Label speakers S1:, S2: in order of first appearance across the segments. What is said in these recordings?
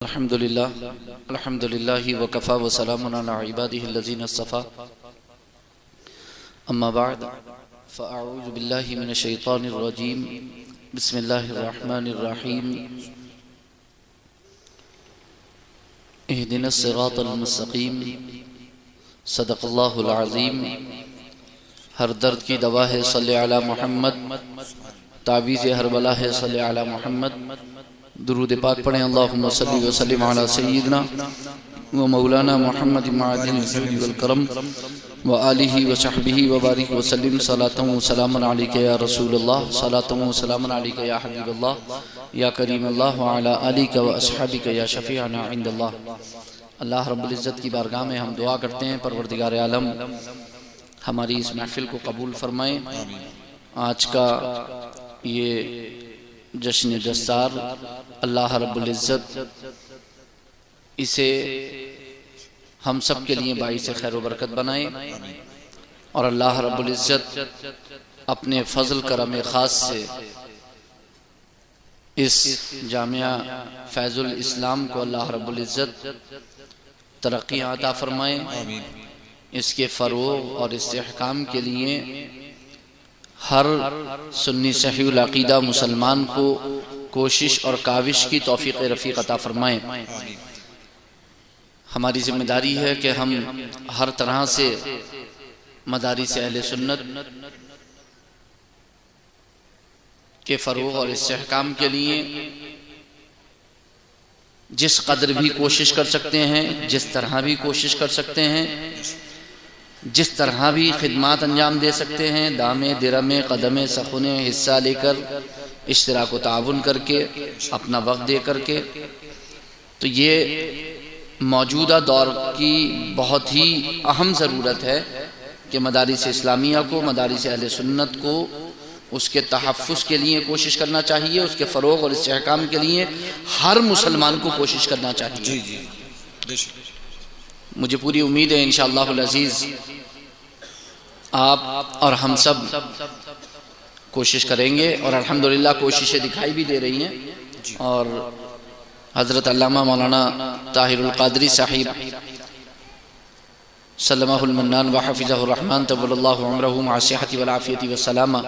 S1: الحمدللہ وکفا وسلام علی عبادہ الذین اصطفیٰ اما بعد فاعوذ باللہ من الشیطان الرجیم بسم اللہ الرحمن الرحیم اہدنا الصراط المستقیم صدق اللہ العظیم۔ ہر درد کی دوا ہے صلی علی محمد، تعویذ ہر بلا ہے صلی علی محمد۔ درود پاک پڑھیں اللہم صلی وسلم علی سیدنا و مولانا محمد معدن الجود والکرم و آلہ و صحبہ و بارک وسلم۔ صلاۃ و سلام علیک یا رسول اللہ، صلاۃ و سلام علیک یا حبیب اللہ یا کریم اللہ و علی آلک و اصحابک یا شفیعنا عند اللہ۔ اللہ رب العزت کی بارگاہ میں ہم دعا کرتے ہیں پروردگار عالم ہماری اس محفل کو قبول فرمائیں۔ آج کا یہ جشن دستار اللہ رب العزت اسے ہم سب کے لیے باعث خیر و برکت بنائے، اور اللہ رب العزت اپنے فضل کرم خاص سے اس جامعہ فیض الاسلام کو اللہ رب العزت ترقی عطا فرمائے، اس کے فروغ اور استحکام کے لیے ہر سنی صحیح العقیدہ مسلمان کو کوشش اور کاوش کی توفیق رفیق عطا فرمائیں۔ ہماری ذمہ داری ہے کہ ہم ہر طرح سے مدارس اہل سنت کے فروغ اور استحکام کے لیے جس قدر بھی کوشش کر سکتے ہیں، جس طرح بھی کوشش کر سکتے ہیں، جس طرح بھی خدمات انجام دے سکتے ہیں، دامے درمے قدمے سخنے حصہ لے کر، اشتراک و تعاون کر کے، اپنا وقت دے کر کے، تو یہ موجودہ دور کی بہت ہی اہم ضرورت ہے کہ مدارس اسلامیہ کو، مدارس اہل سنت کو اس کے تحفظ کے لیے کوشش کرنا چاہیے، اس کے فروغ اور استحکام کے لیے ہر مسلمان کو کوشش کرنا چاہیے۔ مجھے پوری امید ہے انشاءاللہ العزیز آپ اور ہم سب کوشش کریں گے، اور الحمدللہ کوششیں دکھائی بھی دے رہی ہیں، اور حضرت علامہ مولانا طاہر القادری صاحب سلمہ المنان وحفظہ الرحمن طول اللہ عمرہ مع صحت والعافیت والسلامہ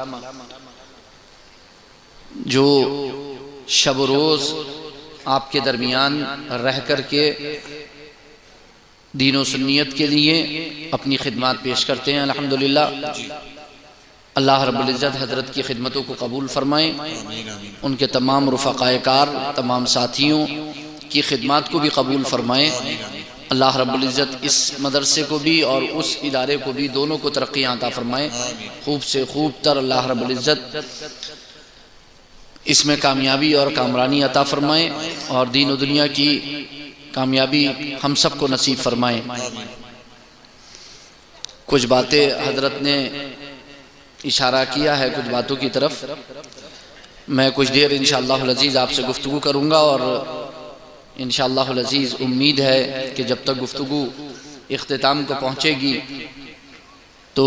S1: جو شب و روز آپ کے درمیان رہ کر کے دین و سنیت کے لیے اپنی خدمات پیش کرتے ہیں، الحمدللہ اللہ رب العزت حضرت کی خدمتوں کو قبول فرمائیں، ان کے تمام رفقائے کار، تمام ساتھیوں کی خدمات کو بھی قبول فرمائیں۔ اللہ رب العزت اس مدرسے کو بھی اور اس ادارے کو بھی دونوں کو ترقی عطا فرمائیں، خوب سے خوب تر اللہ رب العزت اس میں کامیابی اور کامرانی عطا فرمائیں، اور دین و دنیا کی کامیابی ہم سب کو نصیب فرمائیں۔ کچھ باتیں حضرت نے اشارہ کیا ہے کچھ باتوں کی طرف، میں کچھ دیر انشاءاللہ العزیز آپ سے گفتگو کروں گا، اور انشاءاللہ العزیز امید ہے کہ جب تک گفتگو اختتام کو پہنچے گی تو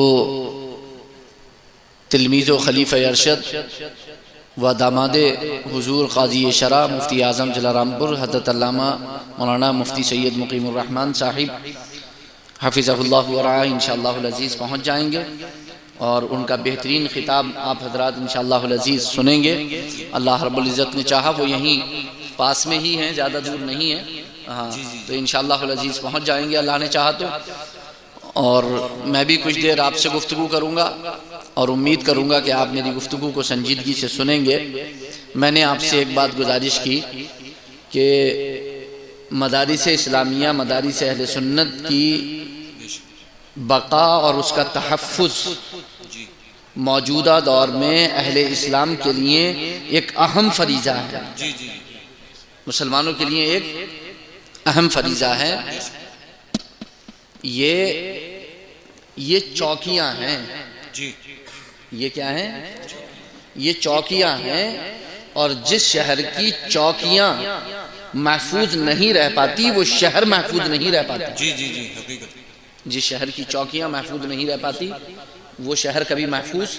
S1: تلمیذ و خلیفہ ارشد و داماد حضور قاضی شرع مفتی اعظم جلارام پور حضرت علامہ مولانا مفتی سید مقیم الرحمن صاحب حفظہ اللہ ورعاہ انشاءاللہ العزیز پہنچ جائیں گے، اور ان کا بہترین خطاب آپ حضرات انشاءاللہ العزیز سنیں گے۔ اللہ رب العزت نے چاہا وہ یہیں پاس میں ہی ہیں، زیادہ دور نہیں ہیں، تو انشاءاللہ العزیز پہنچ جائیں گے اللہ نے چاہا تو، اور میں بھی کچھ دیر آپ سے گفتگو کروں گا، اور امید کروں گا کہ آپ میری گفتگو کو سنجیدگی سے سنیں گے۔ میں نے آپ سے ایک بات گزارش کی کہ مدارس اسلامیہ، مدارس اہل سنت کی بقا اور اس کا تحفظ موجودہ دور میں اہل اسلام کے لیے ایک اہم فریضہ ہے، مسلمانوں کے لیے ایک اہم فریضہ ہے۔ یہ چوکیاں ہیں، یہ کیا ہیں؟ یہ چوکیاں ہیں، اور جس شہر کی چوکیاں محفوظ نہیں رہ پاتی وہ شہر محفوظ نہیں رہ پاتا۔ جس شہر کی چوکیاں محفوظ نہیں رہ پاتی وہ شہر کبھی محفوظ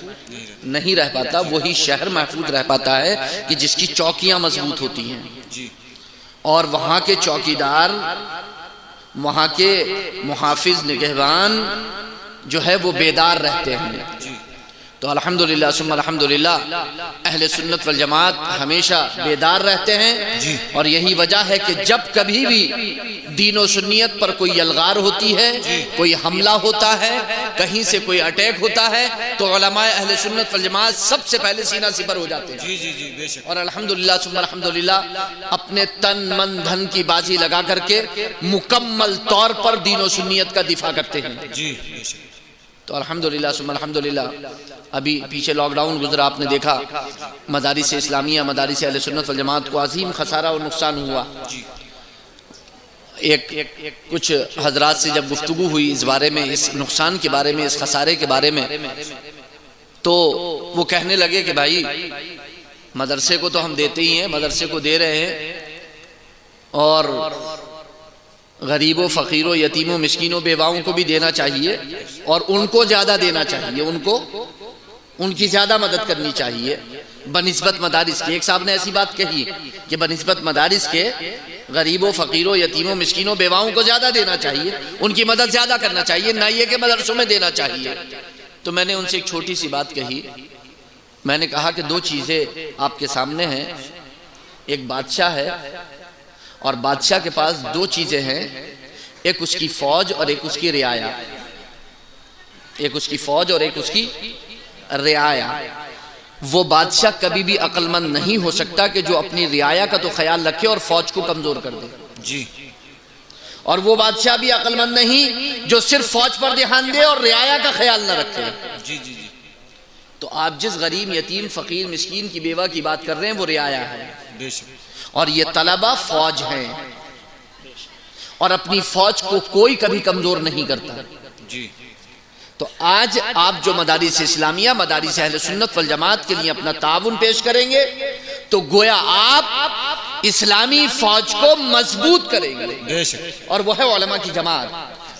S1: نہیں رہ پاتا، وہی شہر محفوظ رہ پاتا ہے کہ جس کی چوکیاں مضبوط ہوتی ہیں۔ اور وہاں کے چوکیدار، وہاں کے محافظ نگہبان جو ہے وہ بیدار رہتے ہیں۔ تو الحمدللہ ثم الحمدللہ اہل سنت والجماعت ہمیشہ بیدار رہتے ہیں، اور یہی وجہ ہے کہ جب کبھی بھی دین و سنیت پر کوئی یلغار ہوتی ہے، کوئی حملہ ہوتا ہے، کہیں سے کوئی اٹیک ہوتا ہے، تو علماء اہل سنت والجماعت سب سے پہلے سینہ سپر ہو جاتے ہیں، اور الحمدللہ ثم الحمدللہ اپنے تن من دھن کی بازی لگا کر کے مکمل طور پر دین و سنیت کا دفاع کرتے ہیں۔ تو الحمدللہ ثم الحمدللہ ابھی پیچھے لاک ڈاؤن گزرا، آپ نے دیکھا مدارس اسلامیہ، مدارس اہل سنت والجماعت کو عظیم خسارہ اور نقصان ہوا۔ کچھ حضرات سے جب گفتگو ہوئی اس بارے میں، اس نقصان کے بارے میں، اس خسارے کے بارے میں، تو وہ کہنے لگے کہ بھائی مدرسے کو تو ہم دیتے ہی ہیں، مدرسے کو دے رہے ہیں، اور غریبوں، فقیروں، یتیموں، مسکینوں، بیواؤں کو بھی دینا چاہیے، اور ان کو زیادہ دینا چاہیے، ان کی زیادہ مدد کرنی چاہیے بنسبت مدارس کے۔ ایک صاحب نے ایسی بات کہی کہ بنسبت مدارس کے غریبوں، فقیروں، یتیموں، مسکینوں، بیواؤں کو زیادہ دینا چاہیے، ان کی مدد زیادہ کرنا چاہیے، نہ یہ کہ مدرسوں میں دینا چاہیے۔ تو میں نے ان سے ایک چھوٹی سی بات کہی، میں نے کہا کہ دو چیزیں آپ کے سامنے ہیں، ایک بادشاہ ہے، اور بادشاہ کے پاس دو چیزیں ہیں، ایک اس کی فوج اور ایک اس کی رعایا، ایک اس کی فوج اور ایک اس کی رعایا۔ وہ بادشاہ کبھی بھی عقل مند نہیں ہو سکتا کہ جو اپنی رعایا کا تو خیال رکھے اور فوج کو کمزور کر دے، اور وہ بادشاہ بھی عقل مند نہیں جو صرف فوج پر دھیان دے اور رعایا کا خیال نہ رکھے۔ تو آپ جس غریب، یتیم، فقیر، مسکین کی بیوہ کی بات کر رہے ہیں وہ رعایا ہے، اور یہ طلبہ فوج ہیں، اور اپنی فوج کو کوئی کبھی کمزور نہیں کرتا۔ تو آج آپ جو مدارس اسلامیہ، مدارس اہل سنت والجماعت کے لیے اپنا تعاون پیش کریں گے تو گویا آپ اسلامی فوج کو مضبوط کریں گے، اور وہ ہے علماء کی جماعت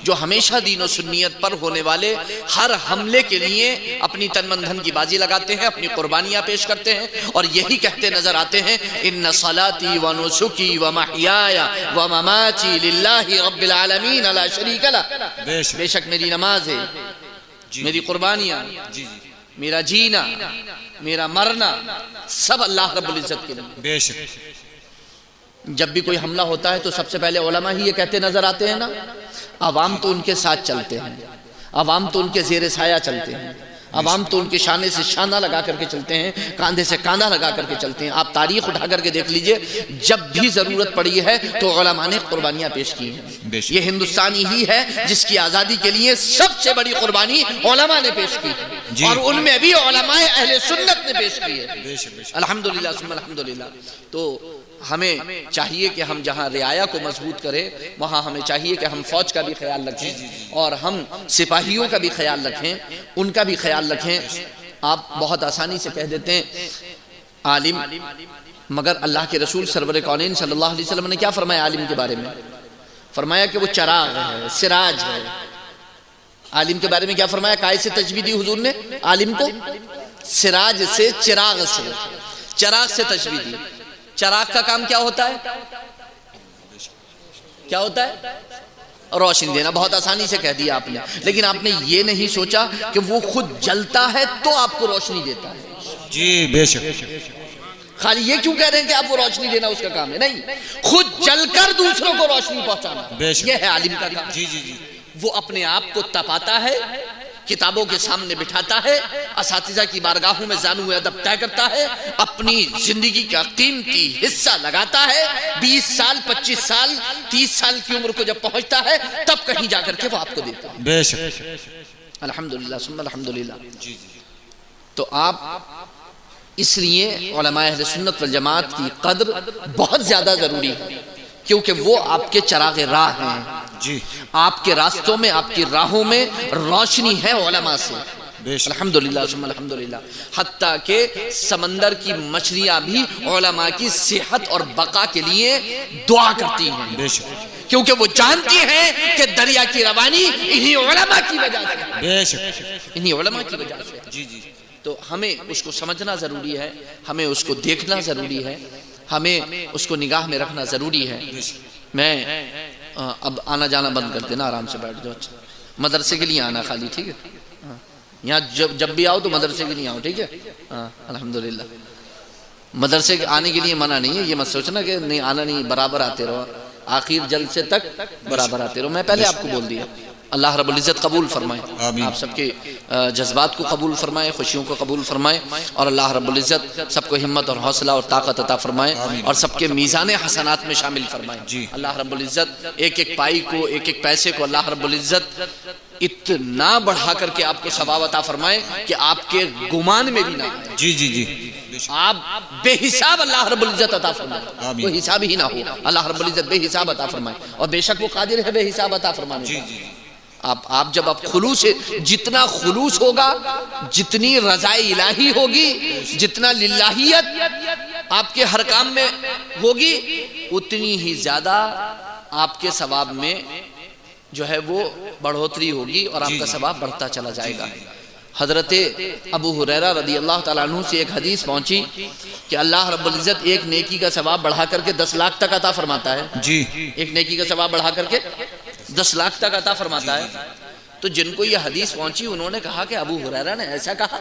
S1: جو ہمیشہ دین و سنیت پر ہونے والے ہر حملے کے لیے اپنی تن من دھن کی بازی لگاتے ہیں، اپنی قربانیاں پیش کرتے ہیں، اور یہی کہتے نظر آتے ہیں ان صلاتی و نسکی و محیای و مماتی للہ رب العالمین لا شریک لہ، بے شک میری نماز ہے، میری قربانیاں، میرا جینا، میرا مرنا سب اللہ رب العزت کے لیے۔ جب بھی کوئی حملہ ہوتا ہے تو سب سے پہلے علماء ہی یہ کہتے نظر آتے ہیں نا، عوام تو ان کے ساتھ چلتے ہیں، عوام تو ان کے زیر سایہ چلتے ہیں، عوام تو ان کے شانے سے شانہ لگا کر کے چلتے ہیں، کاندھے سے کاندھا لگا کر کے چلتے ہیں۔ آپ تاریخ اٹھا کر کے دیکھ لیجئے، جب بھی ضرورت پڑی ہے تو علماء نے قربانیاں پیش کی ہیں۔ یہ ہندوستانی ہی ہے جس کی آزادی کے لیے سب سے بڑی قربانی علماء نے پیش کی، اور ان میں بھی علماء اہل سنت نے پیش کی ہے، الحمدللہ ثم الحمدللہ۔ تو ہمیں چاہیے کہ ہم جہاں رعایا کو مضبوط کریں، وہاں ہمیں چاہیے کہ ہم فوج کا بھی خیال رکھیں، اور ہم سپاہیوں کا بھی خیال رکھیں، ان کا بھی خیال رکھیں۔ آپ بہت آسانی سے کہہ دیتے ہیں عالم، مگر اللہ کے رسول سرور کونین صلی اللہ علیہ وسلم نے کیا فرمایا عالم کے بارے میں؟ فرمایا کہ وہ چراغ ہے، سراج ہے۔ عالم کے بارے میں کیا فرمایا؟ کائے سے تشبیہ دی حضور نے عالم کو؟ سراج سے، چراغ سے، چراغ سے تشبیہ دی۔ چراغ کا کام کیا ہوتا ہے؟ کیا ہوتا ہے؟ روشنی دینا۔ بہت آسانی سے کہہ دیا آپ نے، لیکن آپ نے یہ نہیں سوچا کہ وہ خود جلتا ہے تو آپ کو روشنی دیتا ہے۔
S2: جی بے شک۔
S1: خالی یہ کیوں کہہ رہے ہیں کہ آپ کو روشنی دینا اس کا کام ہے؟ نہیں، خود جل کر دوسروں کو روشنی پہنچانا، یہ ہے عالم کا کام۔
S2: جی جی جی۔
S1: وہ اپنے آپ کو تپاتا ہے، کتابوں کے سامنے بٹھاتا ہے، اساتذہ کی بارگاہوں میں زانو ادب طے کرتا ہے، اپنی زندگی کا قیمتی حصہ لگاتا ہے، 20 سال، 25 سال، 30 سال کی عمر کو جب پہنچتا ہے تب کہیں جا کر کے وہ آپ کو دیتا ہے۔
S2: بے شک۔
S1: الحمدللہ ثم الحمدللہ۔ تو آپ اس لیے علماء اہل سنت والجماعت کی قدر بہت زیادہ ضروری ہے، کیونکہ وہ آپ کے چراغ راہ ہیں۔
S2: جی۔
S1: آپ کے راستوں میں، آپ کی راہوں میں روشنی ہے علماء سے۔ الحمدللہ ثم الحمدللہ۔ حتیٰ کہ سمندر کی مچھلیاں بھی علماء کی صحت اور بقا کے لیے دعا کرتی ہیں،
S2: بے شک،
S1: کیونکہ وہ جانتی ہیں کہ دریا کی روانی انہی علماء کی وجہ سے،
S2: بے شک،
S1: انہی علماء کی وجہ سے۔
S2: جی جی۔
S1: تو ہمیں اس کو سمجھنا ضروری ہے، ہمیں اس کو دیکھنا ضروری ہے۔ ہمیں اس کو نگاہ میں رکھنا ضروری ہے. میں اب آنا جانا بند کر دینا, آرام سے بیٹھ جاؤ. مدرسے کے لیے آنا خالی, ٹھیک ہے؟ یہاں جب بھی آؤ تو مدرسے کے لیے آؤ, ٹھیک ہے؟ ہاں الحمدللہ. مدرسے کے آنے کے لیے منع نہیں ہے, یہ مت سوچنا کہ نہیں آنا نہیں, برابر آتے رہو, آخر جلسے تک برابر آتے رہو. میں پہلے آپ کو بول دیا. اللہ رب العزت قبول فرمائے, آپ سب کے جذبات کو قبول فرمائے, خوشیوں کو قبول فرمائے, اور اللہ رب العزت سب کو ہمت اور حوصلہ اور طاقت عطا فرمائے, اور سب کے میزان حسنات میں شامل فرمائے. اللہ رب العزت ایک ایک پائی کو, ایک ایک پیسے کو اللہ رب العزت اتنا بڑھا کر کے آپ کو ثواب عطا فرمائے کہ آپ کے گمان میں بھی نہ آئے.
S2: جی جی جی,
S1: آپ بے حساب اللہ رب العزت عطا فرمائے, کوئی حساب ہی نہ ہو. اللہ رب العزت بے حساب عطا فرمائے, اور بے شک وہ قادر ہے بے حساب عطا فرمانے. آپ جب خلوص, جتنا خلوص ہوگا, جتنی رضا الہی ہوگی, جتنا للہیت آپ کے ہر کام میں ہوگی, اتنی ہی زیادہ آپ کے ثواب میں جو ہے وہ بڑھوتری ہوگی, اور آپ کا ثواب بڑھتا چلا جائے گا. حضرت ابو ہریرہ رضی اللہ تعالیٰ عنہ سے ایک حدیث پہنچی کہ اللہ رب العزت ایک نیکی کا ثواب بڑھا کر کے 10 لاکھ تک عطا فرماتا ہے.
S2: جی,
S1: ایک نیکی کا ثواب بڑھا کر کے 10 لاکھ تک عطا فرماتا ہے. تو جن کو یہ حدیث پہنچی انہوں نے کہا کہ ابو ہریرہ نے ایسا کہا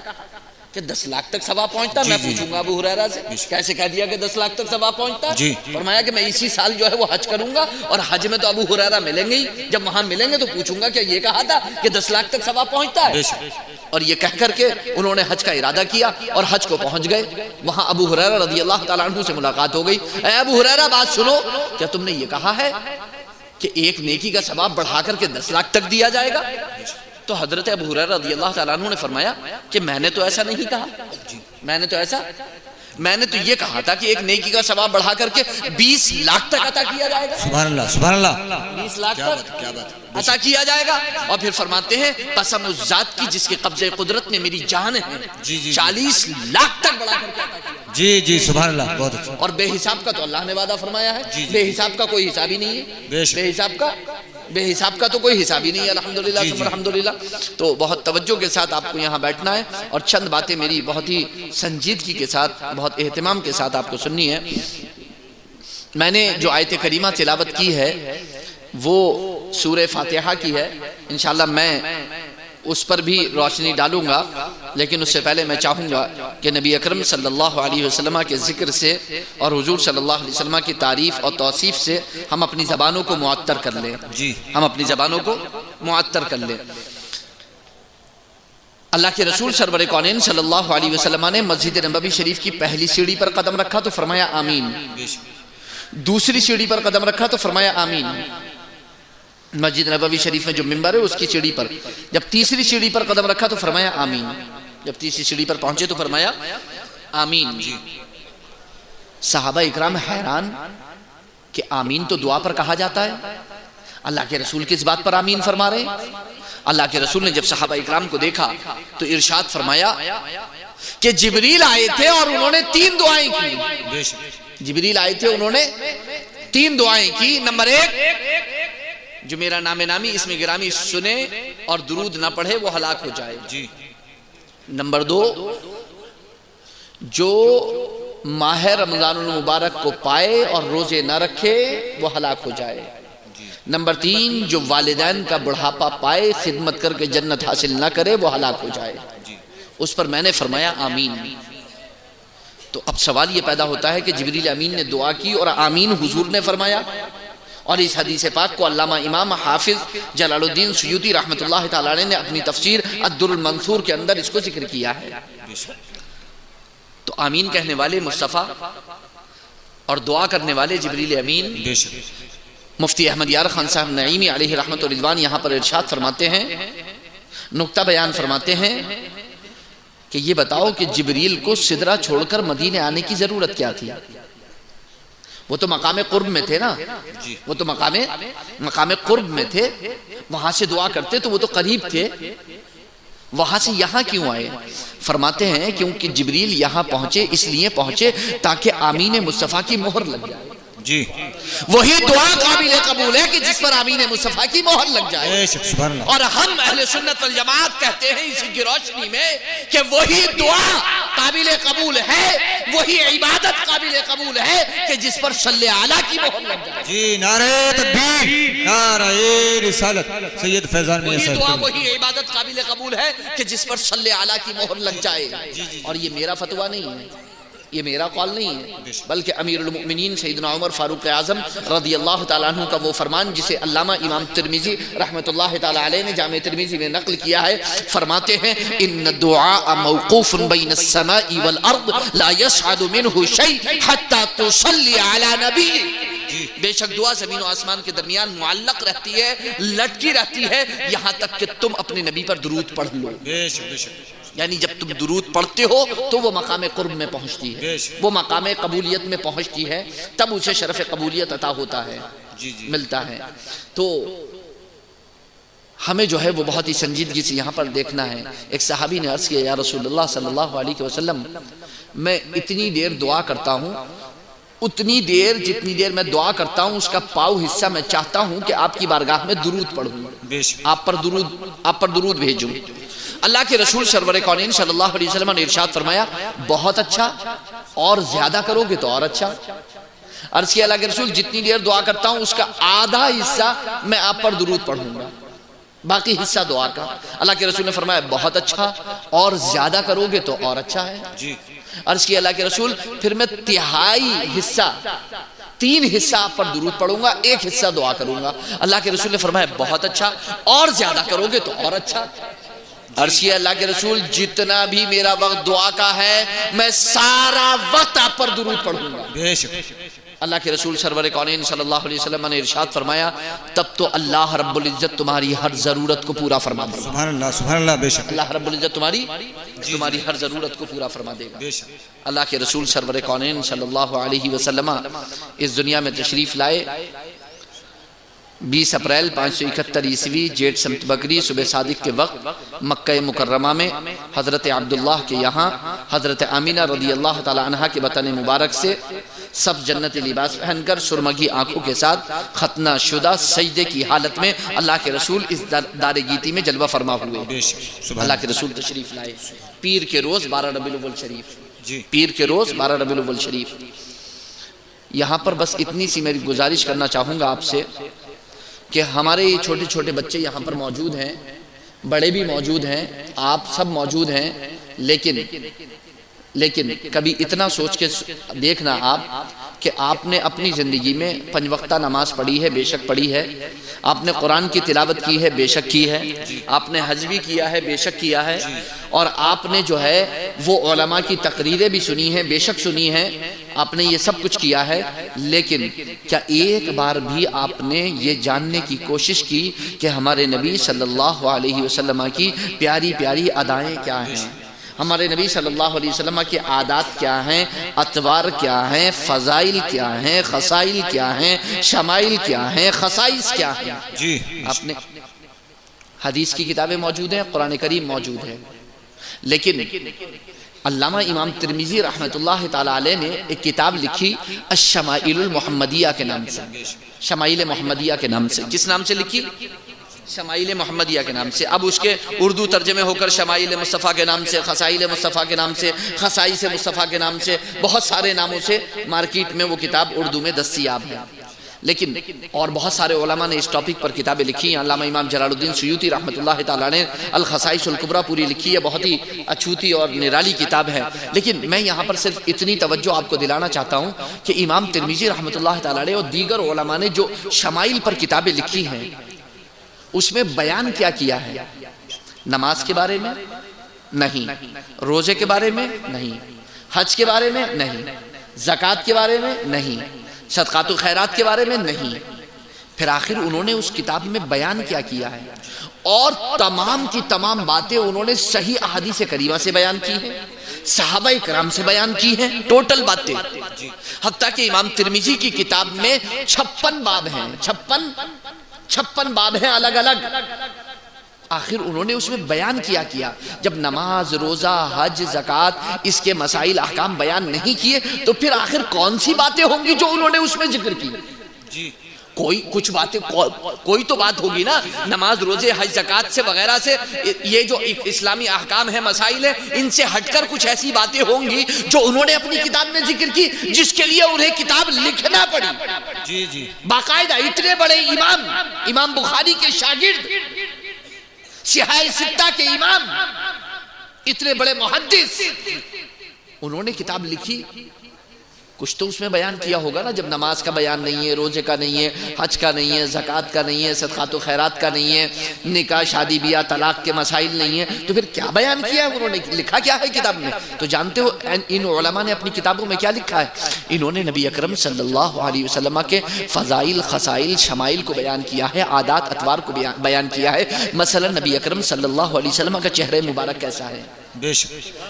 S1: کہ 10 لاکھ تک ثواب پہنچتا. میں پوچھوں گا ابو ہریرہ سے کیسے کہہ دیا کہ 10 لاکھ تک ثواب پہنچتا. فرمایا کہ میں اسی سال جو ہے وہ حج کروں گا, اور حج میں تو ابو ہریرہ ملیں گے ہی, جب وہاں ملیں گے تو پوچھوں گا کہ یہ کہا تھا کہ 10 لاکھ تک ثواب پہنچتا ہے. اور یہ کہہ کر کے انہوں نے حج کا ارادہ کیا اور حج کو پہنچ گئے. وہاں ابو ہریرہ رضی اللہ تعالیٰ عنہ سے ملاقات ہو گئی. اے ابو ہریرہ بات سنو, کیا تم نے یہ کہا ہے کہ ایک نیکی کا ثواب بڑھا کر کے 10 لاکھ تک دیا جائے گا؟ تو حضرت ابو ہریرہ رضی اللہ تعالیٰ عنہ نے فرمایا کہ میں نے تو ایسا نہیں کہا, میں نے تو یہ کہا تھا کہ ایک نیکی کا ثواب بڑھا کر کے 20 لاکھ تک عطا کیا جائے گا.
S2: سبحان اللہ, سبحان اللہ,
S1: 20 لاکھ تک عطا کیا جائے گا. اور پھر فرماتے ہیں قسم اس ذات کی جس کے قبضے قدرت میں میری جان ہے, 40 لاکھ تک بڑھا کر کے عطا کیا.
S2: جی جی, سبحان اللہ, بہت اچھا.
S1: اور بے حساب کا تو اللہ نے وعدہ فرمایا ہے, بے حساب کا کوئی حساب ہی نہیں ہے. بے حساب کا تو کوئی حساب ہی نہیں ہے. الحمدللہ ثم الحمدللہ. تو بہت توجہ کے ساتھ آپ کو یہاں بیٹھنا ہے, اور چند باتیں میری بہت ہی سنجیدگی کے ساتھ, بہت اہتمام کے ساتھ آپ کو سننی ہے. میں نے جو آیت کریمہ تلاوت کی ہے وہ سورہ فاتحہ کی ہے. انشاءاللہ میں اس پر بھی روشنی ڈالوں گا, لیکن اس سے پہلے میں چاہوں گا کہ نبی اکرم صلی اللہ علیہ وسلم کے ذکر سے اور حضور صلی اللہ علیہ وسلم کی تعریف اور توصیف سے ہم اپنی زبانوں کو معطر کر لیں. ہم اپنی زبانوں کو معطر کر لیں. اللہ کے رسول سرور کونین صلی اللہ علیہ وسلم نے مسجد نبوی شریف کی پہلی سیڑھی پر قدم رکھا تو فرمایا آمین, دوسری سیڑھی پر قدم رکھا تو فرمایا آمین. مسجد نبوی شریف میں جو منبر ہے اس کی سیڑھی پر جب تیسری سیڑھی پر قدم رکھا تو فرمایا آمین. جب تیسری سیڑھی پر پہنچے تو فرمایا آمین. صحابہ اکرام حیران کہ آمین تو دعا پر کہا جاتا ہے, اللہ کے رسول کس بات پر آمین فرما رہے ہیں؟ اللہ کے رسول نے جب صحابہ اکرام کو دیکھا تو ارشاد فرمایا کہ جبریل آئے تھے اور انہوں نے 3 دعائیں کی. جبریل آئے تھے, انہوں نے 3 دعائیں کی. نمبر 1, جو میرا نام نامی اسم گرامی سنے اور درود نہ پڑھے وہ ہلاک ہو جائے. نمبر 2, جو ماہ رمضان المبارک کو پائے اور روزے نہ رکھے وہ ہلاک ہو جائے. نمبر 3, جو والدین کا بڑھاپا پائے خدمت کر کے جنت حاصل نہ کرے وہ ہلاک ہو جائے. اس پر میں نے فرمایا آمین. تو اب سوال یہ پیدا ہوتا ہے کہ جبریل امین نے دعا کی اور آمین حضور نے فرمایا, اور اس حدیث پاک کو علامہ امام حافظ جلال الدین سیوطی رحمۃ اللہ تعالی نے اپنی تفسیر الدر المنصور کے اندر اس کو ذکر کیا ہے. تو آمین کہنے والے مصطفیٰ اور دعا کرنے والے جبریل امین. مفتی احمد یار خان صاحب نعیمی علیہ رحمت و رضوان یہاں پر ارشاد فرماتے ہیں, نکتہ بیان فرماتے ہیں کہ یہ بتاؤ کہ جبریل کو سدرہ چھوڑ کر مدینے آنے کی ضرورت کیا تھی؟ وہ تو مقام قرب میں تھے نا, وہ تو مقام قرب میں تھے, وہاں سے دعا کرتے تو وہ تو قریب تھے, وہاں سے یہاں کیوں آئے؟ فرماتے ہیں کیونکہ جبریل یہاں پہنچے اس لیے پہنچے تاکہ آمین مصطفیٰ کی مہر لگ جائے.
S2: جی
S1: وہی دعا قابل قبول ہے کہ جس پر آمین مصطفیٰ کی مہر لگ جائے.
S2: بے شک سبحان اللہ.
S1: اور ہم اہل سنت والجماعت کہتے ہیں اسی کی روشنی میں کہ وہی دعا قابل قبول ہے, وہی عبادت قابل قبول ہے کہ جس پر صلی اعلیٰ کی مہر لگ جائے.
S2: جی نعرہ تکبیر, نعرہ رسالت, سید فیضان میاں
S1: وہی دعا
S2: صاحب.
S1: وہی عبادت قابل قبول ہے کہ جس پر صلی اعلیٰ کی مہر لگ جائے. اور یہ میرا فتویٰ نہیں ہے, یہ میرا قول نہیں ہے, بلکہ امیر المؤمنین سیدنا عمر فاروق اعظم رضی اللہ تعالیٰ عنہ کا وہ فرمان جسے علامہ امام ترمذی رحمۃ اللہ تعالیٰ علیہ نے جامع ترمذی میں نقل کیا ہے, فرماتے ہیں ان الدعاء موقوف بین السماء والارض لا يصعد منه شيء حتى تصلي على نبی. بے شک دعا زمین و آسمان کے درمیان معلق رہتی ہے, لٹکی رہتی ہے, یہاں تک کہ تم اپنے نبی پر درود پڑھ لو.
S2: بے شک بے شک.
S1: یعنی جب تم درود پڑھتے ہو تو وہ مقام قرب میں پہنچتی ہے, وہ مقام قبولیت میں پہنچتی ہے, تب اسے شرف قبولیت عطا ہوتا ہے, ملتا ہے. تو ہمیں جو ہے وہ بہت ہی سنجیدگی سے یہاں پر دیکھنا ہے. ایک صحابی نے عرض کیا یا رسول اللہ صلی اللہ علیہ وسلم, میں اتنی دیر دعا کرتا ہوں, اتنی دیر جتنی دیر میں دعا کرتا ہوں اس کا پاؤ حصہ میں چاہتا ہوں کہ آپ کی بارگاہ میں درود پڑھوں, آپ پر درود بھیجوں. اللہ کے رسول سرور کونین صلی اللہ علیہ وسلم نے ارشاد فرمایا بہت اچھا, اور زیادہ کرو گے تو اور اچھا. عرض کیا اللہ کے رسول جتنی دیر دعا کرتا ہوں اس کا آدھا حصہ میں آپ پر درود پڑھوں گا, باقی حصہ دعا کا. اللہ کے رسول نے فرمایا بہت اچھا, اور زیادہ کرو گے تو اور اچھا ہے. عرض کیا اللہ کے رسول پھر میں تہائی حصہ, 3 حصہ آپ پر درود پڑھوں گا, 1 حصہ دعا کروں گا. اللہ کے رسول نے فرمایا بہت اچھا, اور زیادہ کرو گے تو اور اچھا. عرض کیا اللہ کے رسول جتنا بھی میرا وقت دعا کا ہے میں سارا وقت آپ پر درود پڑھوں گا.
S2: بے شک.
S1: اللہ کے رسول سرور کونین صلی اللہ علیہ وسلم نے ارشاد فرمایا تب تو اللہ رب العزت تمہاری ہر ضرورت کو پورا فرما دے گا.
S2: سبحان اللہ سبحان اللہ. بے شک
S1: اللہ رب العزت تمہاری ہر ضرورت کو پورا فرما دے گا.
S2: بے شک.
S1: اللہ کے رسول سرور کونین صلی اللہ علیہ وسلم اس دنیا میں تشریف لائے 20 اپریل 571 عیسوی جیٹ سمت بکری صبح صادق کے وقت مکہ مکرمہ میں حضرت عبداللہ کے یہاں حضرت آمینہ رضی اللہ تعالی عنہ کے بطن مبارک سے سب جنت لباس پہن کر سرمگی آنکھوں کے ساتھ ختنہ شدہ سجدے کی حالت میں اللہ کے رسول اس دار گیتی میں جلوہ فرما ہوئے. اللہ کے رسول تشریف لائے پیر کے روز 12 ربیع الاول شریف, پیر کے روز 12 ربیع الاول شریف. یہاں پر بس اتنی سی میری گزارش کرنا چاہوں گا آپ سے کہ ہمارے چھوٹے چھوٹے بچے یہاں پر موجود ہیں, بڑے بھی موجود ہیں, آپ سب موجود ہیں, لیکن کبھی اتنا سوچ کے دیکھنا آپ کہ آپ نے اپنی زندگی میں 5 وقتہ نماز پڑھی ہے, بے شک پڑھی ہے, آپ نے قرآن کی تلاوت کی ہے, بے شک کی ہے, آپ نے حج بھی کیا ہے, بے شک کیا ہے, اور آپ نے جو ہے وہ علماء کی تقریریں بھی سنی ہیں, بے شک سنی ہیں, آپ نے یہ سب کچھ کیا ہے. لیکن کیا ایک بار بھی آپ نے یہ جاننے کی کوشش کی کہ ہمارے نبی صلی اللہ علیہ وسلم کی پیاری پیاری ادائیں کیا ہیں, ہمارے نبی صلی اللہ علیہ وسلم کے عادات کیا ہیں, اطوار کیا ہیں, فضائل کیا ہیں, خصائل کیا ہیں, شمائل کیا ہیں, خصائص کیا ہیں. آپ نے حدیث کی کتابیں موجود ہیں, قرآن کریم موجود ہے, لیکن علامہ امام ترمذی رحمۃ اللہ تعالی علیہ نے ایک کتاب لکھی الشمائل المحمدیہ کے نام سے, شمائل محمدیہ کے نام سے. کس نام سے لکھی؟ شمائل محمدیہ کے نام سے. اب اس کے اردو ترجمے ہو کر شمائل مصطفیٰ کے نام سے, خصائل مصطفیٰ کے نام سے, خصائص مصطفیٰ کے نام سے, بہت سارے ناموں سے مارکیٹ میں وہ کتاب اردو میں دستیاب ہے. لیکن اور بہت سارے علماء نے اس ٹاپک پر کتابیں لکھی ہیں. علامہ امام جلال الدین سیوطی رحمۃ اللہ تعالیٰ نے الخصائص الکبریٰ پوری لکھی ہے, بہت ہی اچھوتی اور نرالی کتاب ہے. لیکن میں یہاں پر صرف اتنی توجہ آپ کو دلانا چاہتا ہوں کہ امام ترمذی رحمۃ اللہ تعالیٰ اور دیگر علماء نے جو شمائل پر کتابیں لکھی ہیں اس میں بیان کیا کیا ہے؟ نماز کے بارے میں نہیں, روزے کے بارے میں نہیں, حج کے بارے میں نہیں, زکوٰۃ کے بارے میں نہیں, صدقات و خیرات کے بارے میں نہیں. پھر آخر انہوں نے اس کتاب میں بیان کیا کیا ہے, اور تمام کی تمام باتیں انہوں نے صحیح احادیث کریمہ سے بیان کی ہیں, صحابہ کرام سے بیان کی ہیں, ٹوٹل باتیں. حتیٰ کہ امام ترمذی کی کتاب میں 56 باب ہیں, 56 باب ہیں الگ الگ, آخر انہوں نے اس میں بیان کیا جب نماز، روزہ، حج، زکوٰۃ اس کے مسائل احکام بیان نہیں کیے تو پھر آخر کون سی باتیں ہوں گی جو انہوں نے اس میں ذکر کی؟
S2: جی
S1: کچھ باتیں کوئی تو بات ہوگی نا، نماز، روزے، حج، زکوٰۃ سے وغیرہ سے، یہ جو اسلامی احکام ہیں، مسائل ہیں، ان سے ہٹ کر کچھ ایسی باتیں ہوں گی جو انہوں نے اپنی کتاب میں ذکر کی، جس کے لیے انہیں کتاب لکھنا پڑی۔
S2: جی جی
S1: باقاعدہ اتنے بڑے امام بخاری کے شاگرد، صحاح ستہ کے امام، اتنے بڑے محدث، انہوں نے کتاب لکھی، کچھ تو اس میں بیان کیا ہوگا نا۔ جب نماز کا بیان نہیں ہے، روزے کا نہیں ہے، حج کا نہیں ہے، زکوٰۃ کا نہیں ہے، صدقات و خیرات کا نہیں ہے، نکاح، شادی بیاہ، طلاق کے مسائل نہیں ہیں، تو پھر کیا بیان کیا ہے انہوں نے؟ لکھا کیا ہے کتاب میں؟ تو جانتے ہو ان علماء نے اپنی کتابوں میں کیا لکھا ہے؟ انہوں نے نبی اکرم صلی اللہ علیہ وسلم کے فضائل، خصائل، شمائل کو بیان کیا ہے، عادات، اطوار کو بیان کیا ہے۔ مثلا نبی اکرم صلی اللہ علیہ وسلم کا چہرہ مبارک کیسا ہے،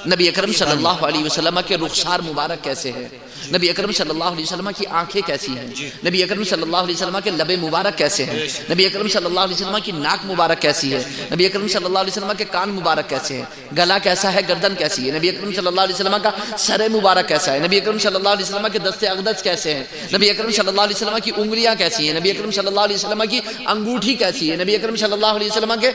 S1: نبی اکرم صلی اللہ علیہ وسلم کے رخسار مبارک کیسے ہے، نبی اکرم صلی اللہ علیہ وسلم کی آنکھیں کیسی ہیں، نبی اکرم صلی اللہ علیہ وسلم کے لب مبارک کیسے ہیں، نبی اکرم صلی اللہ علیہ وسلم کی ناک مبارک کیسی ہے، نبی اکرم صلی اللہ علیہ وسلم کے کان مبارک کیسے ہیں، گلا کیسا ہے، گردن کیسی ہے، نبی اکرم صلی اللہ علیہ وسلم کا سر مبارک کیسا ہے، نبی اکرم صلی اللہ علیہ وسلم کے دست اقدس کیسے ہیں، نبی اکرم صلی اللہ علیہ وسلم کی انگلیاں کیسی ہیں، نبی اکرم صلی اللہ علیہ وسلم کی انگوٹھی کیسی ہے، نبی اکرم صلی اللہ علیہ وسلم کے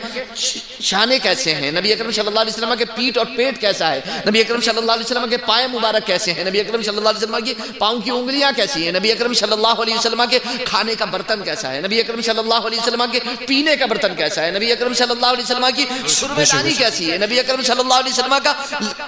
S1: شانے کیسے ہیں، نبی اکرم صلی اللہ علیہ وسلم کے پیٹھ اور پیٹ کیسا ہے، نبی اکرم صلی اللہ علیہ وسلم کے پائے مبارک کیسے ہیں، نبی اکرم صلی اللہ علیہ وسلم کی پاؤں کی انگلیاں کیسی ہیں، نبی اکرم صلی اللہ علیہ وسلم کے کھانے کا برتن کیسا ہے، نبی اکرم صلی اللہ علیہ وسلم کے پینے کا برتن کیسا ہے، نبی اکرم صلی اللہ علیہ وسلم کی سربے دانی کیسی ہے، نبی اکرم صلی اللہ علیہ وسلم کا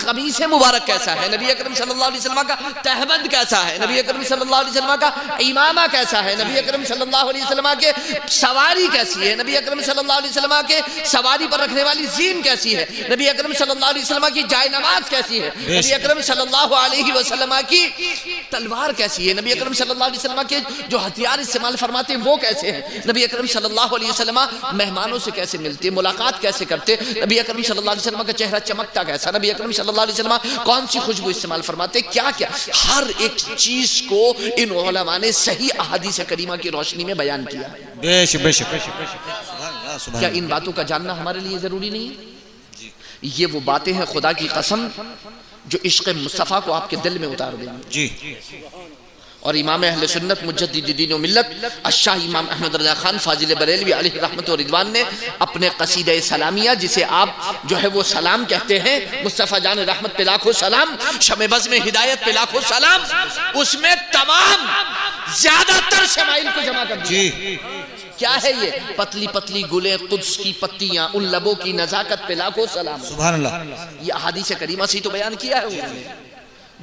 S1: قمیص مبارک کیسا ہے، نبی اکرم صلی اللہ علیہ وسلم کا تہبند کیسا ہے، نبی اکرم صلی اللہ علیہ وسلم کا امامہ کیسا ہے، نبی اکرم صلی اللہ علیہ وسلم کے سواری کیسی ہے، نبی اکرم صلی اللہ علیہ وسلم کے سواری پر رکھنے والی زین کیسی ہے، نبی اکرم صلی اللہ علیہ وسلم کی جائے نماز کیسی ہے، نبی اکرم صلی اللہ علیہ وسلم کی تلوار کیسی ہے، نبی اکرم صلی اللہ علیہ وسلم کے جو ہتھیار استعمال فرماتے ہیں وہ کیسے ہیں، نبی اکرم صلی اللہ علیہ وسلم مہمانوں سے کیسے ملتے، ملاقات کیسے کرتے، نبی اکرم صلی اللہ علیہ وسلم کا چہرہ چمکتا کیسا، نبی اکرم صلی اللہ علیہ وسلم کون سی خوشبو استعمال فرماتے، کیا کیا، ہر ایک چیز کو ان علماء نے صحیح احادیث کریمہ کی روشنی میں بیان کیا ہے۔
S2: بے شک بے شک۔
S1: کیا ان باتوں کا جاننا ہمارے لیے ضروری نہیں ہے؟ یہ وہ باتیں ہیں خدا کی قسم جو عشق مصطفیٰ کو آپ کے دل میں اتار دیں گے۔
S2: جی
S1: اور امام اہل سنت مجدد دین و ملت الشاہ امام احمد رضا خان فاضل بریلوی علیہ رحمت و رضوان نے اپنے قصیدہ سلامیہ، جسے آپ جو ہے وہ سلام کہتے ہیں، مصطفیٰ جان رحمت پہ لاکھوں سلام، شمع بزم ہدایت پہ لاکھوں سلام، اس میں تمام زیادہ تر شمائل کو جمع کر دیا۔ کیا ہے یہ؟ پتلی پتلی گلیں قدس کی پتیاں، ان لبوں کی نزاکت پہ لاکھوں سلام۔
S2: سبحان اللہ۔
S1: یہ احادیث کریمہ سے تو بیان کیا ہے انہوں نے۔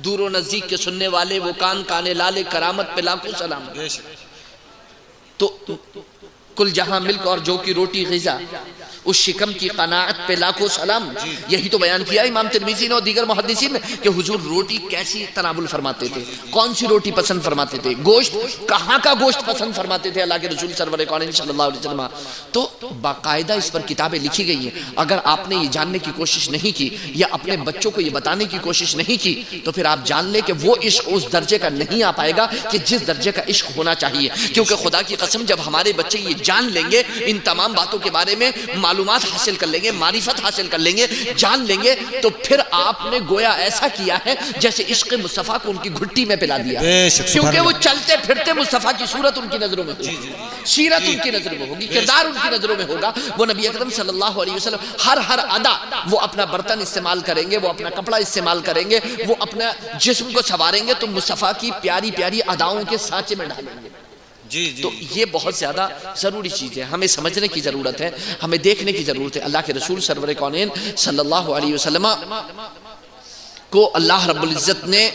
S1: دور و نزدیک کے سننے والے وہ کان کانے لالے، کرامت پہ لاکھوں سلام۔ تو کل جہاں ملک اور جو کی روٹی غذا، اس شکم کی قناعت پہ لاکھوں سلام۔ یہی تو بیان کیا امام ترمذی نے اور دیگر محدثین نے کہ حضور روٹی کیسی تناول فرماتے تھے، کون سی روٹی پسند فرماتے تھے، گوشت کہاں کا گوشت پسند فرماتے تھے اللہ کے رسول سرور کون صلی اللہ علیہ وسلم۔ تو باقاعدہ اس پر کتابیں لکھی گئی ہیں۔ اگر آپ نے یہ جاننے کی کوشش نہیں کی یا اپنے بچوں کو یہ بتانے کی کوشش نہیں کی تو پھر آپ جان لیں کہ وہ عشق اس درجے کا نہیں آ پائے گا کہ جس درجے کا عشق ہونا چاہیے۔ کیونکہ خدا کی قسم جب ہمارے بچے یہ جان لیں گے، ان تمام باتوں کے بارے میں معلومات حاصل کر لیں گے، معرفت حاصل کر لیں گے، جان لیں گے، تو پھر آپ نے گویا ایسا کیا ہے جیسے عشق مصطفیٰ کو ان کی گھٹی میں پلا دیا، کیونکہ وہ چلتے پھرتے مصطفیٰ کی صورت ان کی نظروں میں ہوگی، سیرت ان کی نظروں میں ہوگی، کردار ان کی نظروں میں ہوگا۔ وہ نبی اکرم صلی اللہ علیہ وسلم ہر ادا، وہ اپنا برتن استعمال کریں گے، وہ اپنا کپڑا استعمال کریں گے، وہ اپنا جسم کو سنواریں گے تو مصطفیٰ کی پیاری پیاری اداؤں کے سانچے میں ڈالیں گے۔ تو یہ بہت زیادہ ضروری چیز ہے، ہمیں سمجھنے کی ضرورت ہے، ہمیں دیکھنے کی ضرورت ہے۔ اللہ کے رسول سرور کونین صلی اللہ علیہ وسلم کو اللہ رب العزت نے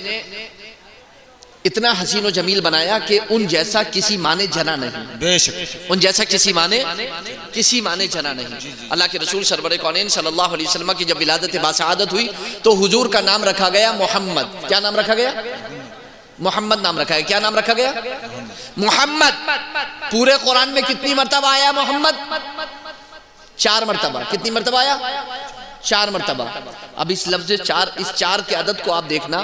S1: اتنا حسین و جمیل بنایا کہ ان جیسا کسی ماں نے جنا نہیں،
S2: بے شک
S1: ان جیسا کسی ماں نے جنا نہیں۔ اللہ کے رسول سرور کونین صلی اللہ علیہ وسلم کی جب ولادت باسعادت ہوئی تو حضور کا نام رکھا گیا محمد۔ کیا نام رکھا گیا؟ محمد نام رکھا گیا۔ کیا نام رکھا گیا؟ محمد۔ پورے قرآن میں کتنی مرتبہ آیا محمد؟ 4 مرتبہ۔ کتنی مرتبہ آیا؟ 4 مرتبہ۔ اب اس لفظ 4، اس 4 کے عدد کو آپ دیکھنا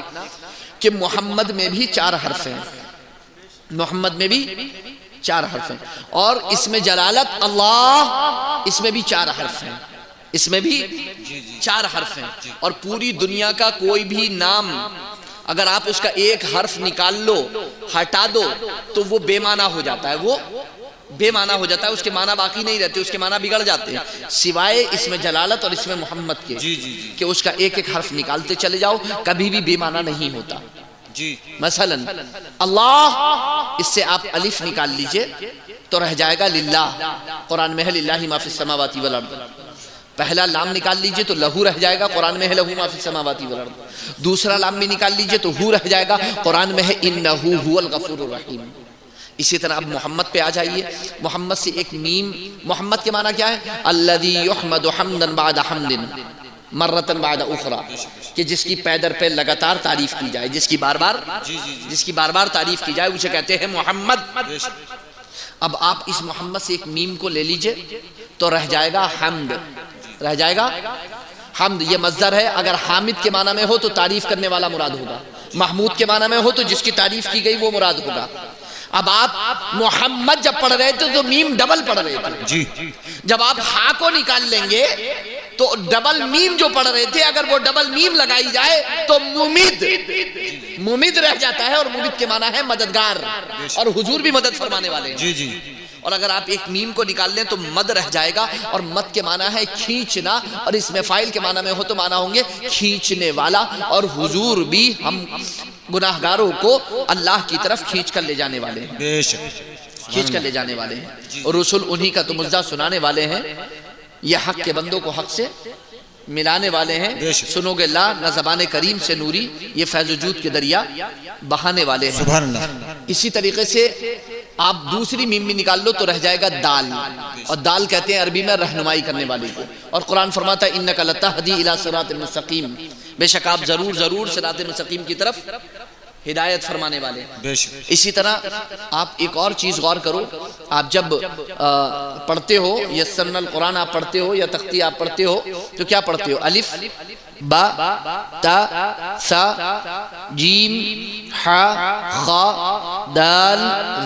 S1: کہ محمد میں بھی 4 حرف ہیں، محمد میں بھی 4 حرف ہیں. اور اس میں جلالت اللہ، اس میں بھی 4 حرف ہیں، اس میں بھی 4 حرف ہیں. اور پوری دنیا کا کوئی بھی نام اگر آپ اس کا ایک حرف نکال لو، ہٹا دو، تو وہ بے معنی ہو جاتا ہے، وہ بے معنی ہو جاتا ہے، اس کے معنی باقی نہیں رہتے، اس کے معنی بگڑ جاتے ہیں. سوائے اس میں جلالت اور اس میں محمد کے کہ اس کا ایک ایک حرف نکالتے چلے جاؤ، کبھی بھی بے معنی نہیں ہوتا. مثلا اللہ، اس سے آپ الف نکال لیجئے تو رہ جائے گا للہ. قرآن میں ہے للہ ما فی السماوات والارض. پہلا لام نکال لیجئے تو لہو رہ جائے گا، قرآن میں ہے لہو ما فی السماوات والارض. دوسرا لام بھی نکال لیجئے تو ہو رہ جائے گا، قرآن میں ہے انہ هو الغفور الرحیم. اسی طرح اب محمد پہ آ جائیے. محمد سے ایک میم، محمد کے معنی کیا ہے؟ الذی یحمد حمدا بعد حمد مرتن بعد اخرى، کہ جس کی پے در پہ لگاتار تعریف کی جائے، جس کی بار بار تعریف کی جائے، اسے کہتے ہیں محمد. اب آپ اس محمد سے ایک میم کو لے لیجئے تو رہ جائے گا حمد، رہ جائے گا حمد. یہ مصدر ہے، اگر حامد کے معنی میں ہو تو تعریف کرنے والا مراد ہوگا، محمود کے معنی میں ہو تو جس کی تعریف کی گئی وہ مراد ہوگا. اب آپ محمد جب پڑھ رہے تھے تو میم ڈبل پڑھ رہے تھے. جب آپ ہا کو نکال لیں گے تو ڈبل میم جو پڑھ رہے تھے، اگر وہ ڈبل میم لگائی جائے تو ممد رہ جاتا ہے، اور ممد کے معنی ہے مددگار، اور حضور بھی مدد فرمانے والے ہیں. اور اگر آپ ایک میم کو نکال لیں تو مد رہ جائے گا، اور مد کے معنی ہے کھینچنا، اور اس میں فاعل کے معنی میں ہو تو معنی ہوں گے کھینچنے والا. اور حضور بھی ہم گناہگاروں کو اللہ کی طرف کھینچ کر لے جانے والے ہیں، کھینچ کر لے جانے والے ہیں. اور رسول انہی کا تو مزدہ سنانے والے ہیں، یہ حق کے بندوں کو حق سے ملانے والے ہیں. سنو گے لا نہ زبان کریم سے نوری، یہ فیض وجود کے دریا بہانے والے ہیں. سبحان اللہ. اسی طریقے سے آپ دوسری میم بھی نکال لو تو رہ جائے گا دال، اور دال کہتے ہیں عربی میں رہنمائی کرنے والے کو. اور قرآن فرماتا ہے انک لتہدی الی صراط مستقیم، بے شک آپ ضرور صراط مستقیم کی طرف ہدایت فرمانے والے. اسی طرح آپ ایک اور چیز غور کرو، آپ جب پڑھتے ہو یسرنا القرآن آپ پڑھتے ہو یا تختی آپ پڑھتے ہو تو کیا پڑھتے ہو؟ الف با تا سا جیم حا خا دال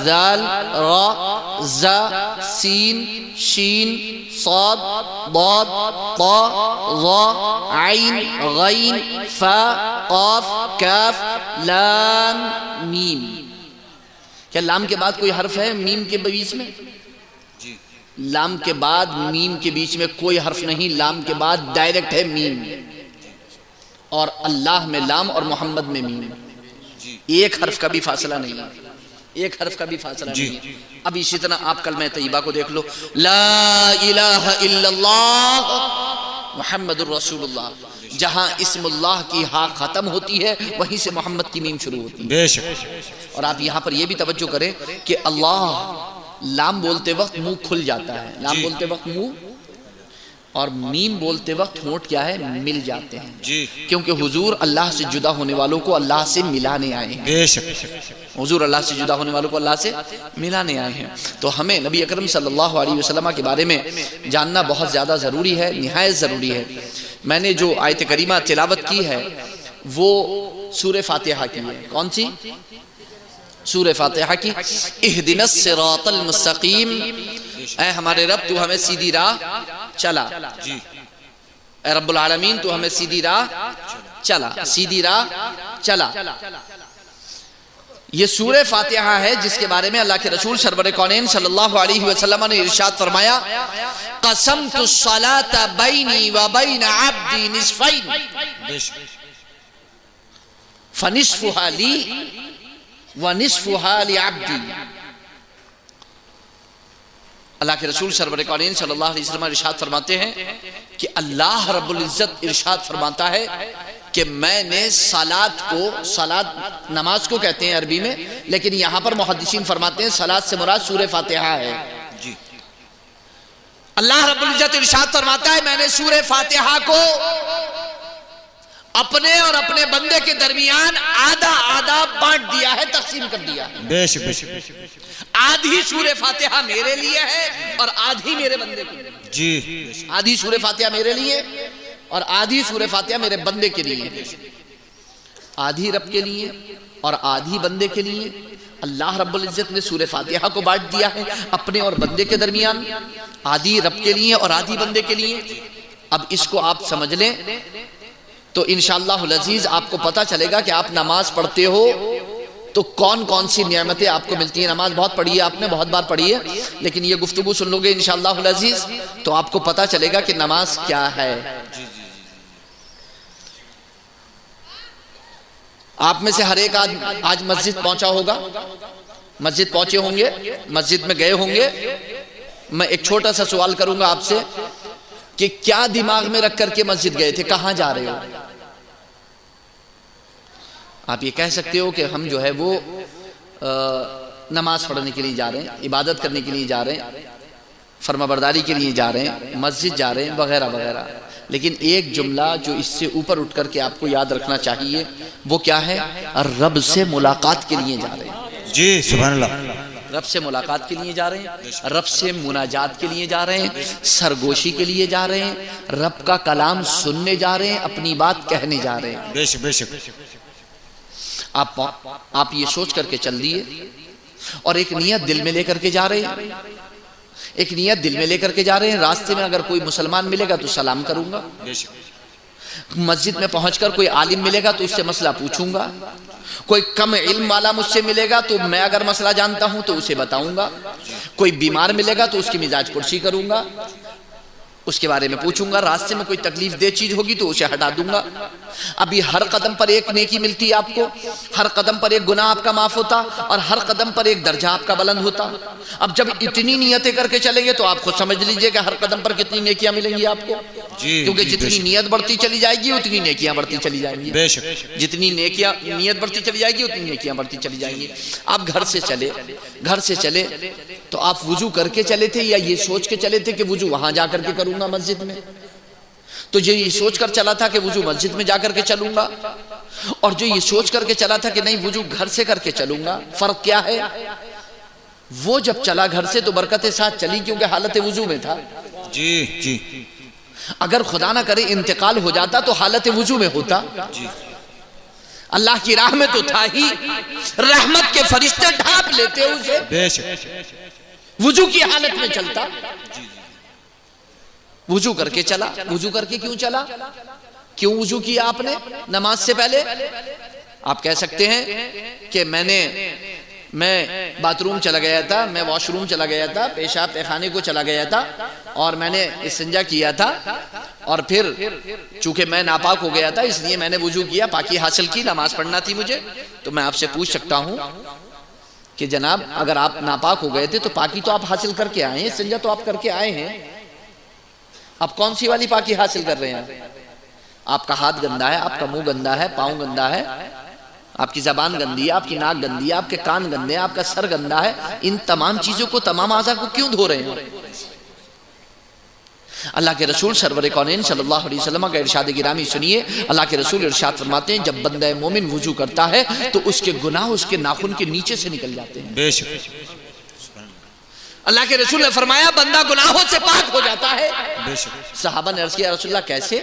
S1: زال را زا سین شین صاد ضاد طا ظا عین غین فا قاف کاف لام میم. کیا لام کے بعد کوئی حرف ہے میم کے بیچ میں؟ لام کے بعد میم کے بیچ میں کوئی حرف نہیں، لام کے بعد ڈائریکٹ ہے میم. اور اللہ میں لام اور محمد میں میم، ایک حرف کا بھی فاصلہ نہیں، ایک حرف کا بھی فاصلہ نہیں. اب اسی طرح آپ کلمہ طیبہ کو دیکھ لو، لا الہ الا اللہ محمد الرسول اللہ. جہاں اسم اللہ کی ہا ختم ہوتی ہے وہیں سے محمد کی میم شروع ہوتی ہے. بے شک. اور آپ یہاں پر یہ بھی توجہ کریں کہ اللہ لام بولتے وقت منہ کھل جاتا ہے، لام بولتے وقت منہ، اور میم بولتے وقت ہونٹ کیا ہے؟ مل جاتے ہیں. کیونکہ حضور اللہ سے جدا ہونے والوں کو اللہ سے ملانے آئے ہیں. بے شک. حضور اللہ سے جدا ہونے والوں کو اللہ سے ملانے آئے ہیں. تو ہمیں نبی اکرم صلی اللہ علیہ وسلم کے بارے میں جاننا بہت زیادہ ضروری ہے، نہایت ضروری ہے. میں نے جو آیت کریمہ تلاوت کی ہے وہ سورہ فاتحہ کی ہے. کون سی؟ سورہ فاتحہ کی. اہدنا الصراط المستقیم، اے ہمارے رب تو ہمیں سیدھی راہ چلا، اے رب العالمین تو ہمیں سیدھی راہ چلا، سیدھی راہ چلا. یہ سورہ فاتحہ ہے جس کے بارے میں اللہ کے رسول سرور کونین صلی اللہ علیہ وسلم نے ارشاد فرمایا، قسمت الصلاة بینی و بین عبدی نصفین فنصفها لی ونصفها لعبدی. اللہ کے رسول سرور کونین صلی اللہ علیہ وسلم ارشاد فرماتے ہیں کہ اللہ رب العزت ارشاد فرماتا ہے کہ میں نے صلاۃ کو، صلاۃ نماز کو کہتے ہیں عربی میں، لیکن یہاں پر محدثین فرماتے ہیں صلاۃ سے مراد سورہ فاتحہ ہے. اللہ رب العزت ارشاد فرماتا ہے میں نے سورہ فاتحہ کو اپنے اور اپنے بندے کے درمیان آدھا آدھا بانٹ دیا ہے، تقسیم کر دیا ہے. بے شک. آدھی سورہ فاتحہ میرے لیے ہے اور آدھی میرے بندے کے لیے. جی. آدھی سورہ فاتحہ میرے لیے اور آدھی سورہ فاتحہ میرے بندے کے لیے. آدھی رب کے لیے اور آدھی بندے کے لیے. اللہ رب العزت نے سورہ فاتحہ کو بانٹ دیا ہے اپنے اور بندے کے درمیان، آدھی رب کے لیے اور آدھی بندے کے لیے۔ اب اس کو آپ سمجھ لیں تو انشاءاللہ العزیز آپ کو پتہ چلے گا کہ آپ نماز پڑھتے ہو تو کون کون سی نعمتیں آپ کو ملتی ہیں۔ نماز بہت پڑھی ہے آپ نے، بہت بار پڑھی ہے، لیکن یہ گفتگو سن لو گے انشاءاللہ العزیز تو آپ کو پتہ چلے گا کہ نماز کیا ہے۔ آپ میں سے ہر ایک آج مسجد پہنچا ہوگا، مسجد پہنچے ہوں گے، مسجد میں گئے ہوں گے۔ میں ایک چھوٹا سا سوال کروں گا آپ سے کہ کیا دماغ میں رکھ کر کے مسجد گئے تھے، کہاں جا رہے ہو؟ آپ یہ کہہ سکتے ہو کہ ہم جو ہے وہ نماز پڑھنے کے لیے جا رہے ہیں، عبادت کرنے کے لیے جا رہے ہیں، فرما برداری کے لیے جا رہے ہیں، مسجد جا رہے ہیں وغیرہ وغیرہ۔ لیکن ایک جملہ جو اس سے اوپر اٹھ کر کے آپ کو یاد رکھنا چاہیے وہ کیا ہے؟ رب سے ملاقات کے لیے جا رہے ہیں۔
S2: جی سبحان اللہ۔
S1: رب سے ملاقات کے لیے جا رہے ہیں، رب سے مناجات کے لیے جا رہے ہیں، سرگوشی کے لیے جا رہے ہیں، رب کا کلام سننے جا رہے ہیں، اپنی بات کہنے جا رہے ہیں۔
S2: بے شک بے شک۔
S1: آپ یہ سوچ کر کے چل دیے اور ایک نیت دل میں لے کر کے جا رہے ہیں، ایک نیت دل میں لے کر کے جا رہے ہیں۔ راستے میں اگر کوئی مسلمان ملے گا تو سلام کروں گا، مسجد میں پہنچ کر کوئی عالم ملے گا تو اس سے مسئلہ پوچھوں گا، کوئی کم علم والا مجھ سے ملے گا تو میں اگر مسئلہ جانتا ہوں تو اسے بتاؤں گا، کوئی بیمار ملے گا تو اس کی مزاج پرسی کروں گا، اس کے بارے میں پوچھوں گا، راستے میں کوئی تکلیف دہ چیز ہوگی تو اسے ہٹا دوں گا۔ ابھی ہر قدم پر ایک نیکی ملتی ہے آپ کو، ہر قدم پر ایک گناہ آپ کا معاف ہوتا اور ہر قدم پر ایک درجہ آپ کا بلند ہوتا۔ اب جب اتنی نیتیں کر کے چلیں گے تو آپ خود سمجھ لیجئے کہ ہر قدم پر کتنی نیکیاں ملیں گی آپ کو، کیونکہ جتنی نیت بڑھتی چلی جائے گی اتنی نیکیاں بڑھتی چلی جائیں گی،
S2: بے شک۔
S1: جتنی نیت بڑھتی چلی جائے گی اتنی نیکیاں بڑھتی چلی جائیں گی۔ آپ گھر سے چلے تو آپ وضو کر کے چلے تھے یا یہ سوچ کے چلے تھے کہ وضو وہاں جا کر کے کروں گا مسجد میں؟ تو جو یہ سوچ کر چلا تھا کہ وضو مسجد میں جا کر کے چلوں گا، اور جو یہ سوچ کر کے چلا تھا کہ نہیں وضو گھر سے کر کے چلوں گا، فرق کیا ہے؟ وہ جب چلا گھر سے تو برکت ساتھ چلی کیونکہ حالت وضو میں تھا۔
S2: جی جی۔
S1: اگر خدا نہ کرے انتقال ہو جاتا تو حالت وضو میں ہوتا، اللہ کی راہ میں تو تھا ہی، رحمت کے فرشتے ڈھانپ لیتے اسے،
S2: بے شک۔
S1: وضو کی حالت میں چلتا۔ وضو کر کے چلا، وضو کر کے کیوں چلا؟ کیوں وضو کیا آپ نے نماز سے پہلے؟ آپ کہہ سکتے ہیں کہ میں باتھ روم چلا گیا تھا، میں واش روم چلا گیا تھا، پیشاب پیخانے کو چلا گیا تھا اور میں نے استنجا کیا تھا اور پھر چونکہ میں ناپاک ہو گیا تھا اس لیے میں نے وضو کیا، پاکی حاصل کی، نماز پڑھنا تھی مجھے۔ تو میں آپ سے پوچھ سکتا ہوں کہ جناب اگر آپ ناپاک ہو گئے تھے تو پاکی تو آپ حاصل کر کے آئے ہیں، استنجا تو آپ کر کے آئے ہیں، آپ کون سی والی پاکی حاصل کر رہے ہیں؟ آپ کا ہاتھ گندا ہے، آپ کا منہ گندا ہے، پاؤں گندا ہے، آپ کی زبان گندی ہے، آپ کی ناک گندی ہے، آپ کے کان گندے ہیں، آپ کا سر گندا ہے، ان تمام چیزوں کو، تمام اعضاء کو کیوں دھو رہے ہیں؟ اللہ کے رسول سرور کونین صلی اللہ علیہ وسلم کا ارشاد گرامی سنیے، اللہ کے رسول ارشاد فرماتے ہیں جب بندہ مومن وضو کرتا ہے تو اس کے گناہ اس کے ناخن کے نیچے سے نکل جاتے ہیں۔
S2: بے شک۔
S1: اللہ کے رسول نے فرمایا بندہ گناہوں سے پاک ہو جاتا ہے۔
S2: بے شک۔
S1: صحابہ نے عرض کیا رسول اللہ کیسے؟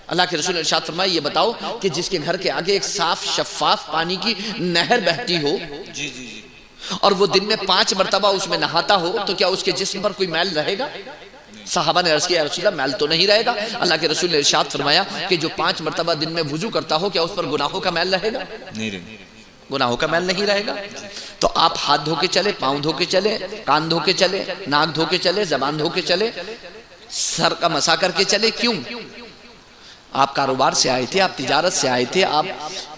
S1: اللہ کے رسول نے ارشاد فرمایا یہ بتاؤ کہ جس کے گھر کے آگے ایک صاف شفاف پانی کی نہر بہتی ہو اور وہ دن میں 5 مرتبہ اس میں نہاتا ہو تو کیا اس کے جسم پر کوئی میل رہے گا؟ صحابہ نے عرض کیا رسول اللہ میل تو نہیں رہے گا۔ اللہ کے رسول نے ارشاد فرمایا کہ جو 5 مرتبہ دن میں وضو کرتا ہو کیا اس پر گناہوں کا میل رہے گا؟
S2: نہیں رہے گا،
S1: گناہوں کا میل نہیں رہے گا۔ تو آپ ہاتھ دھو کے چلے، پاؤں دھو کے چلے، کان دھو کے چلے، ناک دھو کے چلے، زبان دھو کے چلے، سر کا مسا کر کے چلے، کیوں؟ آپ کاروبار سے آئے تھے، آپ تجارت سے آئے تھے،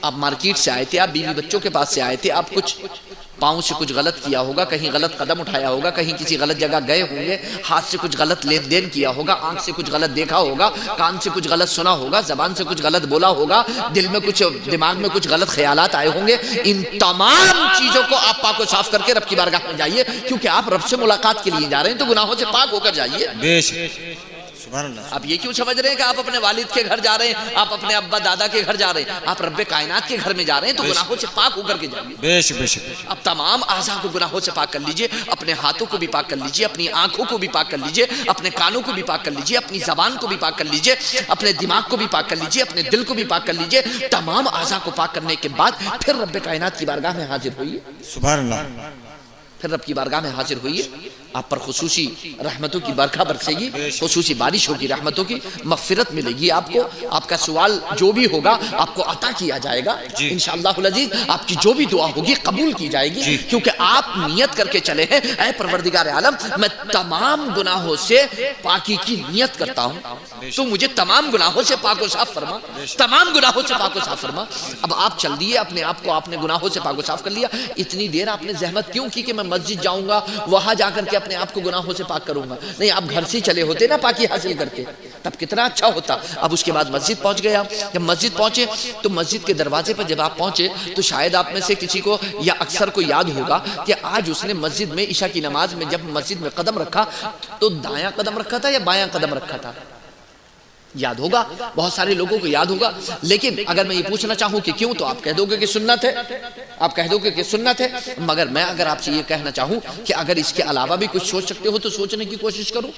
S1: آپ مارکیٹ سے آئے تھے، آپ بیوی بچوں کے پاس سے آئے تھے، آپ کچھ پاؤں سے کچھ غلط کیا ہوگا، کہیں غلط قدم اٹھایا ہوگا، کہیں کسی غلط جگہ گئے ہوں گے، ہاتھ سے کچھ غلط لین دین کیا ہوگا، آنکھ سے کچھ غلط دیکھا ہوگا، کان سے کچھ غلط سنا ہوگا، زبان سے کچھ غلط بولا ہوگا، دل میں کچھ، دماغ میں کچھ غلط خیالات آئے ہوں گے۔ ان تمام چیزوں کو آپ پاک و صاف کر کے رب کی بارگاہ میں جائیے، کیونکہ آپ رب سے ملاقات کے لیے جا رہے ہیں تو گناہوں سے پاک ہو کر جائیے۔
S2: بے شک۔ سبحان اللہ.
S1: آپ یہ کیوں سمجھ رہے ہیں کہ آپ اپنے والد کے گھر جا رہے ہیں، آپ اپنے ابا دادا کے گھر جا رہے ہیں، آپ رب کائنات کے گھر میں جا رہے ہیں، تو گناہوں سے پاک ہو کر کے جائیے.
S2: بے شک بے شک.
S1: اب تمام اعضاء کو گناہوں سے پاک کر لیجئے، اپنے ہاتھوں کو بھی پاک کر لیجئے، اپنی آنکھوں کو بھی پاک کر لیجئے، اپنے کانوں کو بھی پاک کر لیجئے، اپنی زبان کو بھی پاک کر لیجئے، اپنے دماغ کو بھی پاک کر لیجئے، اپنے دل کو بھی پاک کر لیجئے. تمام اعضاء کو پاک کرنے کے بعد پھر رب کائنات کی بارگاہ میں حاضر ہوئیے.
S2: سبحان اللہ.
S1: پھر رب کی بارگاہ میں حاضر ہوئیے. آپ پر خصوصی رحمتوں کی برکھا برسے گی، خصوصی بارش ہوگی رحمتوں کی، مغفرت ملے گی آپ کو. آپ کا سوال جو بھی ہوگا آپ کو عطا کیا جائے گا انشاءاللہ العزیز. آپ کی جو بھی دعا ہوگی قبول کی جائے گی، کیونکہ آپ نیت کر کے چلے ہیں اے پروردگار عالم میں تمام گناہوں سے پاکی کی نیت کرتا ہوں، تو مجھے تمام گناہوں سے پاک و صاف فرما، تمام گناہوں سے پاک و صاف فرما. اب آپ چل دیے اپنے آپ کو، آپ نے گناہوں سے پاک و صاف کر لیا. اتنی دیر آپ نے زحمت کیوں کی کہ میں مسجد جاؤں گا وہاں جا کر کے اپنے آپ کو گناہوں سے پاک کروں گا؟ نہیں، آپ گھر سے چلے ہوتے نا پاکی حاصل کر کے، تب کتنا اچھا ہوتا. اب اس کے بعد مسجد پہنچ گئے آپ. جب مسجد پہنچے تو مسجد کے دروازے پر جب آپ پہنچے تو شاید آپ میں سے کسی کو یا اکثر کو یاد ہوگا کہ آج اس نے مسجد میں عشاء کی نماز میں جب مسجد میں قدم رکھا تو دایاں قدم رکھا تھا یا بایاں قدم رکھا تھا؟ یاد ہوگا، بہت سارے لوگوں کو یاد ہوگا. لیکن اگر میں یہ پوچھنا چاہوں کہ کیوں، تو آپ کہہ دو گے کہ سنت ہے، آپ کہہ دو گے کہ سنت ہے. مگر میں اگر آپ سے یہ کہنا چاہوں کہ اگر اس کے علاوہ بھی کچھ سوچ سکتے ہو تو سوچنے کی کوشش کرو.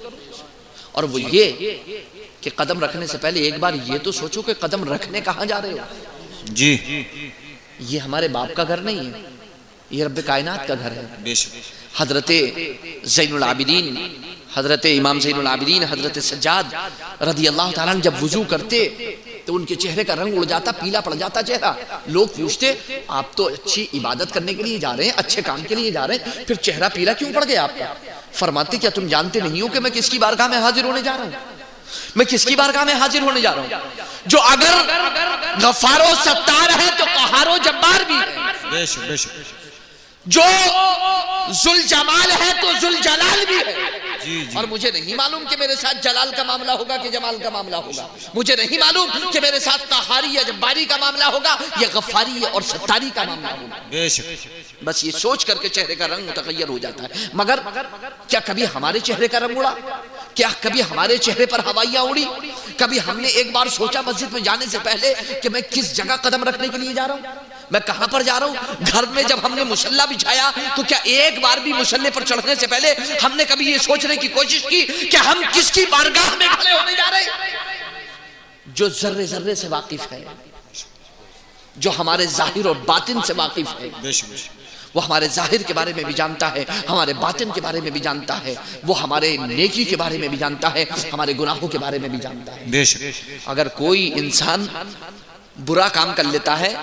S1: اور وہ یہ کہ قدم رکھنے سے پہلے ایک بار یہ تو سوچو کہ قدم رکھنے کہاں جا رہے ہو.
S2: جی.
S1: یہ ہمارے باپ کا گھر نہیں ہے، یہ رب کائنات کا گھر ہے.
S2: بے شک.
S1: حضرت زین العابدین، حضرت امام زین العابدین، حضرت سجاد رضی اللہ تعالیٰ عنہ جب وضو کرتے تو ان کے چہرے کا رنگ اڑ جاتا، پیلا پڑ جاتا چہرہ. لوگ پوچھتے آپ تو اچھی عبادت کرنے کے لیے جا رہے ہیں، اچھے کام کے لیے جا رہے ہیں، پھر چہرہ پیلا کیوں پڑ گیا آپ کا؟ فرماتے کیا تم جانتے نہیں ہو کہ میں کس کی بارگاہ میں حاضر ہونے جا رہا ہوں؟ میں کس کی بارگاہ میں حاضر ہونے جا رہا ہوں جو اگر غفار و ستار ہے تو قہار و جبار بھی ہے،
S2: بے شک بے شک.
S1: جو ذوالجمال ہے تو ذوالجلال بھی ہے.
S2: جی جی.
S1: اور مجھے نہیں معلوم کہ میرے ساتھ جلال کا معاملہ ہوگا کہ جمال کا معاملہ ہوگا. مجھے نہیں معلوم کہ میرے ساتھ قہاری یا جباری کا معاملہ ہوگا یا غفاری اور ستاری کا معاملہ ہوگا.
S2: بے شک.
S1: بس یہ سوچ کر کے چہرے کا رنگ متغیر ہو جاتا ہے. مگر کیا کبھی ہمارے چہرے کا رنگ اڑا؟ کیا کبھی ہمارے چہرے پر ہوائیاں اڑی؟ کبھی ہم نے ایک بار سوچا مسجد میں جانے سے پہلے کہ میں کس جگہ قدم رکھنے کے لیے جا رہا ہوں، میں کہاں پر جا رہا ہوں؟ گھر میں جب ہم نے مصلی بچھایا تو کیا ایک بار بھی مصلی پر چڑھنے سے پہلے ہم نے کبھی یہ سوچنے کی کوشش کی کہ ہم کس کی بارگاہ میں کھڑے ہونے جا رہے ہیں؟ جو ذرے ذرے سے واقف ہے، جو ہمارے ظاہر اور باطن سے واقف ہے، وہ ہمارے ظاہر کے بارے میں بھی جانتا ہے، ہمارے باطن کے بارے میں بھی جانتا ہے، وہ ہمارے نیکی کے بارے میں بھی جانتا ہے، ہمارے گناہوں کے بارے میں بھی جانتا ہے.
S2: بے شک.
S1: اگر کوئی انسان برا کام کر لیتا ہے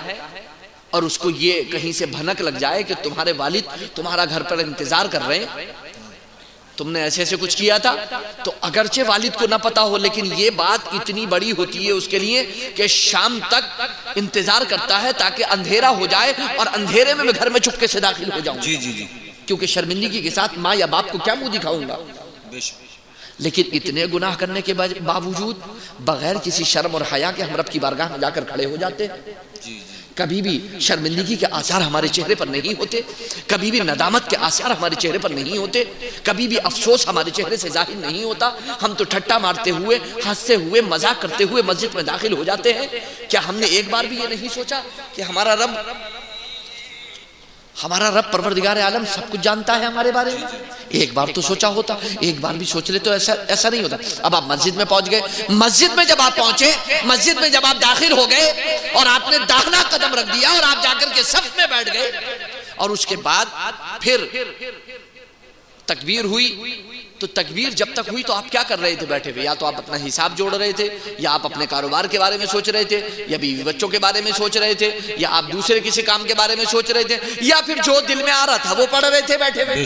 S1: اور اس کو یہ کہیں سے بھنک لگ جائے کہ تمہارے والد تمہارا گھر پر انتظار کر رہے ہیں، تم نے ایسے ایسے کچھ کیا تھا، تو اگرچہ والد کو نہ پتا ہو لیکن یہ بات اتنی بڑی ہوتی ہے اس کے لیے کہ شام تک انتظار کرتا ہے تاکہ اندھیرا ہو جائے اور اندھیرے میں گھر میں چپکے سے داخل ہو جاؤں.
S2: جی جی جی.
S1: کیونکہ شرمندگی کے ساتھ ماں یا باپ کو کیا منہ دکھاؤں گا. لیکن اتنے گناہ کرنے کے باوجود بغیر کسی شرم اور حیا کے ہم رب کی بارگاہ میں جا کر کھڑے ہو جاتے ہیں. کبھی بھی شرمندگی کے آثار ہمارے چہرے پر نہیں ہوتے، کبھی بھی ندامت کے آثار ہمارے چہرے پر نہیں ہوتے، کبھی بھی افسوس ہمارے چہرے سے ظاہر نہیں ہوتا. ہم تو ٹھٹا مارتے ہوئے، ہنستے ہوئے، مذاق کرتے ہوئے مسجد میں داخل ہو جاتے ہیں. کیا ہم نے ایک بار بھی یہ نہیں سوچا کہ ہمارا رب پروردگار عالم سب کچھ جانتا ہے ہمارے بارے میں؟ ایک بار تو سوچا ہوتا، ایک بار بھی سوچ لے تو ایسا نہیں ہوتا. اب آپ مسجد میں پہنچ گئے، مسجد میں جب آپ پہنچے، مسجد میں جب آپ داخل ہو گئے اور آپ نے داہنا قدم رکھ دیا اور آپ جا کر کے صف میں بیٹھ گئے اور اس کے بعد پھر تکبیر ہوئی، تو تکبیر جب تک ہوئی تو آپ کیا کر رہے تھے بیٹھے ہوئے؟ یا تو آپ اپنا حساب جوڑ رہے تھے، یا آپ اپنے کاروبار کے بارے میں سوچ رہے تھے، یا بیوی بچوں کے بارے میں سوچ رہے تھے، یا آپ دوسرے کسی کام کے بارے میں سوچ رہے تھے، یا پھر جو دل میں آ رہا تھا وہ پڑھ رہے تھے بیٹھے ہوئے.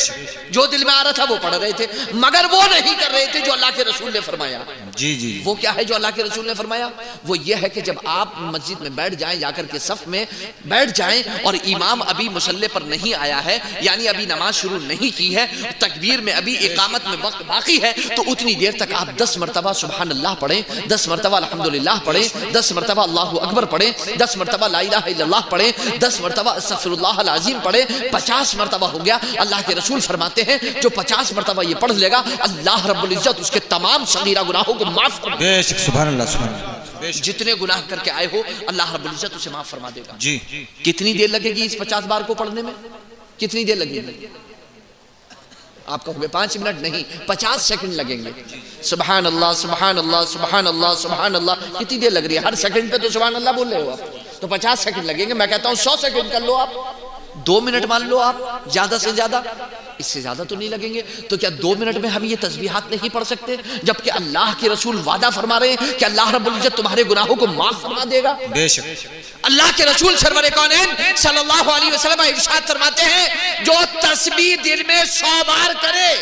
S1: جو دل میں آ رہا تھا وہ پڑھ رہے تھے، مگر وہ نہیں کر رہے تھے جو اللہ کے رسول نے فرمایا.
S2: جی جی.
S1: وہ کیا ہے جو اللہ کے رسول نے فرمایا؟ وہ یہ ہے کہ جب آپ مسجد میں بیٹھ جائیں، جا کر کے صف میں بیٹھ جائیں اور امام ابھی مصلی پر نہیں آیا ہے، یعنی ابھی نماز شروع نہیں کی ہے، تکبیر میں ابھی اقامت میں وقت باقی ہے تو اتنی دیر تک آپ 10 مرتبہ سبحان اللہ پڑھیں، 10 مرتبہ الحمدللہ پڑھیں، 10 مرتبہ اللہ اکبر پڑھیں، 10 مرتبہ لا الہ الا اللہ پڑھیں، 10 مرتبہ استغفر اللہ العظیم پڑھیں، 50 مرتبہ ہو گیا۔ اللہ کے رسول فرماتے ہیں جو 50 مرتبہ یہ پڑھ لے گا اللہ رب العزت اس کے تمام صغیرہ گناہوں کو معاف کر دے گا۔
S2: بے شک سبحان اللہ سبحان اللہ۔
S1: جتنے گناہ کر کے آئے ہو اللہ رب العزت اسے معاف فرما دے گا۔
S2: جی
S1: کتنی دیر لگے گی اس 50 بار کو پڑھنے میں؟ کتنی دیر لگے گی؟ آپ کہو گے 5 منٹ نہیں، 50 سیکنڈ لگیں گے۔ سبحان اللہ سبحان اللہ سبحان اللہ سبحان اللہ، کتنی دیر لگ رہی ہے؟ ہر سیکنڈ پہ تو سبحان اللہ بول رہے ہو آپ، تو 50 سیکنڈ لگیں گے۔ میں کہتا ہوں 100 سیکنڈ کر لو آپ، 2 منٹ مان لو آپ زیادہ سے زیادہ، اس سے زیادہ تو نہیں لگیں گے۔ تو کیا 2 منٹ میں ہم یہ تسبیحات نہیں پڑھ سکتے؟ جبکہ اللہ کے رسول وعدہ فرما رہے ہیں کہ اللہ رب العزت تمہارے گناہوں کو معاف فرما دے گا۔
S2: بے شک
S1: اللہ کے رسول سرور کونین صلی اللہ علیہ وسلم ارشاد فرماتے ہیں جو تسبیح دن میں 100 بار کرے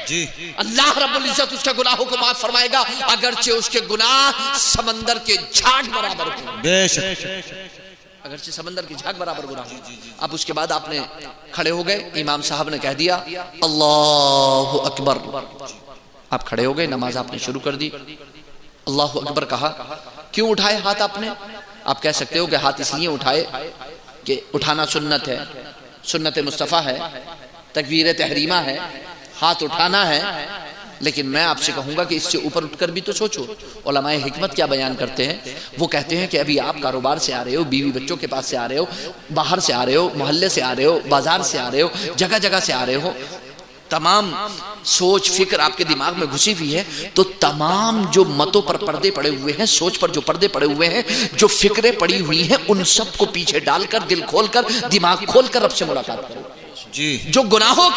S2: جی
S1: اللہ رب العزت اس کے گناہوں کو معاف فرمائے گا، اگرچہ اس کے گناہ سمندر کے جھاگ برابر ہوں۔
S2: بے شک
S1: اگرچہ سمندر کی جھاگ برابر گناہ ہوں۔ اب اس کے بعد آپ نے کھڑے ہو گئے، امام صاحب نے کہہ دیا اللہ اکبر، آپ کھڑے ہو گئے، نماز آپ نے شروع کر دی، اللہ اکبر کہا۔ کیوں اٹھائے ہاتھ آپ نے؟ آپ کہہ سکتے ہو کہ ہاتھ اس لیے اٹھائے کہ اٹھانا سنت ہے، سنت مصطفیٰ ہے، تکبیر تحریمہ ہے، ہاتھ اٹھانا ہے۔ لیکن میں آپ سے کہوں گا کہ اس سے اوپر اٹھ کر بھی تو سوچو۔ علماء حکمت کیا بیان کرتے ہیں؟ وہ کہتے ہیں کہ ابھی آپ کاروبار سے آ رہے ہو، بیوی بچوں کے پاس سے آ رہے ہو، باہر سے آ رہے ہو، محلے سے آ رہے ہو، بازار سے آ رہے ہو، جگہ جگہ سے آ رہے ہو، تمام سوچ فکر آپ کے دماغ میں گھسی ہوئی ہے، تو تمام جو متوں پر پردے پڑے ہوئے ہیں، سوچ پر جو پردے پڑے ہوئے ہیں، جو فکریں پڑی ہوئی ہیں، ان سب کو پیچھے ڈال کر دل کھول کر دماغ کھول کر رب سے ملاقات کرو۔
S2: جی
S1: جو گناہوں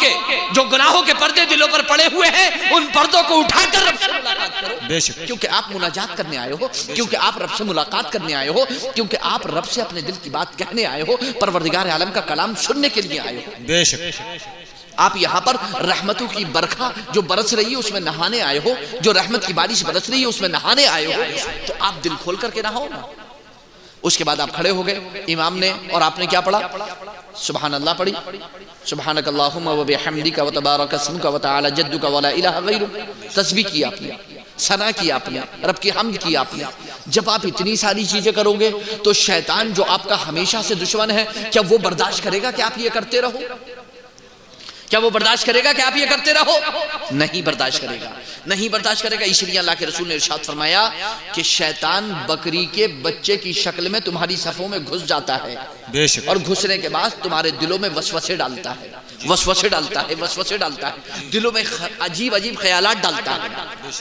S1: کے پردے دلوں پر پڑے ہوئے ہیں ان پردوں کو اٹھا کر رب سے ملاقات کرو۔
S2: بے شک
S1: کیونکہ آپ مناجات کرنے آئے ہو، کیونکہ آپ رب سے ملاقات کرنے آئے ہو، کیونکہ آپ رب سے اپنے دل کی بات کہنے آئے ہو، پروردگار عالم کا کلام سننے کے لیے آئے ہو۔
S2: بے شک
S1: آپ یہاں پر رحمتوں کی برکھا جو برس رہی ہے اس میں نہانے آئے ہو، جو رحمت کی بارش برس رہی ہے اس میں نہانے آئے ہو، تو آپ دل کھول کر کے نہاؤ نا۔ اس کے بعد آپ کھڑے ہو گئے، امام نے اور آپ نے کیا پڑھا؟ سبحان اللہ پڑھی، سبحانک اللہم و بحمدک و تبارک اسمک و تعالی جدک و لا الہ غیرک، تسبیح کی آپ نے، ثنا کی آپ نے، رب کی حمد کی آپ نے۔ جب آپ اتنی ساری چیزیں کرو گے تو شیطان جو آپ کا ہمیشہ سے دشمن ہے، کیا وہ برداشت کرے گا کہ آپ یہ کرتے رہو؟ کیا وہ برداشت کرے گا کہ آپ یہ کرتے رہو؟ نہیں برداشت کرے گا، نہیں برداشت کرے گا۔ اس لیے اللہ کے رسول نے ارشاد فرمایا کہ شیطان بکری کے بچے کی شکل میں تمہاری صفوں میں گھس جاتا ہے،
S2: بے شک
S1: اور گھسنے کے بعد تمہارے دلوں میں وسوسے ڈالتا ہے، وسوسے ڈالتا ہے، وسوسے ڈالتا ہے، دلوں میں عجیب عجیب خیالات ڈالتا ہے۔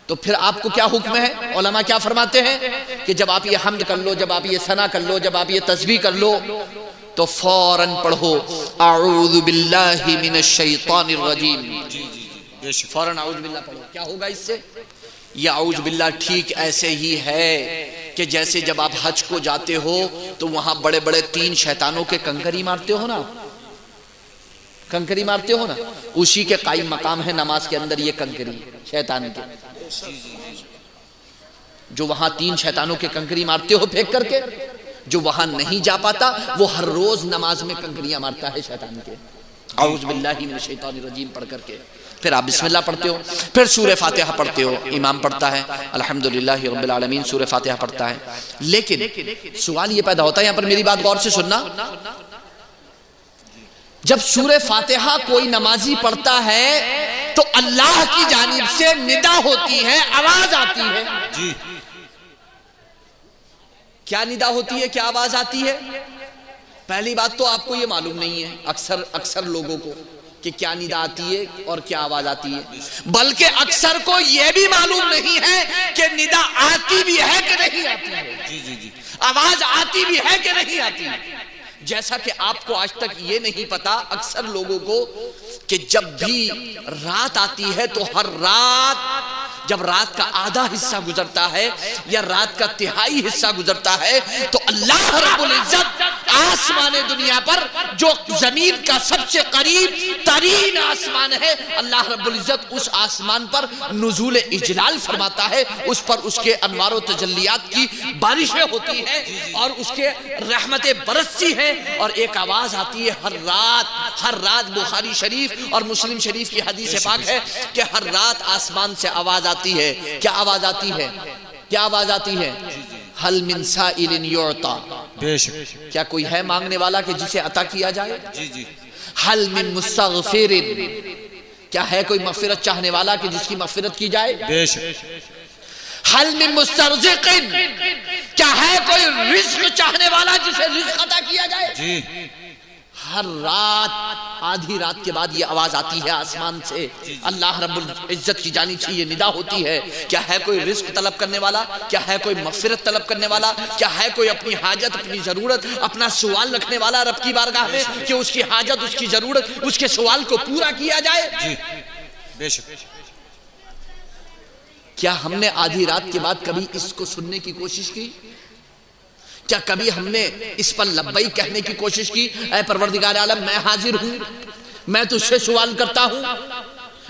S1: تو پھر آپ کو کیا حکم ہے؟ علماء کیا فرماتے ہیں کہ جب آپ یہ حمد کر لو، جب آپ یہ ثنا کر لو، جب آپ یہ تسبیح کر لو تو فوراً پڑھو اعوذ باللہ من الشیطان الرجیم، فوراً اعوذ باللہ پڑھو۔ کیا ہوگا اس سے؟ یہ اعوذ باللہ ٹھیک ایسے ہی ہے کہ جیسے جب آپ حج کو جاتے ہو تو وہاں بڑے بڑے 3 شیطانوں کے کنکری مارتے ہو نا، کنکری مارتے ہو نا، اسی کے قائم مقام ہے نماز کے اندر یہ کنکری شیطان کے، جو وہاں 3 شیطانوں کے کنکری مارتے ہو پھینک کر کے، جو وہاں نہیں جا پاتا وہ ہر روز نماز میں کنکریاں مارتا ہے شیطان کے، اعوذ باللہ من الشیطان الرجیم پڑھ کر کے۔ پھر آپ بسم اللہ پڑھتے ہو، پھر سورہ فاتحہ پڑھتے ہو، امام پڑھتا ہے الحمدللہ رب العالمین، سورہ فاتحہ پڑھتا ہے۔ لیکن سوال یہ پیدا ہوتا ہے، یہاں پر میری بات غور سے سننا، جب سورہ فاتحہ کوئی نمازی پڑھتا ہے تو اللہ کی جانب سے ندا ہوتی ہے، آواز آتی ہے،
S2: جی
S1: کیا ندا ہوتی ہے، کیا آواز آتی ہے؟ پہلی بات تو آپ کو یہ معلوم نہیں ہے اکثر لوگوں کو کہ کیا ندا آتی ہے اور کیا آواز آتی ہے، بلکہ اکثر کو یہ بھی معلوم نہیں ہے کہ ندا آتی بھی ہے کہ نہیں آتی ہے،
S2: جی
S1: آواز آتی بھی ہے کہ نہیں آتی ہے۔ جیسا کہ آپ کو آج تک یہ نہیں پتا اکثر لوگوں کو کہ جب بھی رات آتی ہے تو ہر رات جب رات کا آدھا حصہ گزرتا ہے یا رات کا تہائی حصہ گزرتا ہے تو اللہ رب العزت آسمان دنیا پر جو زمین کا سب سے قریب ترین آسمان ہے، اللہ رب العزت اس آسمان پر نزول اجلال فرماتا ہے، اس پر اس کے انوار و تجلیات کی بارشیں ہوتی ہیں اور اس کے رحمتیں برستی ہیں، اور ایک آواز آتی ہے ہر رات بخاری شریف اور مسلم شریف کی حدیث پاک ہے کہ ہر رات آسمان سے آواز آتی ہے. کیا آواز آتی ہے؟ کیا آواز آتی ہے؟ حل من سائل یعطا،
S2: بے شک.
S1: کیا کوئی ہے مانگنے والا کہ جسے عطا کیا جائے؟ حل من مستغفر، کیا ہے کوئی مغفرت چاہنے والا کہ جس کی مغفرت کی جائے؟
S2: بے شک.
S1: حل من مسترزق، کیا ہے کوئی رزق چاہنے والا جسے رزق عطا کیا جائے؟
S2: جی.
S1: ہر رات آدھی رات کے بعد یہ آواز آتی ہے آسمان سے، اللہ رب العزت کی جانب سے یہ ندا ہوتی ہے، کیا ہے کوئی رزق طلب کرنے والا؟ کیا ہے کوئی مغفرت طلب کرنے والا؟ کیا ہے کوئی اپنی حاجت، اپنی ضرورت، اپنا سوال رکھنے والا رب کی بارگاہ میں کہ اس کی حاجت، اس کی ضرورت، اس کے سوال کو پورا کیا جائے؟
S2: جی. بے شک.
S1: کیا ہم نے آدھی رات کے بعد کبھی اس کو سننے کی کوشش کی؟ کیا کبھی ہم نے اس پر لبیک کہنے کی کوشش کی؟ اے پروردگار عالم، میں حاضر ہوں، میں تجھ سے سوال کرتا ہوں،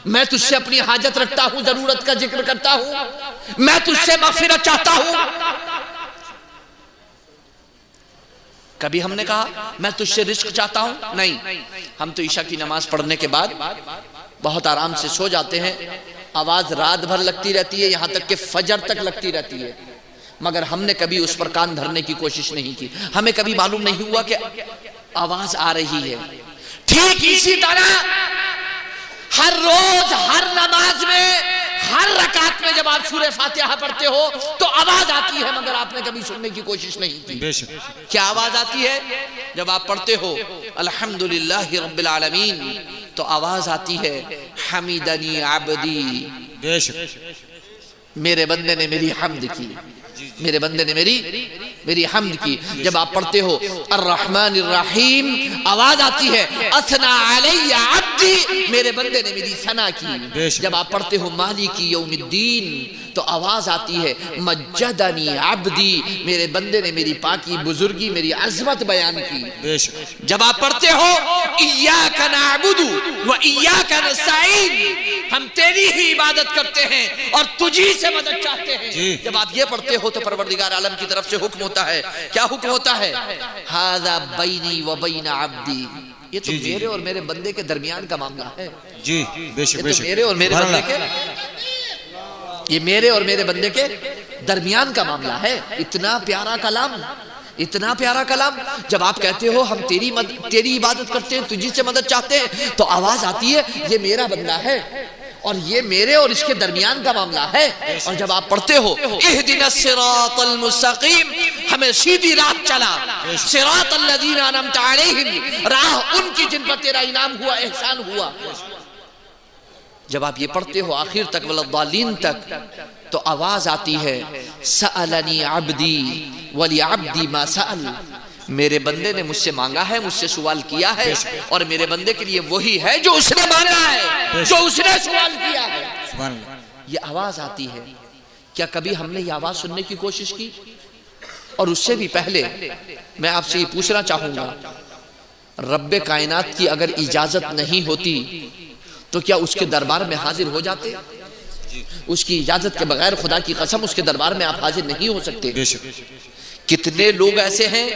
S1: میں تجھ سے اپنی حاجت رکھتا ہوں، ضرورت کا ذکر کرتا ہوں، میں تجھ سے مغفرت چاہتا ہوں. کبھی ہم نے کہا میں تجھ سے رزق چاہتا ہوں؟ نہیں. ہم تو عشاء کی نماز پڑھنے کے بعد بہت آرام سے سو جاتے ہیں، آواز رات بھر لگتی رہتی ہے، یہاں تک کہ فجر تک لگتی رہتی ہے، مگر ہم نے کبھی اس پر کان دھرنے کی کوشش نہیں کی. ہمیں کبھی معلوم نہیں ہوا کہ آواز آ رہی ہے. ٹھیک اسی طرح ہر روز، ہر نماز میں، ہر رکعت میں جب آپ سورہ فاتحہ پڑھتے ہو تو آواز آتی ہے، مگر آپ نے کبھی سننے کی کوشش نہیں کی.
S2: بے شک.
S1: کیا آواز آتی ہے؟ جب آپ پڑھتے ہو الحمدللہ رب العالمین تو آواز آتی ہے حمیدنی عبدی،
S2: بے شک.
S1: میرے بندے نے میری حمد کی، میرے بندے نے میری حمد کی. جب آپ پڑھتے ہو الرحمن الرحیم آواز آتی ہے اثنا علی عبدی، میرے بندے نے میری ثنا کی. جب آپ پڑھتے ہو مالک یوم الدین تو آواز آتی ہے مجدنی عبدی، میرے بندے نے میری پاکی، بزرگی، میری عظمت بیان کی. جب آپ پڑھتے ہو ایاک نعبد و ایاک نستعین، ہم تیری ہی عبادت کرتے ہیں اور تجھی سے مدد چاہتے ہیں، جب آپ یہ پڑھتے ہو تو پروردگار عالم کی طرف سے حکم ہوتا ہے. کیا حکم ہوتا ہے؟ ھذا بینی و بین عبدی، یہ تو میرے اور میرے بندے کے درمیان کا معاملہ ہے.
S2: جی بے شک.
S1: یہ تو میرے اور میرے بندے کے، یہ میرے اور میرے بندے کے درمیان کا معاملہ ہے. اتنا پیارا کلام، اتنا پیارا کلام. جب آپ کہتے ہو ہم تیری عبادت کرتے ہیں، تجھی سے مدد چاہتے ہیں، تو آواز آتی ہے یہ میرا بندہ ہے اور یہ میرے اور اس کے درمیان کا معاملہ ہے. اور جب آپ پڑھتے ہو اہدنا الصراط المستقیم، ہمیں سیدھی راہ چلا، صراط الذین انعمت علیہم، راہ ان کی جن پر تیرا انعام ہوا، احسان ہوا. جب آپ یہ پڑھتے ہو آخر تک والضالین تک تو آواز آتی ہے سألنی عبدی ولعبدی ما سأل، میرے بندے نے مجھ سے مانگا ہے، مجھ سے سوال کیا ہے، اور میرے بندے کے لیے وہی ہے جو اس نے مانگا ہے، جو اس نے سوال کیا ہے. یہ آواز آتی ہے. کیا کبھی ہم نے یہ آواز سننے کی کوشش کی؟ اور اس سے بھی پہلے میں آپ سے یہ پوچھنا چاہوں گا، رب کائنات کی اگر اجازت نہیں ہوتی تو کیا اس کے دربار میں حاضر ہو جاتے؟ اس کی اجازت کے بغیر خدا کی قسم اس کے دربار میں آپ حاضر نہیں ہو سکتے. کتنے لوگ ایسے ہیں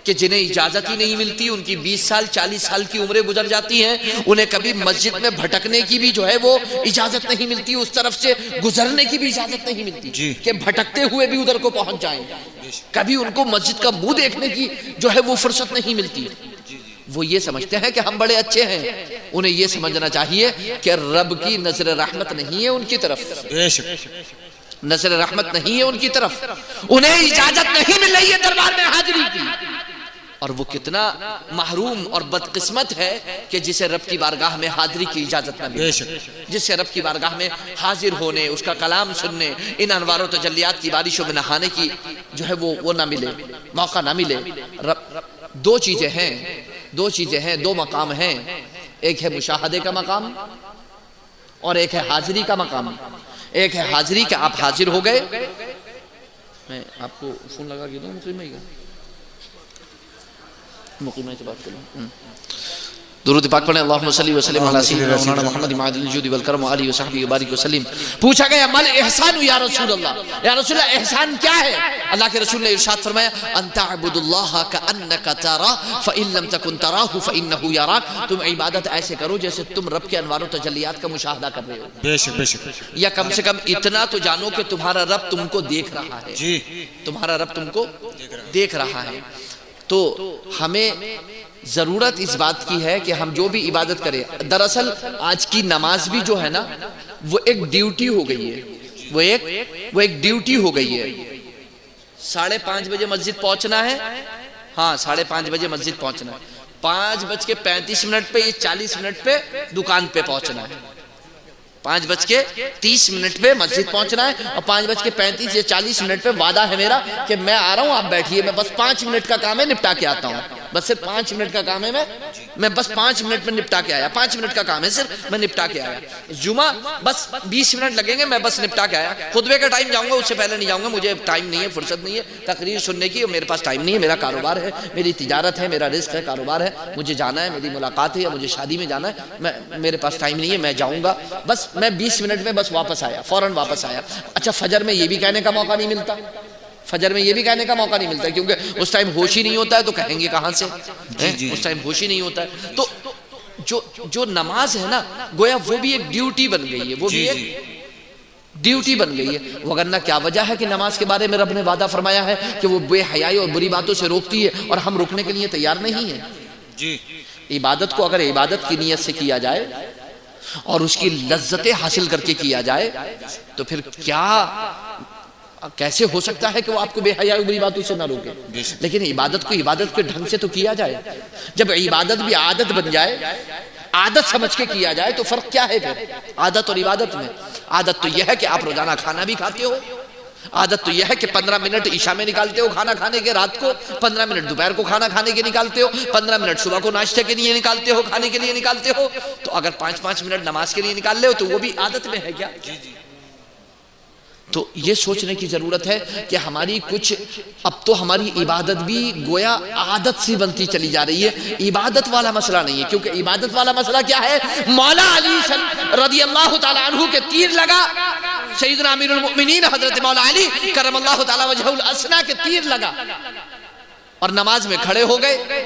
S1: کہ جنہیں اجازت ہی نہیں ملتی، ان کی 20 سال 40 سال کی عمریں گزر جاتی ہیں، انہیں کبھی مسجد میں بھٹکنے کی بھی جو ہے وہ اجازت نہیں ملتی، اس طرف سے گزرنے کی بھی اجازت نہیں ملتی کہ بھٹکتے ہوئے بھی ادھر کو پہنچ جائیں. کبھی ان کو مسجد کا منہ دیکھنے کی جو ہے وہ فرصت نہیں ملتی. وہ یہ سمجھتے ہیں کہ ہم بڑے اچھے ہیں. انہیں یہ سمجھنا چاہیے کہ رب کی نظر رحمت نہیں ہے ان کی طرف، نظر رحمت نہیں ہے ان کی طرف، انہیں اجازت نہیں مل رہی ہے دربار میں حاضری کی. اور وہ کتنا محروم اور بدقسمت ہے کہ جسے رب کی بارگاہ میں حاضری کی اجازت نہ ملے، جسے رب کی بارگاہ میں حاضر ہونے، اس کا کلام سننے، ان انوار و تجلیات کی بارشوں میں نہانے کی جو ہے وہ نہ ملے، موقع نہ ملے. دو چیزیں ہیں، دو مقام ہیں، ایک ہے مشاہدے کا مقام اور ایک ہے حاضری کا مقام. ایک ہے حاضری کہ آپ حاضر ہو گئے. میں آپ کو فون لگا کے دوں مسلم بھائی کا؟ مقیمہ سے بات کریں. درود پاک پڑھیں. اللہم صلی وسلم علی سیدنا مولانا محمد معدن الجود والکرم وآلہ وصحبہ وبارک وسلم. پوچھا گیا مل احسان یا رسول اللہ, یا رسول اللہ احسان کیا ہے؟ اللہ کے رسول نے ارشاد فرمایا ان تعبد اللہ کأنک تراہ فإن لم تکن تراہ فإنہ یراک. تم عبادت ایسے کرو جیسے تم رب کے انوار و تجلیات کا مشاہدہ کر رہے ہو.
S2: بے شک بے شک.
S1: یا کم سے کم اتنا تو جانو کہ تمہارا رب تم کو دیکھ رہا ہے.
S2: جی
S1: تمہارا رب تم کو دیکھ رہا ہے. تو ہمیں ضرورت اس بات کی ہے کہ ہم جو بھی عبادت کریں, دراصل آج کی نماز بھی جو ہے نا وہ ایک ڈیوٹی ہو گئی ہے. وہ ایک ڈیوٹی ہو گئی ہے. 5:30 بجے مسجد پہنچنا ہے. ہاں 5:30 بجے مسجد پہنچنا ہے. 5:35 پہ 40 منٹ پہ دکان پہ پہنچنا ہے. 5:30 پہ مسجد پہنچنا ہے اور 5:35 یا 40 منٹ پہ وعدہ ہے میرا کہ میں آ رہا ہوں, آپ بیٹھیے, میں بس 5 منٹ کا کام ہے نپٹا کے آتا ہوں. بس صرف 5 منٹ کا کام ہے, میں بس 5 منٹ میں نپٹا کے آیا. 5 منٹ کا کام ہے صرف, میں نپٹا کے آیا. جمعہ بس 20 منٹ لگیں گے, میں بس نپٹا کے آیا. خطبے کا ٹائم جاؤں گا, اس سے پہلے نہیں جاؤں گا, مجھے ٹائم نہیں ہے, فرصت نہیں ہے تقریر سننے کی, اور میرے پاس ٹائم نہیں ہے. میرا کاروبار ہے, میری تجارت ہے, میرا رزق ہے, کاروبار ہے, مجھے جانا ہے, میری ملاقات ہے یا مجھے شادی میں جانا ہے, میرے پاس ٹائم نہیں ہے, میں جاؤں گا. بس میں 20 منٹ میں بس واپس آیا, فوراً واپس آیا. اچھا فجر میں یہ بھی کہنے کا موقع نہیں ملتا, فجر میں یہ بھی کہنے کا موقع نہیں ملتا, کیونکہ اس ٹائم ہوش ہی نہیں ہوتا ہے, تو کہیں گے کہاں سے, اس ٹائم ہوش ہی نہیں ہوتا ہے. تو جو نماز ہے نا گویا وہ بھی ایک ڈیوٹی بن گئی ہے, وہ بھی ایک ڈیوٹی بن گئی ہے. وگرنہ کیا وجہ ہے کہ نماز کے بارے میں رب نے وعدہ فرمایا ہے کہ وہ بے حیائی اور بری باتوں سے روکتی ہے, اور ہم رکنے کے لیے تیار نہیں ہیں.
S2: جی
S1: عبادت کو اگر عبادت کی نیت سے کیا جائے اور اس کی لذتیں حاصل کر کے کیا جائے تو پھر کیسے ہو سکتا ہے کہ وہ آپ کو بے حیائی بری باتوں سے نہ روکے. لیکن عبادت کو عبادت کے ڈھنگ سے تو کیا جائے. جب عبادت بھی عادت بن جائے, عادت سمجھ کے کیا جائے, تو فرق کیا ہے پھر عادت اور عبادت میں؟ عادت تو یہ ہے کہ آپ روزانہ کھانا بھی کھاتے ہو, عادت تو یہ ہے کہ 15 منٹ عشاء میں نکالتے ہو کھانا کھانے کے, رات کو 15 منٹ دوپہر کو کھانا کھانے کے نکالتے ہو, 15 منٹ صبح کو ناشتے کے لیے نکالتے ہو, کھانے کے لیے نکالتے ہو. تو اگر 5-5 منٹ نماز کے لیے نکال لے ہو تو وہ بھی عادت میں ہے کیا؟ تو یہ سوچنے کی ضرورت ہے کہ ہماری کچھ اب تو ہماری عبادت بھی گویا عادت سی بنتی چلی جا رہی ہے. عبادت والا مسئلہ نہیں ہے, کیونکہ عبادت والا مسئلہ کیا ہے؟ مولا علی رضی اللہ تعالیٰ عنہ کے تیر لگا, سیدنا امیر المؤمنین حضرت مولا علی کرم اللہ تعالیٰ وجہہ الاسنا کے تیر لگا اور نماز میں کھڑے ہو گئے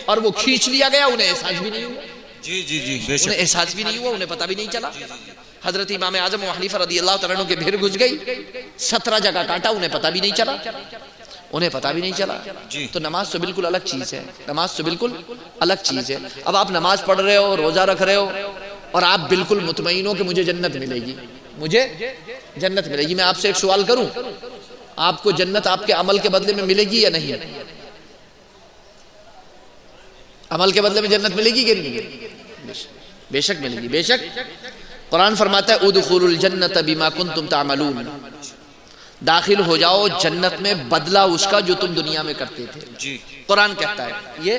S1: اور وہ کھینچ لیا گیا, انہیں احساس بھی نہیں ہوا. انہیں احساس بھی نہیں ہوا, انہیں پتہ بھی نہیں چلا. حضرت امام اعظم ابو حنیفہ رضی اللہ تعالیٰ عنہ کے بھیر گھس گئی, 17 جگہ کاٹا, انہیں پتہ بھی نہیں چلا, انہیں پتہ بھی نہیں چلا. تو نماز تو بالکل الگ چیز ہے, نماز تو بالکل الگ چیز ہے. اب آپ نماز پڑھ رہے ہو, روزہ رکھ رہے ہو, اور آپ بالکل مطمئن ہو کہ مجھے جنت ملے گی, مجھے جنت ملے گی. میں آپ سے ایک سوال کروں, آپ کو جنت آپ کے عمل کے بدلے میں ملے گی یا نہیں؟ عمل کے بدلے میں جنت ملے گی کہ نہیں ملے گی؟ بے شک ملے گی, بے شک. قرآن فرماتا ہے ادخلوا الجنت بما کنتم تعملون, داخل ہو جاؤ جنت میں بدلہ اس کا جو تم دنیا میں کرتے تھے. قرآن کہتا ہے یہ,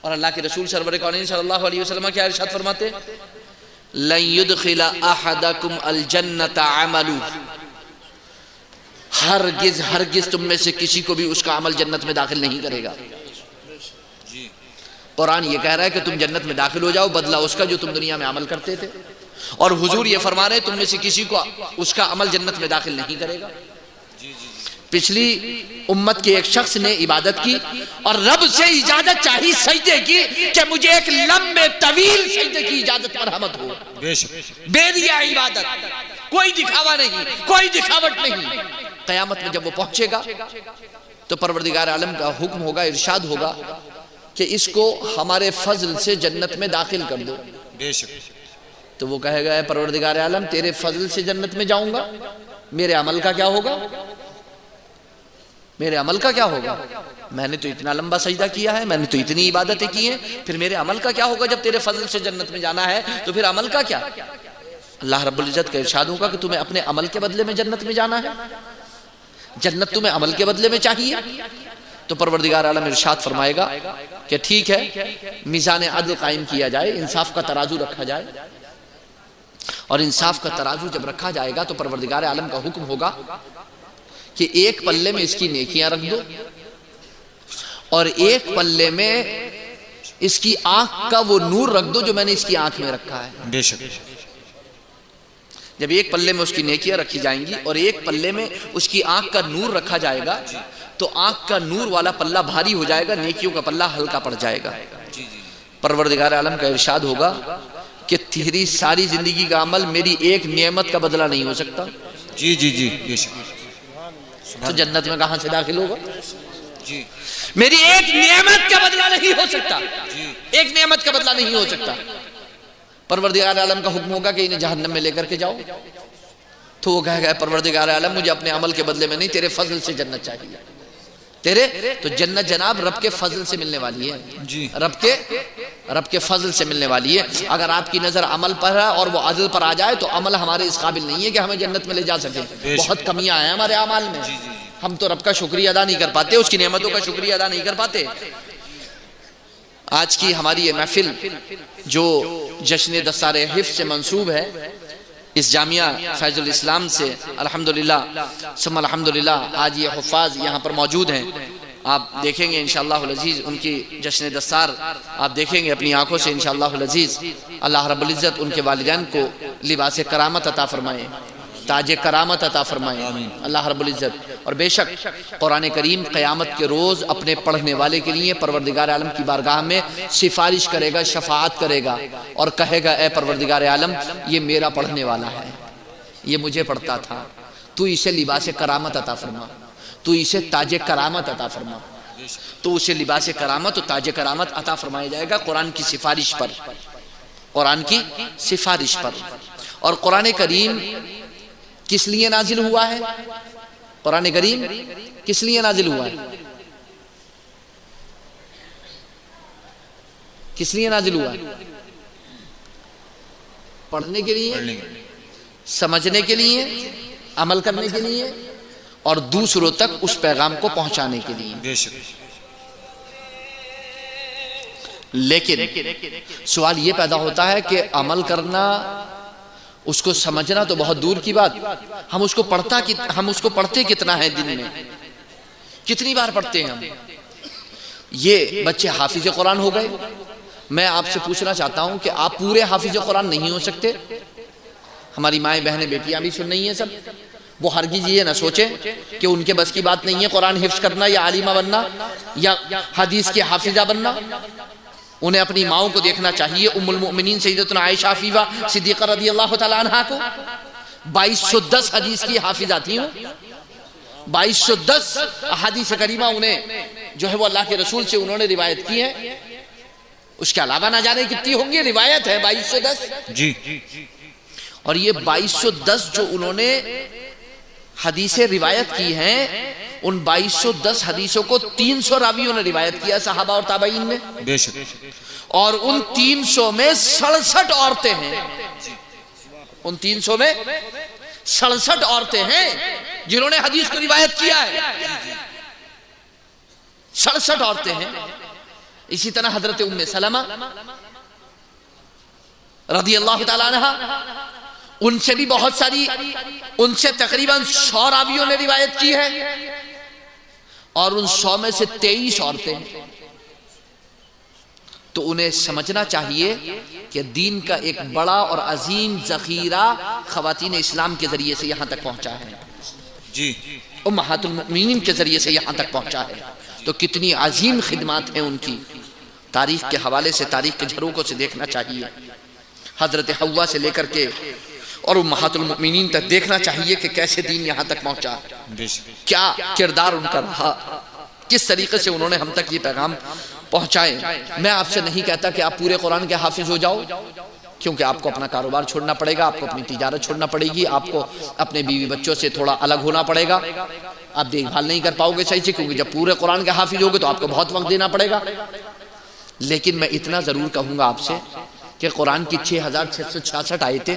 S1: اور اللہ کے رسول سرور کونین صلی اللہ علیہ وسلم کیا ارشاد فرماتے ہیں؟ لن يدخل احدکم الجنت عملو, ہرگز تم میں سے کسی کو بھی اس کا عمل جنت میں داخل نہیں کرے گا. قرآن یہ کہہ رہا ہے کہ تم جنت میں داخل ہو جاؤ, بدلہ اس کا جو تم دنیا میں عمل کرتے تھے. اور حضور یہ فرما رہے ہیں تم میں سے کسی کو اس کا عمل جنت میں داخل نہیں کرے گا. پچھلی امت کے ایک شخص نے عبادت کی اور رب سے اجازت چاہی سجدے کی کہ مجھے ایک لمبے طویل سجدے کی اجازت مرحمت ہو. بے دیا عبادت, کوئی دکھاوا نہیں, کوئی دکھاوٹ نہیں. قیامت میں جب وہ پہنچے گا تو پروردگار عالم کا حکم ہوگا, ارشاد ہوگا کہ اس کو ہمارے فضل سے جنت میں داخل کر دو. تو وہ کہے گا پروردگار عالم تیرے فضل سے جنت میں جاؤں گا, میرے عمل کا کیا ہوگا, میرے عمل کا کیا ہوگا؟ میں نے تو اتنا لمبا سجدہ کیا ہے, میں نے تو اتنی عبادتیں کی ہیں, پھر میرے عمل کا کیا ہوگا؟ جب تیرے فضل سے جنت میں جانا ہے تو پھر عمل کا کیا؟ اللہ رب العزت کا ارشاد ہوگا کہ تمہیں اپنے عمل کے بدلے میں جنت میں جانا ہے, جنت تمہیں عمل کے بدلے میں چاہیے. تو پروردگار عالم ارشاد فرمائے گا کہ ٹھیک ہے, میزان عدل قائم کیا جائے, انصاف کا ترازو رکھا جائے. اور انصاف کا ترازو جب رکھا جائے گا تو پروردگار عالم کا حکم ہوگا کہ ایک پلے میں اس کی نیکیاں رکھ دو اور ایک پلے میں اس کی آنکھ کا وہ نور رکھ دو جو میں نے اس کی آنکھ میں رکھا ہے.
S2: بے شک.
S1: جب ایک پلے میں اس کی نیکیاں رکھی جائیں گی اور ایک پلے میں اس کی آنکھ کا نور رکھا جائے گا تو آنکھ کا نور والا پلہ بھاری ہو جائے گا، نیکیوں کا پلہ ہلکا پڑ جائے گا. پروردگار عالم کا ارشاد ہوگا کہ تیری ساری زندگی کا عمل میری ایک نعمت کا بدلہ نہیں ہو سکتا.
S2: جی جی جی بے شک.
S1: تو جنت میں کہاں سے داخل ہوگا؟
S2: جی
S1: میری ایک نعمت کا بدلہ نہیں ہو سکتا، ایک نعمت کا بدلہ نہیں ہو سکتا. پروردگار عالم کا حکم ہوگا کہ انہیں جہنم میں لے کر کے جاؤ، تو وہ کہے گا پروردگار عالم مجھے اپنے عمل کے بدلے میں نہیں، تیرے فضل سے جنت چاہیے. تیرے تو جنت جناب رب کے فضل سے ملنے والی ہے.
S2: جی
S1: رب کے فضل سے ملنے والی ہے. اگر آپ کی نظر عمل پر ہے اور وہ عدل پر آ جائے تو عمل ہمارے اس قابل نہیں ہے کہ ہمیں جنت میں لے جا سکے. بہت کمیاں ہیں ہمارے اعمال میں. ہم تو رب کا شکریہ ادا نہیں کر پاتے، اس کی نعمتوں کا شکریہ ادا نہیں کر پاتے. آج کی ہماری یہ محفل جو جشن دستار حفظ سے منسوب ہے، اس جامعہ فیض الاسلام سے الحمدللہ ثم الحمدللہ آج یہ حفاظ یہاں پر موجود ہیں. آپ دیکھیں گے انشاءاللہ العزیز ان کی جشن دستار آپ دیکھیں گے اپنی آنکھوں سے انشاءاللہ العزیز. اللہ رب العزت ان کے والدین کو لباس کرامت عطا فرمائے، تاج کرامت عطا فرمائے اللہ رب العزت. اور بے شک قرآن کریم قیامت کے روز اپنے پڑھنے والے کے لیے پروردگار عالم کی بارگاہ میں سفارش کرے گا، شفاعت کرے گا اور کہے گا اے پروردگار عالم یہ میرا پڑھنے والا ہے، یہ مجھے پڑھتا تھا، تو اسے لباس کرامت عطا فرما، تو اسے تاج کرامت عطا فرما. تو اسے لباس کرامت و تاج کرامت عطا فرمایا جائے گا قرآن کی سفارش پر، قرآن کی سفارش پر. اور قرآن کریم کس لیے نازل ہوا ہے؟ قرآن کریم کس لیے نازل ہوا ہے؟ کس لیے نازل ہوا ہے؟ پڑھنے کے لیے، سمجھنے کے لیے، عمل کرنے کے لیے اور دوسروں تک اس پیغام کو پہنچانے کے لیے. لیکن سوال یہ پیدا ہوتا ہے کہ عمل کرنا، اس کو سمجھنا تو بہت دور کی بات، ہم اس کو پڑھتے کتنا ہے؟ دن میں کتنی بار پڑھتے ہیں ہم؟ یہ بچے حافظ قرآن ہو گئے. میں آپ سے پوچھنا چاہتا ہوں کہ آپ پورے حافظ قرآن نہیں ہو سکتے. ہماری مائیں بہنیں بیٹیاں بھی سن رہی ہیں سب، وہ ہرگز یہ نہ سوچیں کہ ان کے بس کی بات نہیں ہے قرآن حفظ کرنا یا عالمہ بننا یا حدیث کی حافظہ بننا. انہیں اپنی ماؤں کو دیکھنا چاہیے. ام المؤمنین سیدتنا عائشہ عفیفہ صدیقہ رضی اللہ تعالیٰ عنہ کو 2210 حدیث کی حافظہ تھی. 2210 احادیث کریمہ انہیں جو ہے وہ اللہ کے رسول سے انہوں نے روایت کی ہے. اس کے علاوہ نہ جانے کتنی ہوں گی، روایت ہے 2210.
S2: جی
S1: اور یہ 2210 جو انہوں نے حدیثیں روایت کی ہیں، ان 2210 حدیثوں کو 300 راویوں نے روایت کیا صحابہ اور تابعین نے.
S2: بے شک.
S1: اور ان 300 میں 67 عورتیں ہیں. ان 300 میں 67 عورتیں ہیں جنہوں نے حدیث کو روایت کیا ہے. 67 عورتیں ہیں. اسی طرح حضرت ام سلمہ رضی اللہ تعالیٰ عنہ، ان سے بھی بہت ساری، ان سے تقریباً 100 راویوں نے روایت کی ہے اور ان 100 میں سے 23 عورتیں ہیں. تو انہیں سمجھنا چاہیے کہ دین کا ایک بڑا اور عظیم ذخیرہ خواتین اسلام کے ذریعے سے یہاں تک پہنچا ہے.
S2: جی
S1: امہات المؤمنین کے ذریعے سے یہاں تک پہنچا ہے. تو کتنی عظیم خدمات ہیں ان کی. تاریخ کے حوالے سے، تاریخ کے جھروکوں سے دیکھنا چاہیے. حضرت حوا سے لے کر کے اور امہات المؤمنین تک دیکھنا چاہیے کہ کیسے دین یہاں تک پہنچا، کیا کردار ان کا رہا، کس طریقے سے انہوں نے ہم تک یہ پیغام پہنچائے. میں آپ سے نہیں کہتا کہ آپ پورے قرآن کے حافظ ہو جاؤ، کیونکہ آپ کو اپنا کاروبار چھوڑنا پڑے گا، آپ کو اپنی تجارت چھوڑنا پڑے گی، آپ کو اپنے بیوی بچوں سے تھوڑا الگ ہونا پڑے گا، آپ دیکھ بھال نہیں کر پاؤ گے صحیح سے، کیونکہ جب پورے قرآن کے حافظ ہوگے تو آپ کو بہت وقت دینا پڑے گا. لیکن میں اتنا ضرور کہوں گا آپ سے کہ قرآن کی 6666 آیتیں،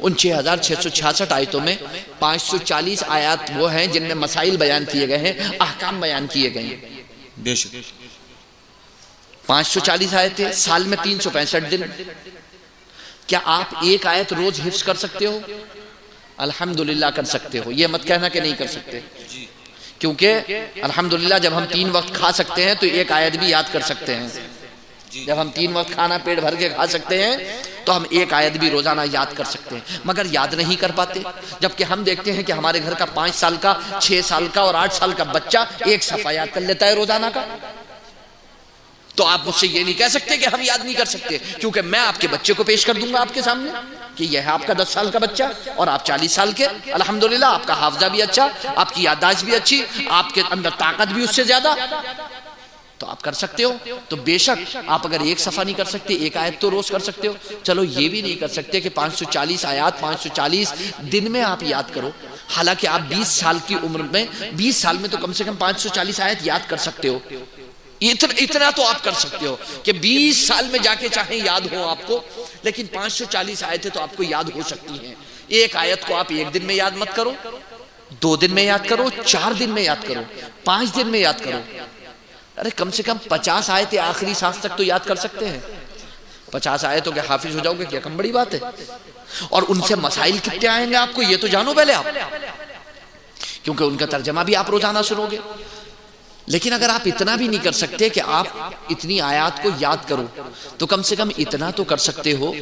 S1: ان 6666 آیتوں میں 540 آیات وہ ہیں جن میں مسائل بیان کیے گئے ہیں، احکام بیان کیے گئے ہیں.
S2: بے شک
S1: 540 آیتیں، سال میں 365 دن. کیا آپ ایک آیت روز حفظ کر سکتے ہو؟ الحمدللہ کر سکتے ہو. یہ مت کہنا کہ نہیں کر سکتے. کیونکہ الحمدللہ جب ہم 3 وقت کھا سکتے ہیں تو ایک آیت بھی یاد کر سکتے ہیں. جب ہم 3 وقت کھانا پیٹ بھر کے کھا سکتے ہیں تو ہم ایک آیت بھی روزانہ یاد کر سکتے ہیں، مگر یاد نہیں کر پاتے. جبکہ ہم دیکھتے ہیں کہ ہمارے گھر کا 5 سال کا، 6 سال کا اور 8 سال کا بچہ ایک صفحہ یاد کر لیتا ہے روزانہ کا. تو آپ مجھ سے یہ نہیں کہہ سکتے کہ ہم یاد نہیں کر سکتے، کیونکہ میں آپ کے بچے کو پیش کر دوں گا آپ کے سامنے کہ یہ ہے آپ کا 10 سال کا بچہ اور آپ 40 سال کے. الحمدللہ آپ کا حافظہ بھی اچھا، آپ کی یادداشت بھی اچھی، آپ کے اندر طاقت بھی اس سے زیادہ، تو آپ کر سکتے ہو. تو بے شک آپ اگر ایک صفحہ نہیں کر سکتے، ایک آیت تو روز کر سکتے ہو. چلو یہ بھی نہیں کر سکتے کہ 540 آیات 540 دن میں آپ یاد کرو. حالانکہ آپ 20 سال کی عمر میں 20 سال میں تو کم سے کم 540 آیت یاد کر سکتے ہو. اتنا تو آپ کر سکتے ہو کہ 20 سال میں جا کے چاہیں یاد ہو آپ کو، لیکن 540 آیتیں تو آپ کو یاد ہو سکتی ہیں. ایک آیت کو آپ 1 دن میں یاد مت کرو، 2 دن میں یاد کرو، 4 دن میں یاد کرو، 5 دن میں یاد کرو. ارے کم سے کم 50 آیتیں آخری سانس تک تو یاد کر سکتے ہیں. 50 آیتوں کے حافظ ہو جاؤ گے، کیا کم بڑی بات ہے. اور ان سے مسائل کتنے آئیں گے آپ کو یہ تو جانو پہلے آپ، کیونکہ ان کا ترجمہ بھی آپ روزانہ سنو گے. لیکن اگر آپ اتنا بھی نہیں کر سکتے کہ آپ اتنی آیات کو یاد کرو، تو کم سے کم اتنا تو کر سکتے ہو.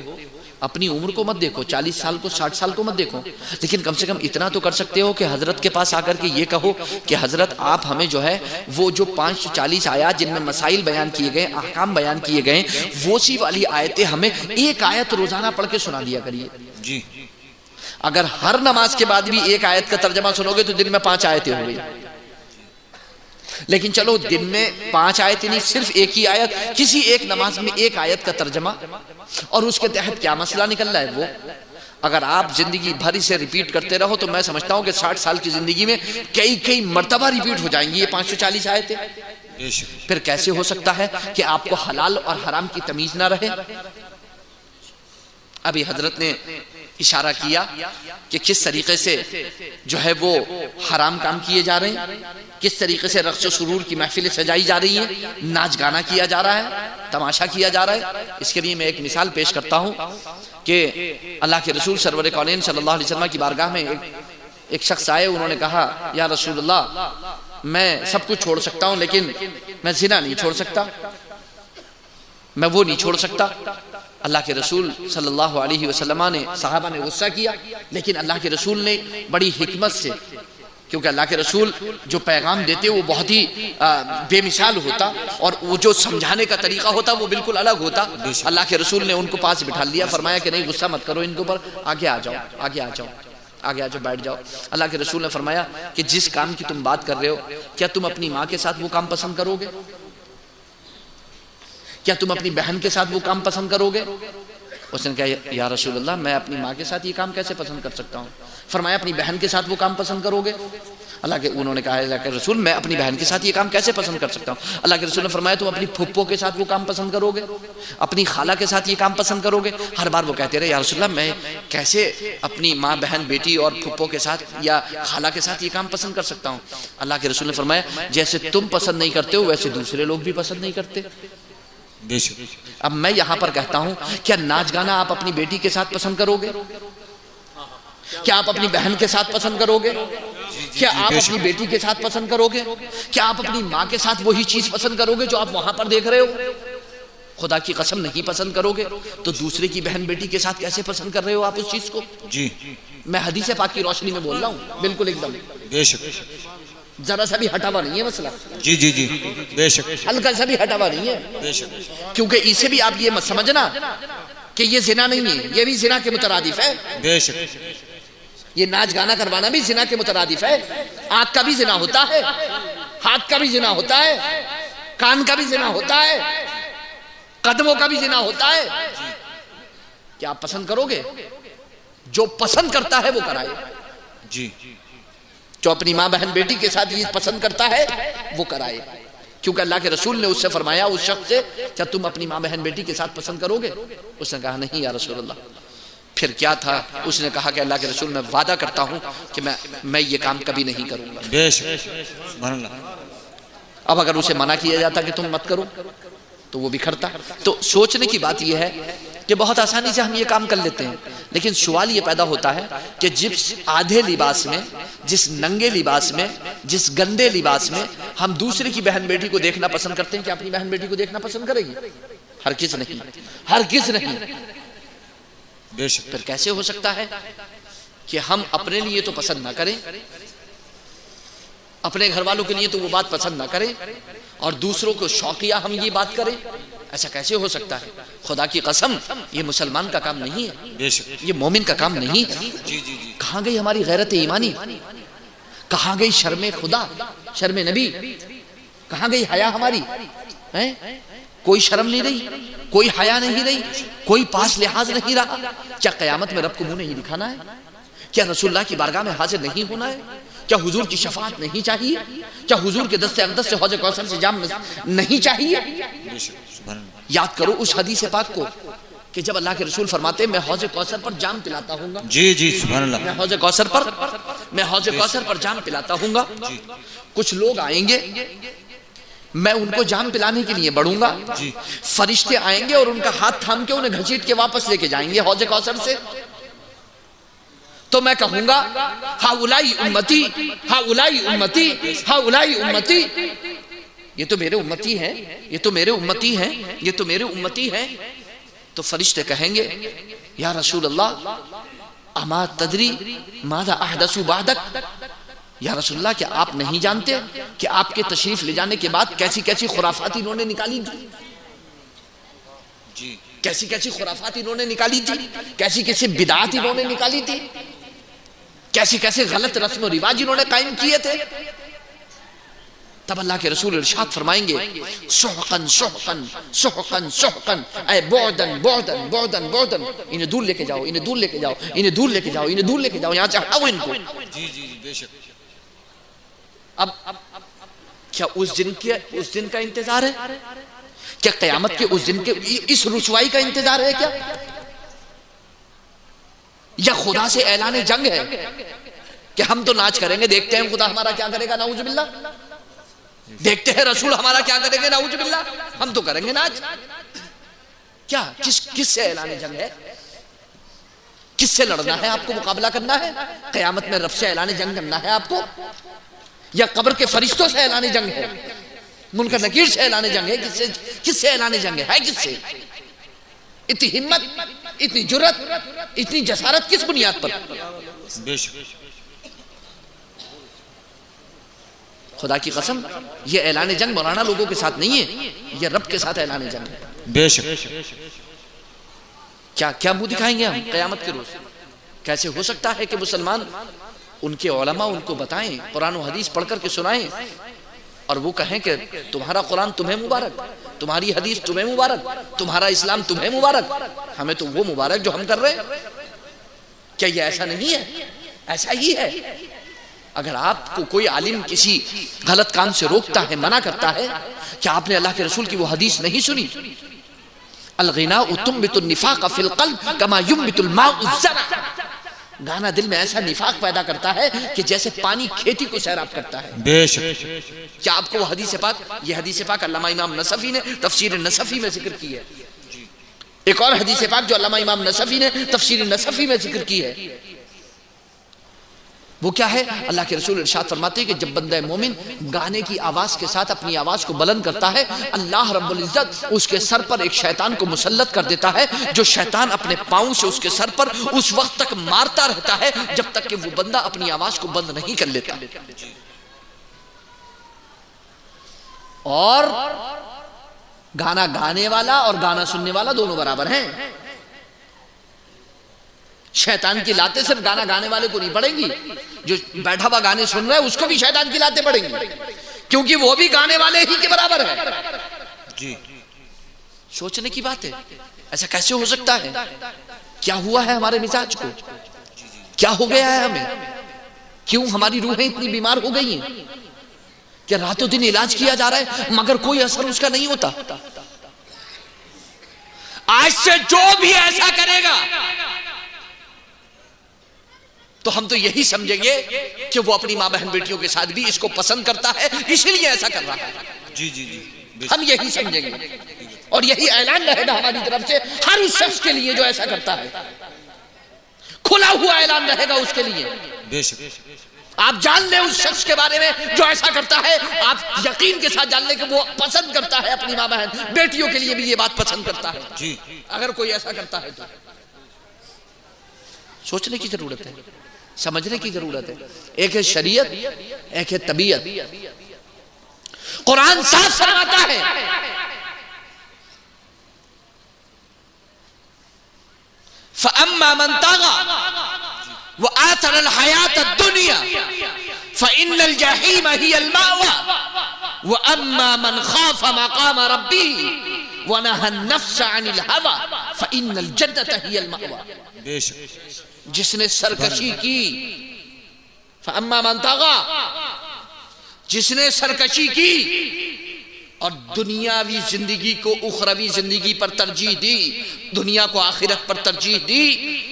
S1: اپنی عمر کو مت دیکھو، 40 سال کو 60 سال کو مت دیکھو، لیکن کم سے کم اتنا تو کر سکتے ہو کہ حضرت کے پاس آ کر کے یہ کہو کہ حضرت آپ ہمیں جو ہے وہ جو 540 آیات جن میں مسائل بیان کیے گئے، احکام بیان کیے گئے، وہ سی والی آیتیں ہمیں ایک آیت روزانہ پڑھ کے سنا دیا کریے.
S2: جی
S1: اگر ہر نماز کے بعد بھی ایک آیت کا ترجمہ سنو گے تو دن میں 5 آیتیں ہو گئی. لیکن چلو دن میں 5 آیتیں نہیں، صرف ایک ہی آیت، کسی ایک نماز میں ایک آیت کا ترجمہ، اور اس کے تحت کیا مسئلہ نکل رہا ہے وہ اگر آپ زندگی بھر اسے ریپیٹ کرتے رہو تو میں سمجھتا ہوں کہ 60 سال کی زندگی میں کئی مرتبہ ریپیٹ ہو جائیں گی یہ 540 آیتیں. پھر کیسے ہو سکتا ہے کہ آپ کو حلال اور حرام کی تمیز نہ رہے. ابھی حضرت نے اشارہ کیا کہ کس طریقے سے جو ہے وہ حرام کام کیے جا رہے ہیں، کس طریقے سے رقص و سرور کی محفلیں سجائی جا رہی ہیں، ناچ گانا کیا جا رہا ہے، تماشا کیا جا رہا ہے. اس کے لیے میں ایک مثال پیش کرتا ہوں کہ اللہ کے رسول سرور کونین صلی اللہ علیہ وسلم کی بارگاہ میں ایک شخص آئے. انہوں نے کہا یا رسول اللہ میں سب کچھ چھوڑ سکتا ہوں لیکن میں زنا نہیں چھوڑ سکتا، میں وہ نہیں چھوڑ سکتا. اللہ کے رسول صلی اللہ علیہ وسلم نے صحابہ نے غصہ کیا، لیکن اللہ کے رسول نے بڑی حکمت سے، کیونکہ اللہ کے رسول جو پیغام دیتے وہ بہت ہی بے مثال ہوتا اور وہ جو سمجھانے کا طریقہ ہوتا وہ بالکل الگ ہوتا. اللہ کے رسول نے ان کو پاس بٹھا لیا، فرمایا کہ نہیں غصہ مت کرو ان کے اوپر، آگے آ جاؤ، آگے آ جاؤ، آگے آ جاؤ، بیٹھ جاؤ. اللہ کے رسول نے فرمایا کہ جس کام کی تم بات کر رہے ہو کیا تم اپنی ماں کے ساتھ وہ کام پسند کرو گے؟ کیا تم اپنی بہن کے ساتھ وہ کام پسند کرو گے؟ اس نے کہا یا رسول اللہ میں اپنی ماں کے ساتھ یہ کام کیسے پسند کر سکتا ہوں؟ فرمایا اپنی بہن کے ساتھ وہ کام پسند کرو گے؟ انہوں نے کہا اللہ کے رسول میں اپنی بہن کے ساتھ یہ کام کیسے پسند کر سکتا ہوں؟ اللہ کے رسول نے فرمایا تم اپنی پھپھو کے ساتھ وہ کام پسند کرو گے، اپنی خالہ کے ساتھ یہ کام پسند کرو گے؟ ہر بار وہ کہتے رہے یا رسول اللہ میں کیسے اپنی ماں بہن بیٹی اور پھپھو کے ساتھ یا خالہ کے ساتھ یہ کام پسند کر سکتا ہوں؟ اللہ کے رسول نے فرمایا جیسے تم پسند نہیں کرتے ہو ویسے دوسرے لوگ بھی پسند نہیں کرتے. اب میں یہاں پر کہتا ہوں کیا ناچ گانا آپ اپنی بیٹی کے ساتھ پسند کرو گے؟ کیا آپ اپنی بہن کے ساتھ پسند کرو گے؟ کیا آپ اپنی بیٹی کے ساتھ پسند کرو گے؟ کیا آپ اپنی ماں کے ساتھ وہی چیز پسند کرو گے جو آپ وہاں پر دیکھ رہے ہو؟ خدا کی قسم نہیں پسند کرو گے تو دوسرے کی بہن بیٹی کے ساتھ کیسے پسند کر رہے ہو آپ اس چیز کو؟ جی میں حدیث پاک کی روشنی میں بول رہا ہوں، بالکل ایک دم بے شک ذرا سا بھی ہٹا ہوا نہیں ہے مسئلہ. جی جی جی بے شک ہلکا سا بھی ہٹا ہوا نہیں ہے بے شک. کیونکہ اسے بھی آپ یہ مت سمجھنا کہ یہ زنا نہیں ہے، یہ بھی زنا کے مترادف ہے بے شک. یہ ناچ گانا کروانا بھی زنا کے مترادف ہے. آنکھ کا بھی زنا ہوتا ہے، ہاتھ کا بھی زنا ہوتا ہے، کان کا بھی زنا ہوتا ہے، قدموں کا بھی زنا ہوتا ہے. کیا آپ پسند کرو گے؟ جو پسند کرتا ہے وہ کرائے. جی جو اپنی ماں بہن بیٹی کے ساتھ یہ پسند کرتا ہے وہ کرائے، کیونکہ اللہ کے رسول نے اس سے فرمایا اس شخص سے کیا تم اپنی ماں بہن بیٹی کے ساتھ پسند کرو گے؟ اس نے کہا نہیں یا رسول اللہ. پھر کیا تھا؟ اس نے کہا کہ اللہ کے رسول میں وعدہ کرتا ہوں کہ میں یہ کام کبھی نہیں کروں گا. بے شک. اب اگر اسے منع کیا جاتا کہ تم مت کرو تو وہ بکھرتا. تو سوچنے کی بات یہ ہے کہ بہت آسانی سے ہم یہ کام کر لیتے ہیں، لیکن سوال یہ پیدا ہوتا ہے کہ جس آدھے لباس میں، جس ننگے لباس میں، جس گندے لباس میں ہم دوسرے کی بہن بیٹی کو دیکھنا پسند کرتے ہیں، کہ اپنی بہن بیٹی کو دیکھنا پسند کرے گی؟ ہرگز نہیں، ہرگز نہیں۔
S2: بے شک۔
S1: پھر کیسے ہو سکتا ہے کہ ہم اپنے لیے تو پسند نہ کریں، اپنے گھر والوں کے لیے تو وہ بات پسند نہ کریں، اور دوسروں کو شوقیہ ہم یہ بات کریں؟ ایسا کیسے ہو سکتا ہے؟ خدا کی قسم یہ مسلمان کا کام نہیں ہے،
S2: بے شک۔
S1: یہ مومن کا کام نہیں ہے۔
S2: جی جی جی۔
S1: کہاں گئی ہماری غیرت ایمانی؟ کہاں گئی شرم خدا، شرم نبی؟ کہاں گئی حیا ہماری؟ کوئی شرم نہیں رہی، کوئی حیا نہیں رہی، کوئی پاس لحاظ نہیں رہا۔ کیا قیامت میں رب کو منہ نہیں دکھانا ہے؟ کیا رسول اللہ کی بارگاہ میں حاضر نہیں ہونا ہے؟ کیا حضور کی شفاعت نہیں چاہیے؟ کیا حضور کے دست اقدس سے حوض کوثر سے جام نہیں چاہیے؟ یاد کرو اس حدیث پاک کو کہ جب اللہ کے رسول فرماتے ہیں میں حوض کوثر پر جام پلاتا ہوں گا،
S2: جی جی سبحان اللہ،
S1: میں حوض کوثر پر جام پلاتا ہوں گا، کچھ لوگ آئیں گے، میں ان کو جام پلانے کے لیے بڑھوں گا، فرشتے آئیں گے اور ان کا ہاتھ تھام کے انہیں گھسیٹ کے واپس لے کے جائیں گے حوض کوثر سے، تو میں کہوں گا ہاؤلائی امتی، ہاؤلائی امتی، ہاؤلائی امتی، یہ تو میرے امتی ہیں، یہ تو میرے امتی ہیں، یہ تو میرے امتی ہیں۔ تو فرشتے کہیں گے یا رسول اللہ اما تدری ماذا احدثوا بعدک، یا رسول اللہ کیا آپ نہیں جانتے کہ آپ کے تشریف لے جانے کے بعد کیسی کیسی خرافات انہوں نے نکالی تھی، کیسی کیسی خرافات انہوں نے نکالی تھی، کیسی کیسی بدعات انہوں نے نکالی تھی، کیسی کیسے غلط رسم و رواج انہوں نے قائم کیے تھے۔ تب اللہ کے رسول ارشاد فرمائیں گے سحقن سحقن سحقن سحقن، اے بعدن بعدن بعدن بعدن، انہیں دور لے کے جاؤ، انہیں دور لے کے جاؤ، انہیں دور لے کے جاؤ، انہیں دور لے کے جاؤ، یہاں سے ہٹاؤ ان کو۔
S2: جی جی بے شک۔
S1: اب کیا اس دن کا انتظار ہے؟ کیا قیامت کے اس دن کے اس رسوائی کا انتظار ہے کیا؟ یا خدا سے اعلان جنگ ہے کہ ہم تو ناچ کریں گے، دیکھتے ہیں خدا ہمارا کیا کرے گا، نعوذ باللہ، دیکھتے ہیں رسول ہمارا کیا کریں گے، نعوذ باللہ، ہم تو کریں گے ناچ؟ کیا کس سے اعلان جنگ ہے؟ کس سے لڑنا ہے آپ کو، مقابلہ کرنا ہے؟ قیامت میں رب سے اعلان جنگ کرنا ہے آپ کو، یا قبر کے فرشتوں سے اعلان جنگ ہے، منکر نکیر سے اعلان جنگ ہے؟ کس سے اعلان جنگ ہے کس سے؟ اتنی ہمت، اتنی جرت، اتنی جسارت کس بنیاد پر؟
S2: بے شک۔
S1: خدا کی قسم یہ اعلان جنگ مولانا لوگوں کے ساتھ نہیں ہے، یہ رب کے ساتھ اعلان جنگ ہے۔
S2: بے شک۔
S1: کیا منہ دکھائیں گے ہم قیامت کے روز؟ کیسے ہو سکتا ہے کہ مسلمان ان کے علماء ان کو بتائیں، قرآن و حدیث پڑھ کر کے سنائیں، اور وہ کہیں کہ تمہارا قرآن تمہیں مبارک، تمہاری حدیث تمہیں مبارک، تمہارا اسلام تمہیں مبارک، ہمیں تو وہ مبارک جو ہم کر رہے ہیں؟ کیا یہ ایسا نہیں ہے؟ ایسا ہی ہے۔ اگر آپ کو کوئی عالم کسی غلط کام سے روکتا ہے، منع کرتا ہے، کیا آپ نے اللہ کے رسول کی وہ حدیث نہیں سنی؟ الغناء تنبت النفاق فی القلب کما ینبت الماء الزرع، گانا دل میں ایسا نفاق پیدا کرتا ہے کہ جیسے پانی کھیتی کو سیراب کرتا ہے۔
S2: بے شک۔
S1: کیا آپ کو وہ حدیث پاک، یہ حدیث پاک علامہ امام نصفی نے تفسیر نصفی میں ذکر کی ہے، ایک اور حدیث پاک جو علامہ امام نصفی نے تفسیر نصفی میں ذکر کی ہے، وہ کیا ہے؟ اللہ کے رسول ارشاد فرماتے ہیں کہ جب بندہ مومن گانے کی آواز کے ساتھ اپنی آواز کو بلند کرتا ہے، اللہ رب العزت اس کے سر پر ایک شیطان کو مسلط کر دیتا ہے، جو شیطان اپنے پاؤں سے اس کے سر پر اس وقت تک مارتا رہتا ہے جب تک کہ وہ بندہ اپنی آواز کو بند نہیں کر لیتا۔ اور گانا گانے والا اور گانا سننے والا دونوں برابر ہیں۔ شیطان کی لاتیں صرف گانا گانے والے کو نہیں پڑیں گی، جو بیٹھا ہوا گانے سن رہا ہے اس کو بھی شیطان کی لاتیں پڑیں گی، کیونکہ وہ بھی گانے والے ہی کے برابر ہے۔
S2: جی
S1: سوچنے کی بات ہے، ایسا کیسے ہو سکتا ہے؟ کیا ہوا ہے ہمارے مزاج کو؟ کیا ہو گیا ہے ہمیں؟ کیوں ہماری روحیں اتنی بیمار ہو گئی ہیں کہ راتوں دن علاج کیا جا رہا ہے مگر کوئی اثر اس کا نہیں ہوتا؟ آج سے جو بھی ایسا کرے گا تو ہم تو یہی سمجھیں گے کہ وہ اپنی ماں بہن بیٹیوں کے ساتھ بھی اس کو پسند کرتا ہے، اسی لیے ایسا کر رہا ہے۔
S2: جی جی جی
S1: ہم یہی سمجھیں گے۔ اور یہی اعلان رہے گا ہماری طرف سے ہر اس شخص کے لیے جو ایسا کرتا ہے، کھلا ہوا اعلان رہے گا اس کے لیے۔
S2: بے شک
S1: آپ جان لیں اس شخص کے بارے میں جو ایسا کرتا ہے، آپ یقین کے ساتھ جان لیں کہ وہ پسند کرتا ہے اپنی ماں بہن بیٹیوں کے لیے بھی یہ بات پسند کرتا ہے
S2: جی،
S1: اگر کوئی ایسا کرتا ہے تو۔ سوچنے کی ضرورت ہے، سمجھنے کی ضرورت ہے۔ ایک ہے شریعت، ایک ہے طبیعت۔ قرآن صاف فرماتا ہے فَأَمَّا مَنْ طَغَى وَآثَرَ الْحَيَاةَ الدُّنْيَا فَإِنَّ الْجَحِيمَ هِيَ الْمَأْوَى وَأَمَّا مَنْ خَافَ مَقَامَ رَبِّهِ وَنَهَى النَّفْسَ عَنِ الْهَوَى فَإِنَّ الْجَنَّةَ هِيَ الْمَأْوَى۔
S2: بے شک
S1: جس نے سرکشی کی، فَأَمَّا مَنْ طَغَى، جس نے سرکشی کی اور دنیاوی زندگی کو اخروی زندگی پر ترجیح دی، دنیا کو آخرت پر ترجیح دی،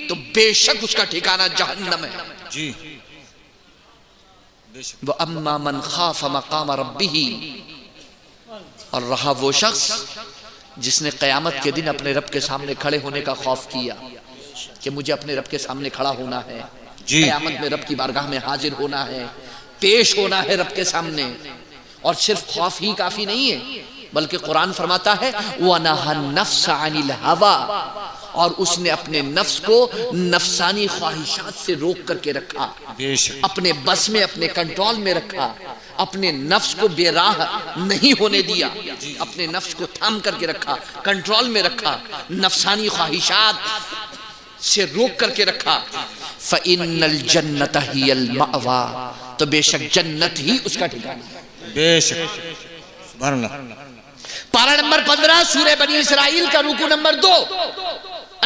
S1: تو بے شک اس کا ٹھکانہ جہنم ہے۔
S2: جی بے شک۔
S1: وَأَمَّا مَنْ خَافَ مَقَامَ رَبِّهِ، اور رہا وہ شخص جس نے قیامت کے دن اپنے رب کے سامنے کھڑے ہونے کا خوف کیا کہ مجھے اپنے رب کے سامنے کھڑا ہونا ہے، قیامت میں رب کی بارگاہ میں حاضر ہونا ہے، پیش ہونا ہے رب کے سامنے۔ اور صرف خوف ہی کافی نہیں ہے، بلکہ قرآن فرماتا ہے وَنَهَى النَّفْسَ عَنِ الْهَوَى، اور اس نے اپنے نفس کو نفسانی خواہشات سے روک کر کے رکھا، اپنے بس میں، اپنے کنٹرول میں رکھا، اپنے نفس کو بے راہ نہیں ہونے دیا، اپنے نفس کو تھام کر کے رکھا، کنٹرول میں رکھا، نفسانی خواہشات سے روک کر کے رکھا۔ فَإِنَّ الْجَنَّةَ هِيَ الْمَأْوَى، تو بے شک جنت ہی اس کا ٹھکانہ ہے۔
S2: بے شک، سبحان اللہ۔
S1: پارہ نمبر 15 سورہ بنی اسرائیل کا رکوع نمبر 2،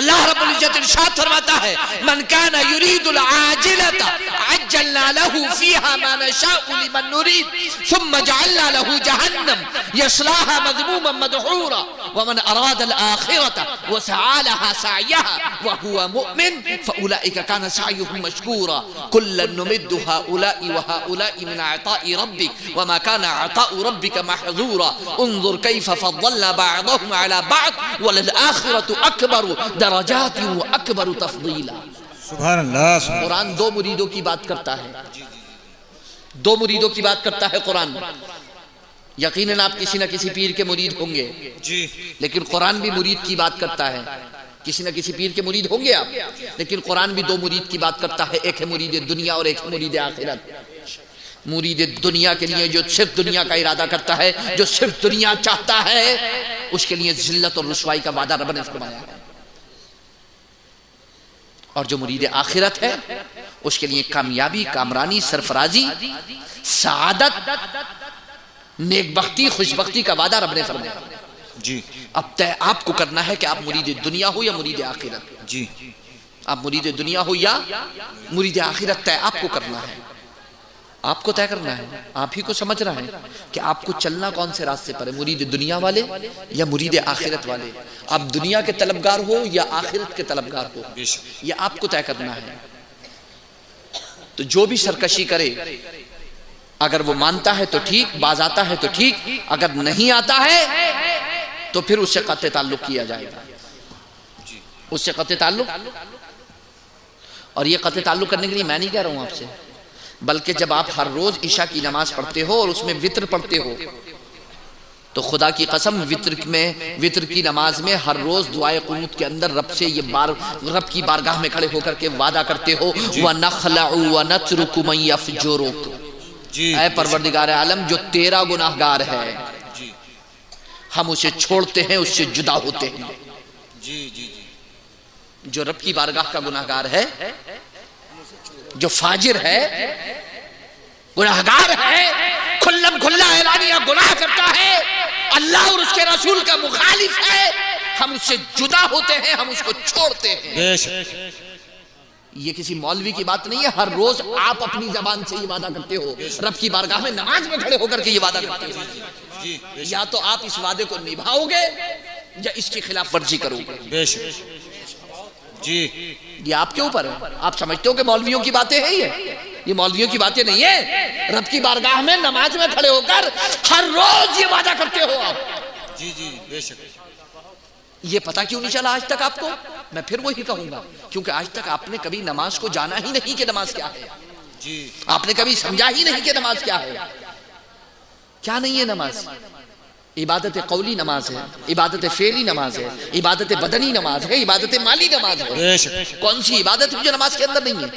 S1: اللہ رب العزت ارشاد فرماتا ہے من کان یرید العاجلۃ عجلنا له فیہا ما نشاء لمن نرید ثم جعلنا له جہنم یصلاها مذموما مدحورا ومن اراد الآخرۃ وسعى لها سعیها وهو مؤمن فاولئک کان سعیهم مشکورا کلا نمد هؤلاء وهؤلاء من عطاء ربک وما كان عطاء ربک محظورا انظر کیف فضلنا بعضهم على بعض وللآخرۃ اکبر درجات و اکبر تفضیلا۔
S2: سبحان اللہ۔
S1: قرآن دو مریدوں کی بات کرتا ہے، دو مریدوں کی بات کرتا ہے قرآن۔ یقیناً آپ کسی نہ کسی پیر کے مرید ہوں گے، لیکن قرآن بھی مرید کی بات کرتا ہے۔ کسی نہ کسی پیر کے مرید ہوں گے آپ، لیکن قرآن بھی دو مرید کی بات کرتا ہے، ایک ہے مرید دنیا اور ایک ہے مرید آخرت۔ مرید دنیا کے لیے جو صرف دنیا کا ارادہ کرتا ہے، جو صرف دنیا چاہتا ہے، اس کے لیے ذلت اور رسوائی کا وعدہ رب نے فرمایا ہے۔ اور جو مرید آخرت ہے اس کے لیے کامیابی، کامرانی، سرفرازی، سعادت، نیک بختی، خوش بختی کا وعدہ رب نے فرمایا۔
S2: جی
S1: اب طے آپ کو کرنا ہے کہ آپ مرید دنیا ہو یا مرید آخرت۔
S2: جی
S1: آپ مرید دنیا ہو یا مرید آخرت، طے آپ کو کرنا ہے، آپ کو طے کرنا ہے، آپ ہی کو سمجھ رہا ہے کہ آپ کو چلنا کون سے راستے پر ہے، مرید دنیا والے یا مرید آخرت والے، آپ دنیا کے طلبگار ہو یا آخرت کے طلبگار ہو، یہ آپ کو طے کرنا ہے۔ تو جو بھی سرکشی کرے، اگر وہ مانتا ہے تو ٹھیک، باز آتا ہے تو ٹھیک، اگر نہیں آتا ہے تو پھر اس سے قطع تعلق کیا جائے گا، اس سے قطع تعلق۔ اور یہ قطع تعلق کرنے کے لیے میں نہیں کہہ رہا ہوں آپ سے، بلکہ جب آپ ہر روز عشاء کی نماز پڑھتے ہو اور اس میں وطر پڑھتے ہو تو خدا کی قسم وطر کی نماز میں ہر روز دعائے قنوت کے اندر رب سے یہ رب کی بارگاہ میں کھڑے ہو کر کے وعدہ کرتے ہو وَنَخْلَعُ وَنَتْرُكُ مَنْ يَفْجُرُكُ، اے پروردگار عالم جو تیرا گناہگار ہے ہم اسے چھوڑتے ہیں، اس سے جدا ہوتے ہیں۔ جو رب کی بارگاہ کا گناہگار ہے، جو فاجر ہے، گناہگار ہے، کھلم کھلا اعلانیہ گناہ کرتا ہے، اللہ اور اس کے رسول کا مخالف ہے، ہم اس سے جدا ہوتے ہیں، ہم اس کو چھوڑتے ہیں۔ یہ کسی مولوی کی بات نہیں ہے، ہر روز آپ اپنی زبان سے یہ وعدہ کرتے ہو، رب کی بارگاہ میں نماز میں کھڑے ہو کر کے یہ وعدہ کرتے ہو۔ یا تو آپ اس وعدے کو نبھاؤ گے یا اس کی خلاف ورزی کرو گے۔ یہ آپ کے اوپر ہے۔ آپ سمجھتے ہو کہ مولویوں کی باتیں ہیں، یہ مولویوں کی باتیں نہیں ہیں۔ رب کی بارگاہ میں نماز میں کھڑے ہو کر ہر روز یہ وعدہ کرتے ہو آپ۔
S3: یہ پتہ کیوں نہیں چلا آج تک آپ کو؟ میں پھر وہی کہوں گا، کیونکہ آج تک آپ نے کبھی نماز کو جانا ہی نہیں کہ نماز کیا ہے، آپ نے کبھی سمجھا ہی نہیں کہ نماز کیا ہے۔ کیا نہیں ہے نماز؟ عبادت قولی نماز ہے، عبادت فعلی نماز ہے، عبادت بدنی نماز ہے، عبادت مالی نماز ہے۔ کون سی عبادت جو نماز کے اندر نہیں ہے؟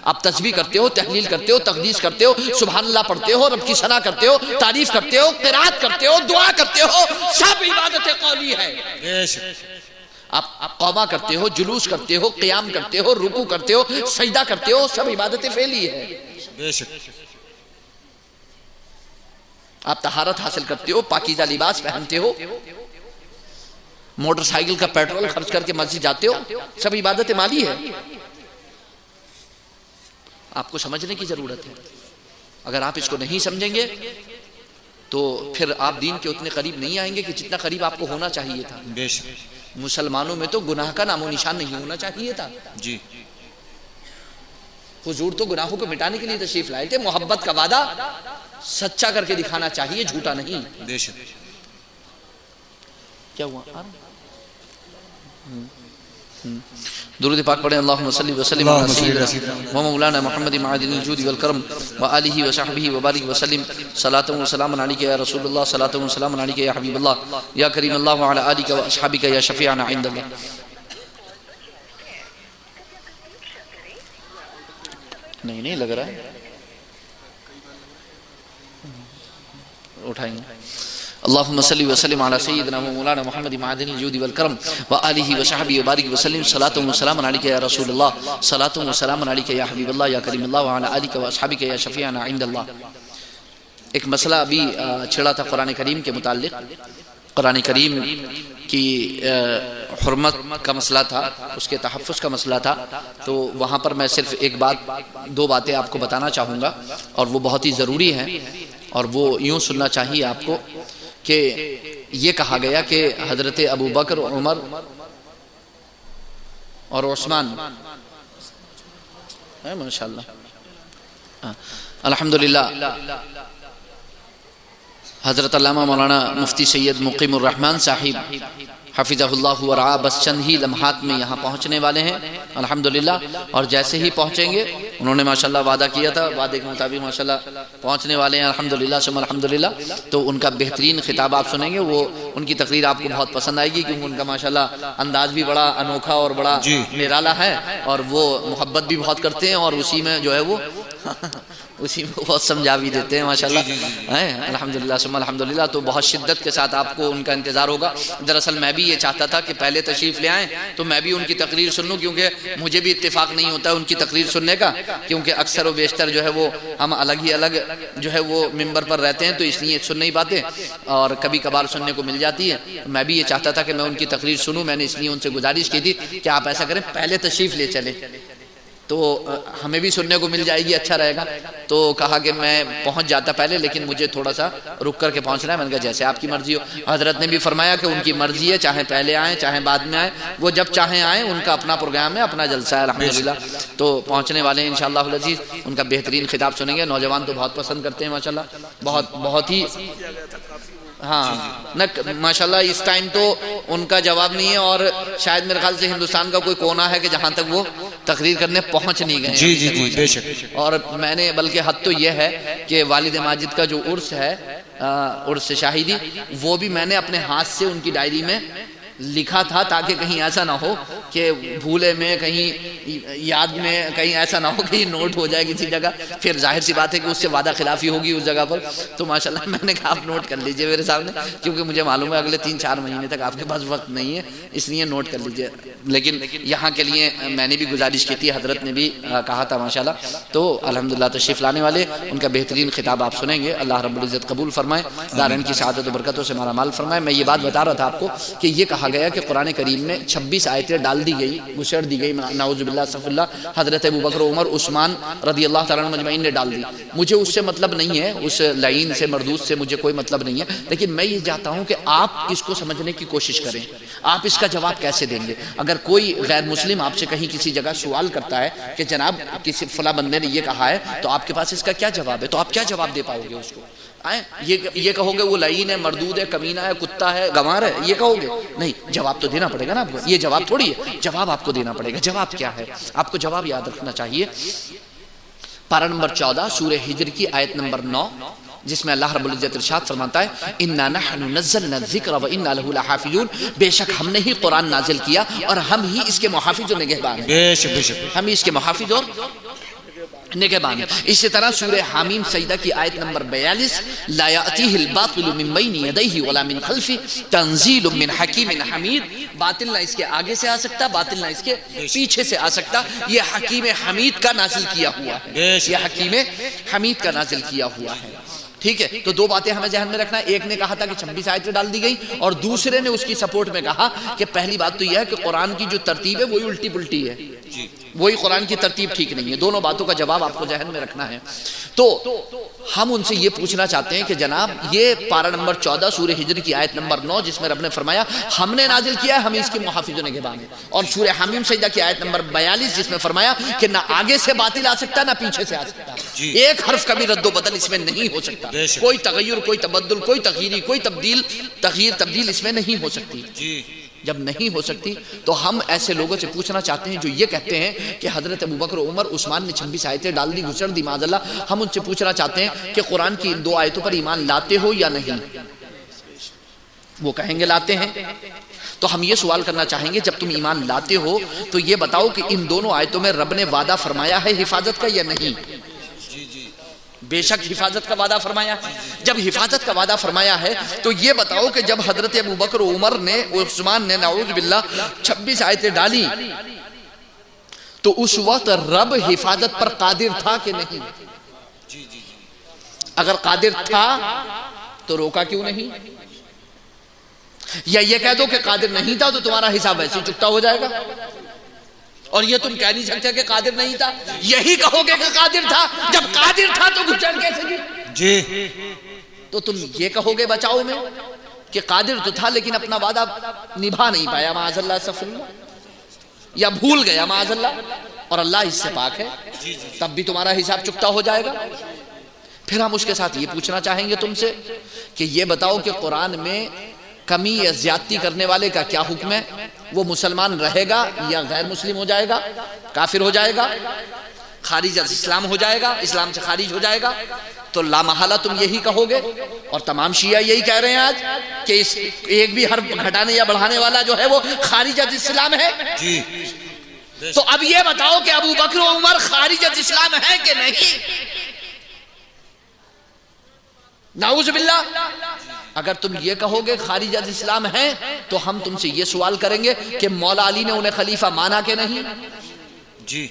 S3: آپ تسبیح کرتے ہو، تحلیل کرتے ہو، تقدیس کرتے ہو، سبحان اللہ پڑھتے ہو، رب کی ثنا کرتے ہو، تعریف کرتے ہو، قرات کرتے ہو، دعا کرتے ہو، سب عبادت قولی ہے۔ آپ قوما کرتے ہو، جلوس کرتے ہو، قیام کرتے ہو، رکوع کرتے ہو، سجدہ کرتے ہو، سب عبادت فعلی ہے۔ آپ طہارت حاصل کرتے ہو، پاکیزہ لباس پہنتے ہو، موٹر سائیکل کا پیٹرول خرچ کر کے مسجد جاتے ہو، سب عبادت مالی ہے۔ آپ کو سمجھنے کی ضرورت ہے۔ اگر آپ اس کو نہیں سمجھیں گے تو پھر آپ دین کے اتنے قریب نہیں آئیں گے کہ جتنا قریب آپ کو ہونا چاہیے تھا۔ مسلمانوں میں تو گناہ کا نام و نشان نہیں ہونا چاہیے تھا۔
S2: جی
S3: حضور تو گناہوں کو مٹانے کے لیے تشریف لائے تھے۔ محبت کا وعدہ سچا کر کے دکھانا چاہیے، جھوٹا نہیں۔ کیا ہوا؟
S1: درود پاک پڑھیں۔ اللہم صلی وسلم علی سیدنا و مولانا محمد معدن الجود والکرم و آلہ و صحبہ و بارک وسلم، صلاۃ و سلام علیک یا رسول اللہ، صلاۃ و سلام علیک یا حبیب اللہ، یا کریم اللہ و علی آلک و اصحابک یا شفیعنا عند اللہ۔ نہیں لگ رہا ہے، اٹھائیں گے۔ اللہم صلی وسلم علی سیدنا و مولانا محمد معدن الجود والکرم و آلہ و صحبہ و بارک وسلم، صلاۃ و سلام علیک یا رسول اللہ، صلاۃ و سلام علیک یا حبیب اللہ، یا کریم اللہ و علی آلک و اصحابک یا شفیعنا عند اللہ۔ ایک مسئلہ ابھی چھڑا تھا قرآن کریم کے متعلق، قرآن کریم کی حرمت کا مسئلہ تھا، اس کے تحفظ کا مسئلہ تھا۔ تو وہاں پر میں صرف دو باتیں آپ کو بتانا چاہوں گا، اور وہ بہت ہی ضروری ہیں، اور وہ یوں سننا چاہیے آپ کو کہ یہ کہا گیا کہ حضرت ابو بکر، عمر اور عثمان، ماشاءاللہ الحمدللہ، حضرت علامہ مولانا مفتی سید مقیم الرحمن صاحب حفظہ اللہ ورعا بس چند ہی لمحات میں یہاں پہنچنے والے ہیں الحمدللہ، اور جیسے ہی پہنچیں گے، انہوں نے ماشاءاللہ وعدہ کیا تھا، وعدے کے مطابق ماشاءاللہ پہنچنے والے ہیں الحمدللہ ثم الحمدللہ۔ تو ان کا بہترین خطاب آپ سنیں گے، وہ ان کی تقریر آپ کو بہت پسند آئے گی، کیونکہ ان کا ماشاءاللہ انداز بھی بڑا انوکھا اور بڑا نرالا ہے، اور وہ محبت بھی بہت کرتے ہیں، اور اسی میں جو ہے وہ اسی میں بہت سمجھا بھی دیتے ہیں ماشاءاللہ، الحمدللہ ثم الحمدللہ۔ تو بہت شدت کے ساتھ آپ کو ان کا انتظار ہوگا۔ دراصل میں بھی یہ چاہتا تھا کہ پہلے تشریف لے آئیں تو میں بھی ان کی تقریر سن لوں، کیونکہ مجھے بھی اتفاق نہیں ہوتا ہے ان کی تقریر سننے کا، کیونکہ اکثر و بیشتر جو ہے وہ ہم الگ ہی الگ جو ہے وہ ممبر پر رہتے ہیں، تو اس لیے سن نہیں پاتے، اور کبھی کبھار سننے کو مل جاتی ہے۔ میں بھی یہ چاہتا تھا کہ میں ان کی تقریر سنوں، میں نے اس لیے ان سے گزارش کی تھی کہ آپ ایسا کریں پہلے تشریف لے چلیں، تو ہمیں بھی سننے کو مل جائے گی، اچھا رہے گا۔ تو کہا کہ میں پہنچ جاتا پہلے، لیکن مجھے تھوڑا سا رک کر کے پہنچنا ہے۔ میں نے کہا جیسے آپ کی مرضی ہو۔ حضرت نے بھی فرمایا کہ ان کی مرضی ہے، چاہے پہلے آئیں چاہے بعد میں آئیں، وہ جب چاہیں آئیں، ان کا اپنا پروگرام ہے، اپنا جلسہ ہے الحمدللہ۔ تو پہنچنے والے ہیں انشاءاللہ العزیز، ان کا بہترین خطاب سنیں گے۔ نوجوان تو بہت پسند کرتے ہیں ماشاءاللہ، بہت ہی، ہاں ماشاءاللہ اس ٹائم تو ان کا جواب نہیں ہے، اور شاید میرے خیال سے ہندوستان کا کوئی کونا ہے کہ جہاں تک وہ تقریر کرنے پہنچ نہیں گئے۔
S2: جی بے شک۔
S3: اور میں نے بلکہ حد تو یہ ہے کہ والد ماجد کا جو عرس ہے، عرس شاہدی، وہ بھی میں نے اپنے ہاتھ سے ان کی ڈائری میں لکھا تھا، تاکہ کہیں ایسا نہ ہو کہ بھولے میں، کہیں یاد میں، کہیں ایسا نہ ہو کہ یہ نوٹ ہو جائے کسی جگہ، پھر ظاہر سی بات ہے کہ اس سے وعدہ خلافی ہوگی اس جگہ پر۔ تو ماشاءاللہ میں نے کہا آپ نوٹ کر لیجئے میرے سامنے، کیونکہ مجھے معلوم ہے اگلے 3-4 مہینے تک آپ کے پاس وقت نہیں ہے، اس لیے نوٹ کر لیجئے۔ لیکن یہاں کے لیے میں نے بھی گزارش کی تھی، حضرت نے بھی کہا تھا ماشاءاللہ۔ تو الحمدللہ تشریف لانے والے، ان کا بہترین خطاب آپ سنیں گے۔ اللہ رب العزت قبول فرمائے، دارین کی سعادت و برکتوں سے مالا مال فرمائے۔ میں یہ بات بتا رہا تھا آپ کو کہ یہ کہا گیا کہ قرآن کریم میں 26 آیتیں ڈال ڈال دی گئی، گھسڑ دی گئی، نعوذ باللہ استغفر اللہ، حضرت ابوبکر عمر عثمان رضی اللہ تعالیٰ عنہ مجمعین نے ڈال دی. مجھے اس سے مطلب نہیں ہے، اس لعین سے مردود سے مجھے کوئی مطلب نہیں ہے، لیکن میں یہ چاہتا ہوں کہ آپ اس کو سمجھنے کی کوشش کریں. آپ اس کا جواب کیسے دیں گے؟ اگر کوئی غیر مسلم آپ سے کہیں کسی جگہ سوال کرتا ہے کہ جناب کسی فلاں بندے نے یہ کہا ہے، تو آپ کے پاس اس کا کیا جواب ہے؟ تو آپ کیا جواب دے پاؤ گے اس کو؟ یہ کہو گے وہ لعین ہے، مردود ہے، کمینہ ہے، کتا ہے، گنوار ہے، یہ کہو گے؟ نہیں، جواب تو دینا پڑے گا نا آپ کو. یہ جواب تھوڑی ہے، جواب آپ کو دینا پڑے گا. جواب کیا ہے؟ آپ کو جواب یاد رکھنا چاہیے. پارہ نمبر 14 سورہ ہجر کی آیت نمبر 9، جس میں اللہ رب العزت ارشاد فرماتا ہے اِنَّا نَحْنُ نَزَّلْنَا الذِّكْرَ وَإِنَّا لَهُ لَحَافِظُونَ، بے شک ہم نے ہی قرآن نازل کیا اور ہم ہی اس کے محافظ و نگہبان ہیں.
S2: بے شک بے شک
S3: ہم ہی اس کے محافظ اور نگہبان ہیں. اسی طرح سورہ حامیم سجدہ کی آیت نمبر 42 لا یأتیہ الباطل من بین یدیہ ولا من خلفہ تنزیل من حکیم حمید، باطل نہ اس کے آگے سے آ سکتا، باطل نہ اس کے پیچھے سے آ سکتا. یہ حکیم حمید کا نازل کیا ہوا ہے، یہ حکیم حمید کا نازل کیا ہوا ہے. ٹھیک ہے، تو دو باتیں ہمیں ذہن میں رکھنا ہے. ایک نے کہا تھا کہ 26 آیتیں ڈال دی گئی، اور دوسرے نے اس کی سپورٹ میں کہا کہ پہلی بات تو یہ ہے کہ قرآن کی جو ترتیب ہے وہی الٹی پلٹی ہے، وہی قرآن کی ترتیب ٹھیک نہیں ہے. دونوں باتوں کا جواب آپ کو ذہن میں رکھنا ہے. تو ہم ان سے یہ پوچھنا چاہتے ہیں کہ جناب یہ پارہ نمبر 14 سورہ ہجر کی آیت نمبر 9 جس میں رب نے فرمایا ہم نے نازل کیا ہے، ہم اس کے محافظ و نگہبان ہیں، اور سورہ حمیم سجدہ کی آیت نمبر 42 جس میں فرمایا کہ نہ آگے سے باطل آ سکتا نہ پیچھے سے آ سکتا، ایک حرف کا بھی رد و بدل اس میں نہیں ہو سکتا، کوئی تغیر، کوئی تبدل، کوئی تغییری، کوئی تبدیل اس میں نہیں ہو سکتی. جب نہیں ہو سکتی تو ہم ایسے لوگوں سے پوچھنا چاہتے ہیں جو یہ کہتے ہیں کہ حضرت ابوبکر عمر عثمان نے 26 آیتیں ڈال دی، گھسڑ دی معاذ اللہ. ہم ان سے پوچھنا چاہتے ہیں کہ قرآن کی ان 2 آیتوں پر ایمان لاتے ہو یا نہیں؟ وہ کہیں گے لاتے ہیں. تو ہم یہ سوال کرنا چاہیں گے جب تم ایمان لاتے ہو تو یہ بتاؤ کہ ان دونوں آیتوں میں رب نے وعدہ فرمایا ہے حفاظت کا یا نہیں؟ بے شک حفاظت کا وعدہ فرمایا ہے. جب حفاظت کا وعدہ فرمایا ہے تو یہ بتاؤ کہ جب حضرت ابوبکر عمر نے عثمان نے نعوذ باللہ 26 آیتیں ڈالی تو اس وقت رب حفاظت پر قادر تھا کہ نہیں؟ اگر قادر تھا تو روکا کیوں نہیں؟ یا یہ کہہ دو کہ قادر نہیں تھا تو تمہارا حساب ویسے ہی چکتا ہو جائے گا، اور یہ تم کہہ نہیں سکتے کہ قادر نہیں تھا. یہی کہو گے کہ قادر تھا. جب قادر تھا تو گھسڑ کیسے دی؟ جی تو تم یہ کہو گے بچاؤ میں کہ قادر تو تھا لیکن اپنا وعدہ نبھا نہیں پایا معاذ اللہ استغفر اللہ، یا بھول گیا معاذ اللہ، اور اللہ اس سے پاک ہے، تب بھی تمہارا حساب چکتا ہو جائے گا. پھر ہم اس کے ساتھ یہ پوچھنا چاہیں گے تم سے کہ یہ بتاؤ کہ قرآن میں کمی یا زیادتی کرنے والے کا کیا حکم ہے؟ وہ مسلمان رہے گا یا غیر مسلم ہو جائے گا، کافر ہو جائے گا، خارج از اسلام ہو جائے گا، اسلام سے خارج ہو جائے گا؟ تو لامحالہ تم یہی کہو گے، اور تمام شیعہ یہی کہہ رہے ہیں آج کہ اس ایک بھی حرف گھٹانے یا بڑھانے والا جو ہے وہ خارج از اسلام ہے. تو اب یہ بتاؤ کہ ابو بکر و عمر خارج از اسلام ہے کہ نہیں؟ نعوذ باللہ. اگر تم یہ کہو گے خارج از اسلام ہیں تو ہم تم سے یہ سوال کریں گے کہ مولا علی نے انہیں خلیفہ مانا کہ نہیں؟ جی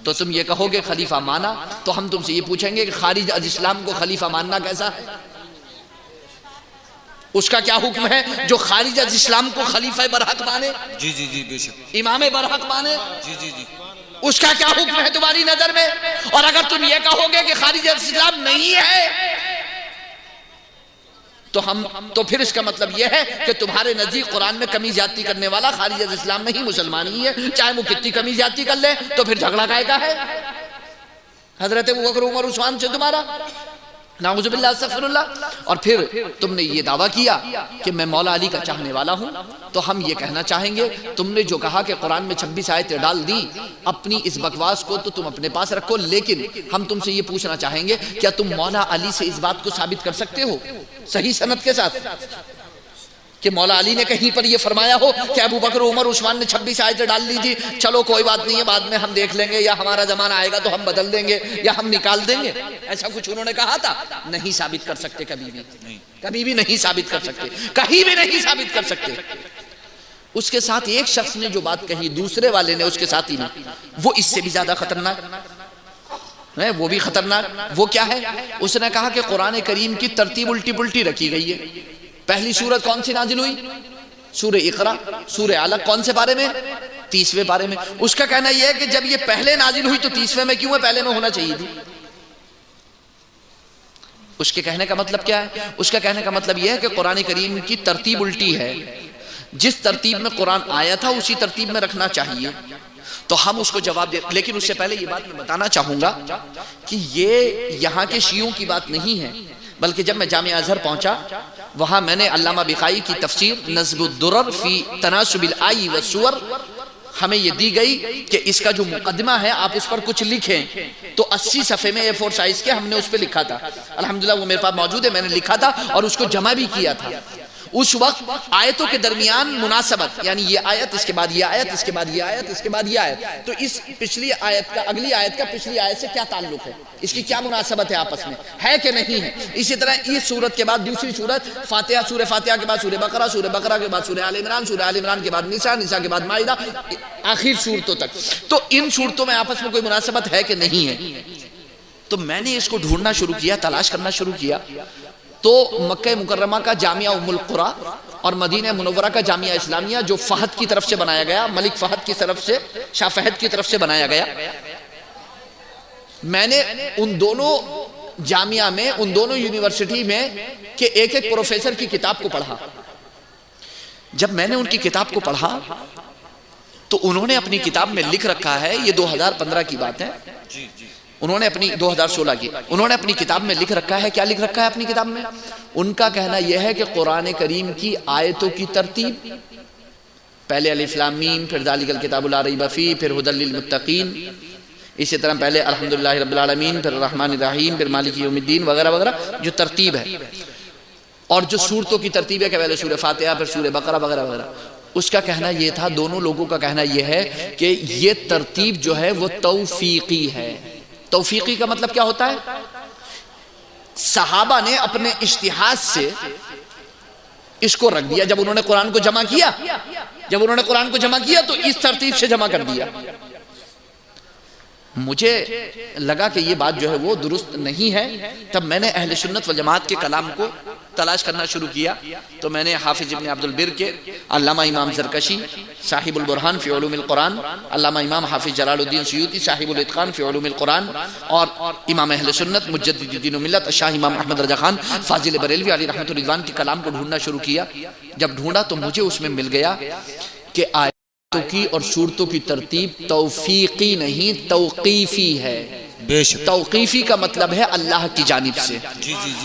S3: تو تم یہ کہو گے خلیفہ مانا، تو ہم تم سے یہ پوچھیں گے کہ خارج از اسلام کو خلیفہ ماننا کیسا ہے؟ اس کا کیا حکم ہے جو خارج از اسلام کو خلیفہ برحق مانے؟ جی جی جی بے شک امام برحق مانے؟ جی جی جی اس کا کیا حکم ہے تمہاری نظر میں؟ اور اگر تم یہ کہو گے کہ خارج از اسلام نہیں ہے تو پھر اس کا مطلب یہ ہے کہ تمہارے نزدیک قرآن میں کمی زیادتی کرنے والا خارج از اسلام نہیں مسلمان ہی ہے، چاہے وہ کتنی کمی زیادتی کر لے. تو پھر جھگڑا کائے کا ہے حضرت ابوبکر عمر عثمان سے تمہارا؟ نعوذ باللہ استغفر اللہ. اور پھر تم نے یہ دعویٰ کیا کہ میں مولا علی کا چاہنے والا ہوں، تو ہم یہ کہنا چاہیں گے تم نے جو کہا کہ قرآن میں 26 آیتیں ڈال دی، اپنی اس بکواس کو تو تم اپنے پاس رکھو، لیکن ہم تم سے یہ پوچھنا چاہیں گے کیا تم مولا علی سے اس بات کو ثابت کر سکتے ہو صحیح سند کے ساتھ کہ مولا علی نے کہیں پر یہ فرمایا ہو کہ ابو بکر عمر عثمان نے 26 آیتیں ڈال دی تھی، چلو کوئی بات نہیں ہے بعد میں ہم دیکھ لیں گے، یا ہمارا زمانہ آئے گا تو ہم بدل دیں گے یا ہم نکال دیں گے؟ ایسا کچھ انہوں نے کہا تھا؟ نہیں ثابت کر سکتے، کبھی بھی نہیں ثابت کر سکتے، کہیں بھی نہیں ثابت کر سکتے. اس کے ساتھ ایک شخص نے جو بات کہی دوسرے والے نے اس کے ساتھ ہی نہیں، وہ اس سے بھی زیادہ خطرناک ہے، وہ بھی خطرناک. وہ کیا ہے؟ اس نے کہا کہ قرآن کریم کی ترتیب الٹی پلٹی رکھی گئی ہے. پہلی سورت کون سی نازل ہوئی؟ سورہ اقرا، سورہ علق، کون سے پارے میں؟ 30ویں پارے میں۔ اس کا کہنا یہ ہے کہ جب یہ پہلے نازل ہوئی تو 30ویں میں کیوں ہے؟ پہلے میں ہونا چاہیے تھی۔ اس کے کہنے کا مطلب کیا ہے؟ اس کا کہنے کا مطلب یہ ہے کہ قرآن کریم کی ترتیب الٹی ہے، جس ترتیب میں قرآن آیا تھا اسی ترتیب میں رکھنا چاہیے۔ تو ہم اس کو جواب دیں، لیکن اس سے پہلے یہ بات میں بتانا چاہوں گا کہ یہ یہاں کے شیعوں کی بات نہیں ہے، بلکہ جب میں جامعہ ازہر پہنچا وہاں میں نے علامہ بقائی کی تفسیر نظم الدرر فی تناسب الآئی والسور ہمیں یہ دی گئی کہ اس کا جو مقدمہ ہے آپ اس پر کچھ لکھیں، تو 80 صفحے میں A4 سائز کے ہم نے اس پہ لکھا تھا۔ الحمدللہ وہ میرے پاس موجود ہے، میں نے لکھا تھا اور اس کو جمع بھی کیا تھا۔ اس وقت آیتوں کے درمیان مناسبت، یعنی یہ آیت اس کے بعد یہ آیت، اس کے بعد یہ آیت، اس کے بعد یہ آیت، تو اس پچھلی آیت کا اگلی آیت کا پچھلی آیت سے کیا تعلق ہے، اس کی کیا مناسبت ہے آپس میں، ہے کہ نہیں ہے۔ اسی طرح اس سورت کے بعد دوسری سورت فاتحہ، سورہ فاتحہ کے بعد سورہ بقرہ، سورہ بقرہ کے بعد سورہ آل عمران، سورہ آل عمران کے بعد نساء، نساء کے بعد مائدہ، آخر سورتوں تک، تو ان سورتوں میں آپس میں کوئی مناسبت ہے کہ نہیں ہے۔ تو میں نے اس کو ڈھونڈنا شروع کیا، تلاش کرنا شروع کیا، تو مکہ مکرمہ کا جامعہ ام القریٰ اور مدینہ منورہ کا جامعہ اسلامیہ جو فہد کی طرف سے بنایا گیا، ملک فہد کی طرف سے، شاہ فہد کی طرف سے بنایا گیا، میں نے ان دونوں جامعہ میں، ان دونوں یونیورسٹی میں کہ ایک ایک پروفیسر کی کتاب کو پڑھا۔ جب میں نے ان کی کتاب کو پڑھا تو انہوں نے اپنی کتاب میں لکھ رکھا ہے، یہ 2015 کی بات ہے، انہوں نے اپنی 2016 کی، انہوں نے اپنی کتاب میں لکھ رکھا ہے، کیا لکھ رکھا ہے اپنی کتاب میں؟ ان کا کہنا یہ ہے کہ قرآن کریم کی آیتوں کی ترتیب پہلے الف لام میم، پھر ذالک الکتاب لا ریب فیہ، پھر ھدی للمتقین، اسی طرح پہلے الحمدللہ رب العالمین، پھر الرحمن الرحیم، پھر مالک یوم الدین وغیرہ وغیرہ جو ترتیب ہے، اور جو سورتوں کی ترتیب ہے کہ پہلے سورہ فاتحہ، پھر سورہ بقرہ وغیرہ وغیرہ، اس کا کہنا یہ تھا، دونوں لوگوں کا کہنا یہ ہے کہ یہ ترتیب جو ہے وہ توفیقی ہے۔ توفیقی کا مطلب کیا ہوتا ہے؟ صحابہ نے اپنے اجتہاد سے اس کو رکھ دیا، جب انہوں نے قرآن کو جمع کیا، جب انہوں نے قرآن کو جمع کیا تو اس ترتیب سے جمع کر دیا۔ مجھے لگا کہ یہ بات جو ہے وہ درست نہیں ہے، تب میں نے اہل سنت والجماعت کے کلام کو تلاش کرنا شروع کیا، تو میں نے حافظ ابن عبد البر کے، علامہ امام زرکشی صاحب البرہان فی علوم القرآن، علامہ امام حافظ جلال الدین سیوطی صاحب الاتقان فی علوم القرآن، اور امام اہل سنت مجدد دین و ملت شاہ امام احمد رضا خان فاضل بریلوی علی رحمۃ الرضوان کے کلام کو ڈھونڈنا شروع کیا۔ جب ڈھونڈا تو مجھے اس میں مل گیا کہ آیتوں کی اور سورتوں کی ترتیب توفیقی نہیں توقیفی ہے۔ توقیفی کا مطلب ہے اللہ کی جانب سے،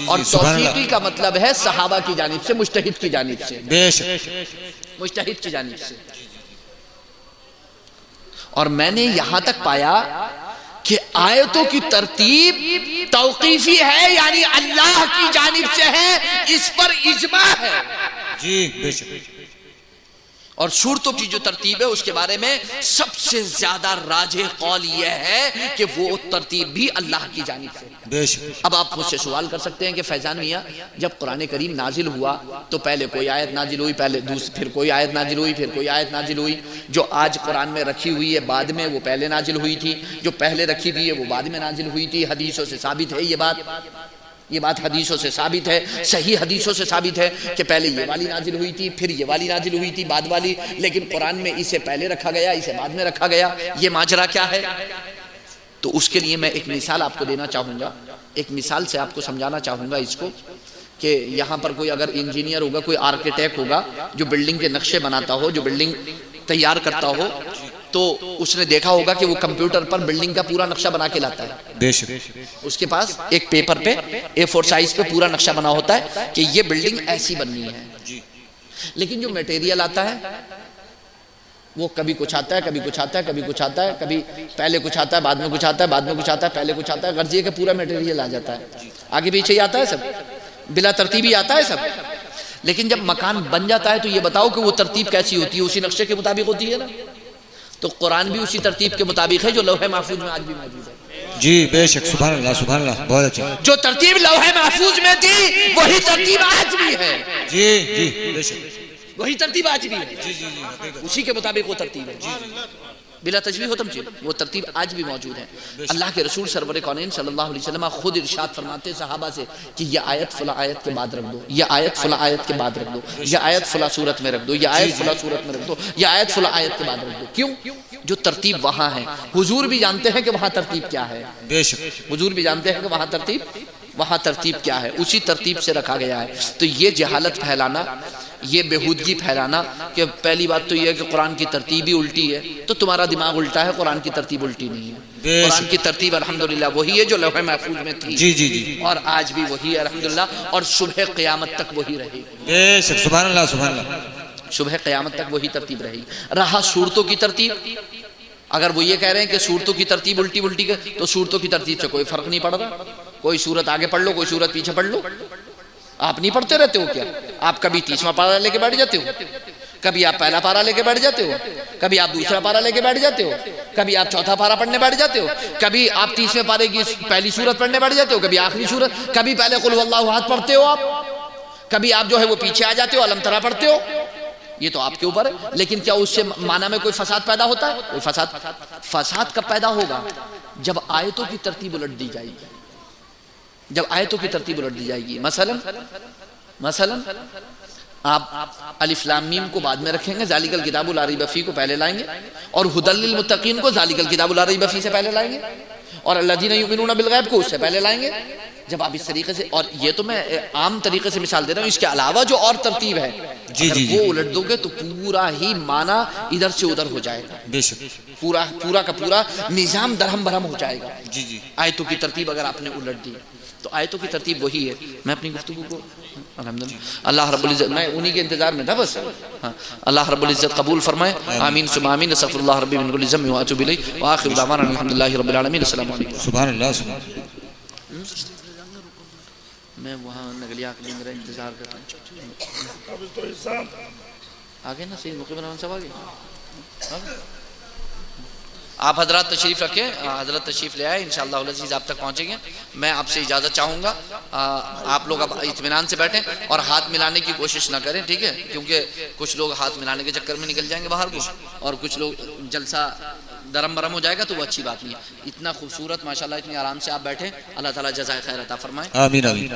S3: اور توفیقی کا مطلب ہے صحابہ کی جانب سے، مجتہد کی جانب سے، مجتہد کی جانب سے۔ اور میں نے یہاں تک پایا کہ آیتوں کی ترتیب توقیفی ہے، یعنی اللہ کی جانب سے ہے، اس پر اجماع ہے۔
S2: جی بے شک۔
S3: اور سورتوں کی جو ترتیب ہے اس کے بارے میں سب سے زیادہ راجح قول یہ ہے کہ وہ ترتیب بھی اللہ کی جانب سے۔
S2: بے شک۔
S3: اب آپ مجھ سے سوال کر سکتے ہیں کہ فیضان میاں جب قرآن کریم نازل ہوا تو پہلے کوئی آیت نازل ہوئی، پھر کوئی آیت نازل ہوئی، پھر کوئی آیت نازل ہوئی، جو آج قرآن میں رکھی ہوئی ہے بعد میں وہ پہلے نازل ہوئی تھی، جو پہلے رکھی ہوئی ہے وہ بعد میں نازل ہوئی تھی۔ حدیثوں سے ثابت ہے یہ بات حدیثوں سے ثابت ہے، صحیح حدیثوں سے ثابت ہے کہ پہلے یہ والی نازل ہوئی تھی، پھر یہ والی نازل ہوئی تھی، بعد والی، لیکن قرآن میں اسے پہلے رکھا گیا، اسے بعد میں رکھا گیا، یہ ماجرا کیا ہے؟ تو اس کے لیے میں ایک مثال آپ کو دینا چاہوں گا، ایک مثال سے آپ کو سمجھانا چاہوں گا اس کو، کہ یہاں پر کوئی اگر انجینئر ہوگا، کوئی آرکیٹیکٹ ہوگا جو بلڈنگ کے نقشے بناتا ہو، جو بلڈنگ تیار کرتا ہو، تو اس نے دیکھا ہوگا کہ وہ کمپیوٹر پر بلڈنگ کا پورا نقشہ بنا کے لاتا ہے۔
S2: بے شک۔
S3: اس کے پاس ایک پیپر پہ A4 سائز پہ پورا نقشہ بنا ہوتا ہے کہ یہ بلڈنگ ایسی بننی ہے، لیکن جو میٹیریل آتا ہے وہ کبھی کچھ آتا ہے، کبھی کچھ آتا ہے، کبھی کچھ آتا ہے، کبھی پہلے کچھ آتا ہے، بعد میں کچھ آتا ہے، بعد میں کچھ آتا ہے، پہلے کچھ آتا ہے، غرض یہ کہ پورا میٹیریل آ جاتا ہے، آگے پیچھے ہی آتا ہے، سب بلا ترتیبی آتا ہے سب۔ لیکن جب مکان بن جاتا ہے تو یہ بتاؤ کہ وہ ترتیب کیسی ہوتی ہے؟ اسی نقشے کے مطابق ہوتی ہے نا؟ تو قرآن بھی اسی ترتیب کے مطابق ہے جو لوح محفوظ میں آج بھی موجود ہے۔
S2: جی بے شک، سبحان اللہ سبحان اللہ، بہت اچھا۔
S3: جو ترتیب لوح محفوظ میں تھی وہی ترتیب آج بھی ہے،
S2: جی جی بے شک،
S3: وہی ترتیب آج بھی ہے، اسی کے مطابق وہ ترتیب ہے۔ بلا تشبیہ و تمثیل، وہ ترتیب آج بھی موجود ہے۔ اللہ کے رسول سرور کونین صلی اللہ علیہ وسلم خود ارشاد فرماتے صحابہ سے کہ یہ آیت فلاں آیت کے بعد رکھ دو، یہ آیت فلاں آیت کے بعد رکھ دو، یہ آیت فلاں صورت میں رکھ دو، یہ آیت فلاں صورت میں رکھ دو، یہ آیت فلاں آیت کے بعد رکھ دو۔ کیوں؟ جو ترتیب وہاں ہے، حضور بھی جانتے ہیں کہ وہاں ترتیب کیا ہے،
S2: بے شک
S3: حضور بھی جانتے ہیں کہ وہاں ترتیب کیا ہے، اسی ترتیب سے رکھا گیا ہے۔ تو یہ جہالت پھیلانا، یہ بےہودگی پھیلانا کہ پہلی بات تو یہ ہے کہ قرآن کی ترتیب ہی الٹی ہے، تو تمہارا دماغ الٹا ہے، قرآن کی ترتیب الٹی نہیں ہے۔ قرآن کی ترتیب الحمدللہ وہی ہے جو لوح محفوظ میں تھی،
S2: جی جی جی،
S3: اور آج بھی وہی ہے الحمدللہ، اور صبح قیامت تک وہی رہے گی،
S2: بے شک، سبحان اللہ سبحان اللہ،
S3: صبح قیامت تک وہی ترتیب رہے گی۔ رہا صورتوں کی ترتیب، اگر وہ یہ کہہ رہے ہیں کہ صورتوں کی ترتیب الٹی ہے، تو صورتوں کی ترتیب سے کوئی فرق نہیں پڑ رہا، کوئی صورت آگے پڑھ لو، کوئی صورت پیچھے پڑھ لو۔ آپ نہیں پڑھتے رہتے ہو کیا؟ آپ کبھی 30واں پارہ لے کے بیٹھ جاتے ہو، کبھی آپ پہلا پارہ لے کے بیٹھ جاتے ہو، کبھی آپ دوسرا پارہ لے کے بیٹھ جاتے ہو، کبھی آپ چوتھا پارہ پڑھنے بیٹھ جاتے ہو، کبھی آپ 30ویں پارے کی پہلی صورت پڑھنے بیٹھ جاتے ہو، کبھی آخری صورت، کبھی پہلے قل واللہ احد پڑھتے ہو آپ، کبھی آپ جو ہے وہ پیچھے آ جاتے ہو، الم ترا پڑھتے ہو۔ یہ تو آپ کے اوپر ہے، لیکن کیا اس سے معنی میں کوئی فساد پیدا ہوتا ہے؟ کوئی فساد کب پیدا ہوگا؟ جب آیتوں کی ترتیب الٹ دی جائے گی، جب آیتوں کی ترتیب الٹ دی جائے گی۔ مثلا آپ الف لام میم کو بعد میں رکھیں گے، ذالک الکتاب لا ریب فیہ کو پہلے لائیں گے، اور ھدی للمتقین کو ذالک الکتاب لا ریب فیہ سے پہلے لائیں گے، اور الذین یؤمنون بالغیب کو اس سے پہلے لائیں گے۔ جب آپ اس طریقے سے، اور یہ تو میں عام طریقے سے مثال دے رہا ہوں، اس کے علاوہ جو اور ترتیب ہے اگر وہ الٹ دو گے تو پورا ہی معنی ادھر سے ادھر ہو جائے گا،
S2: بے شک،
S3: پورا کا پورا نظام درہم برہم ہو جائے گا۔
S2: جی جی،
S3: آیتوں کی ترتیب اگر آپ نے الٹ دی تو آیتوں کی ترتیب وہی ہے۔ میں اپنی گفتگو کو الحمدللہ اللہ رب العزت، میں انہی کے انتظار میں تھا بس، اللہ رب العزت قبول فرمائے، آمین ثم آمین، استغفر اللہ ربی من کل ذنب واتوب الیہ، وآخر دعوانا الحمدللہ رب العالمین، السلام علیکم۔
S2: سبحان اللہ سبحان اللہ۔
S3: میں وہاں نگلیہ کے میرا انتظار کر رہا ہوں، آگے نا سید مقیم الرحمن صاحب آگے، آپ حضرات تشریف رکھیں، حضرت تشریف لے آئے، انشاءاللہ العزیز آپ تک پہنچیں گے۔ میں آپ سے اجازت چاہوں گا، آپ لوگ اب اطمینان سے بیٹھیں اور ہاتھ ملانے کی کوشش نہ کریں، ٹھیک ہے؟ کیونکہ کچھ لوگ ہاتھ ملانے کے چکر میں نکل جائیں گے باہر کو، اور کچھ لوگ جلسہ درم برم ہو جائے گا تو وہ اچھی بات نہیں ہے۔ اتنا خوبصورت ماشاءاللہ اتنی آرام سے آپ بیٹھیں، اللہ تعالیٰ جزائے خیر عطا فرمائے،
S2: آمین آمین۔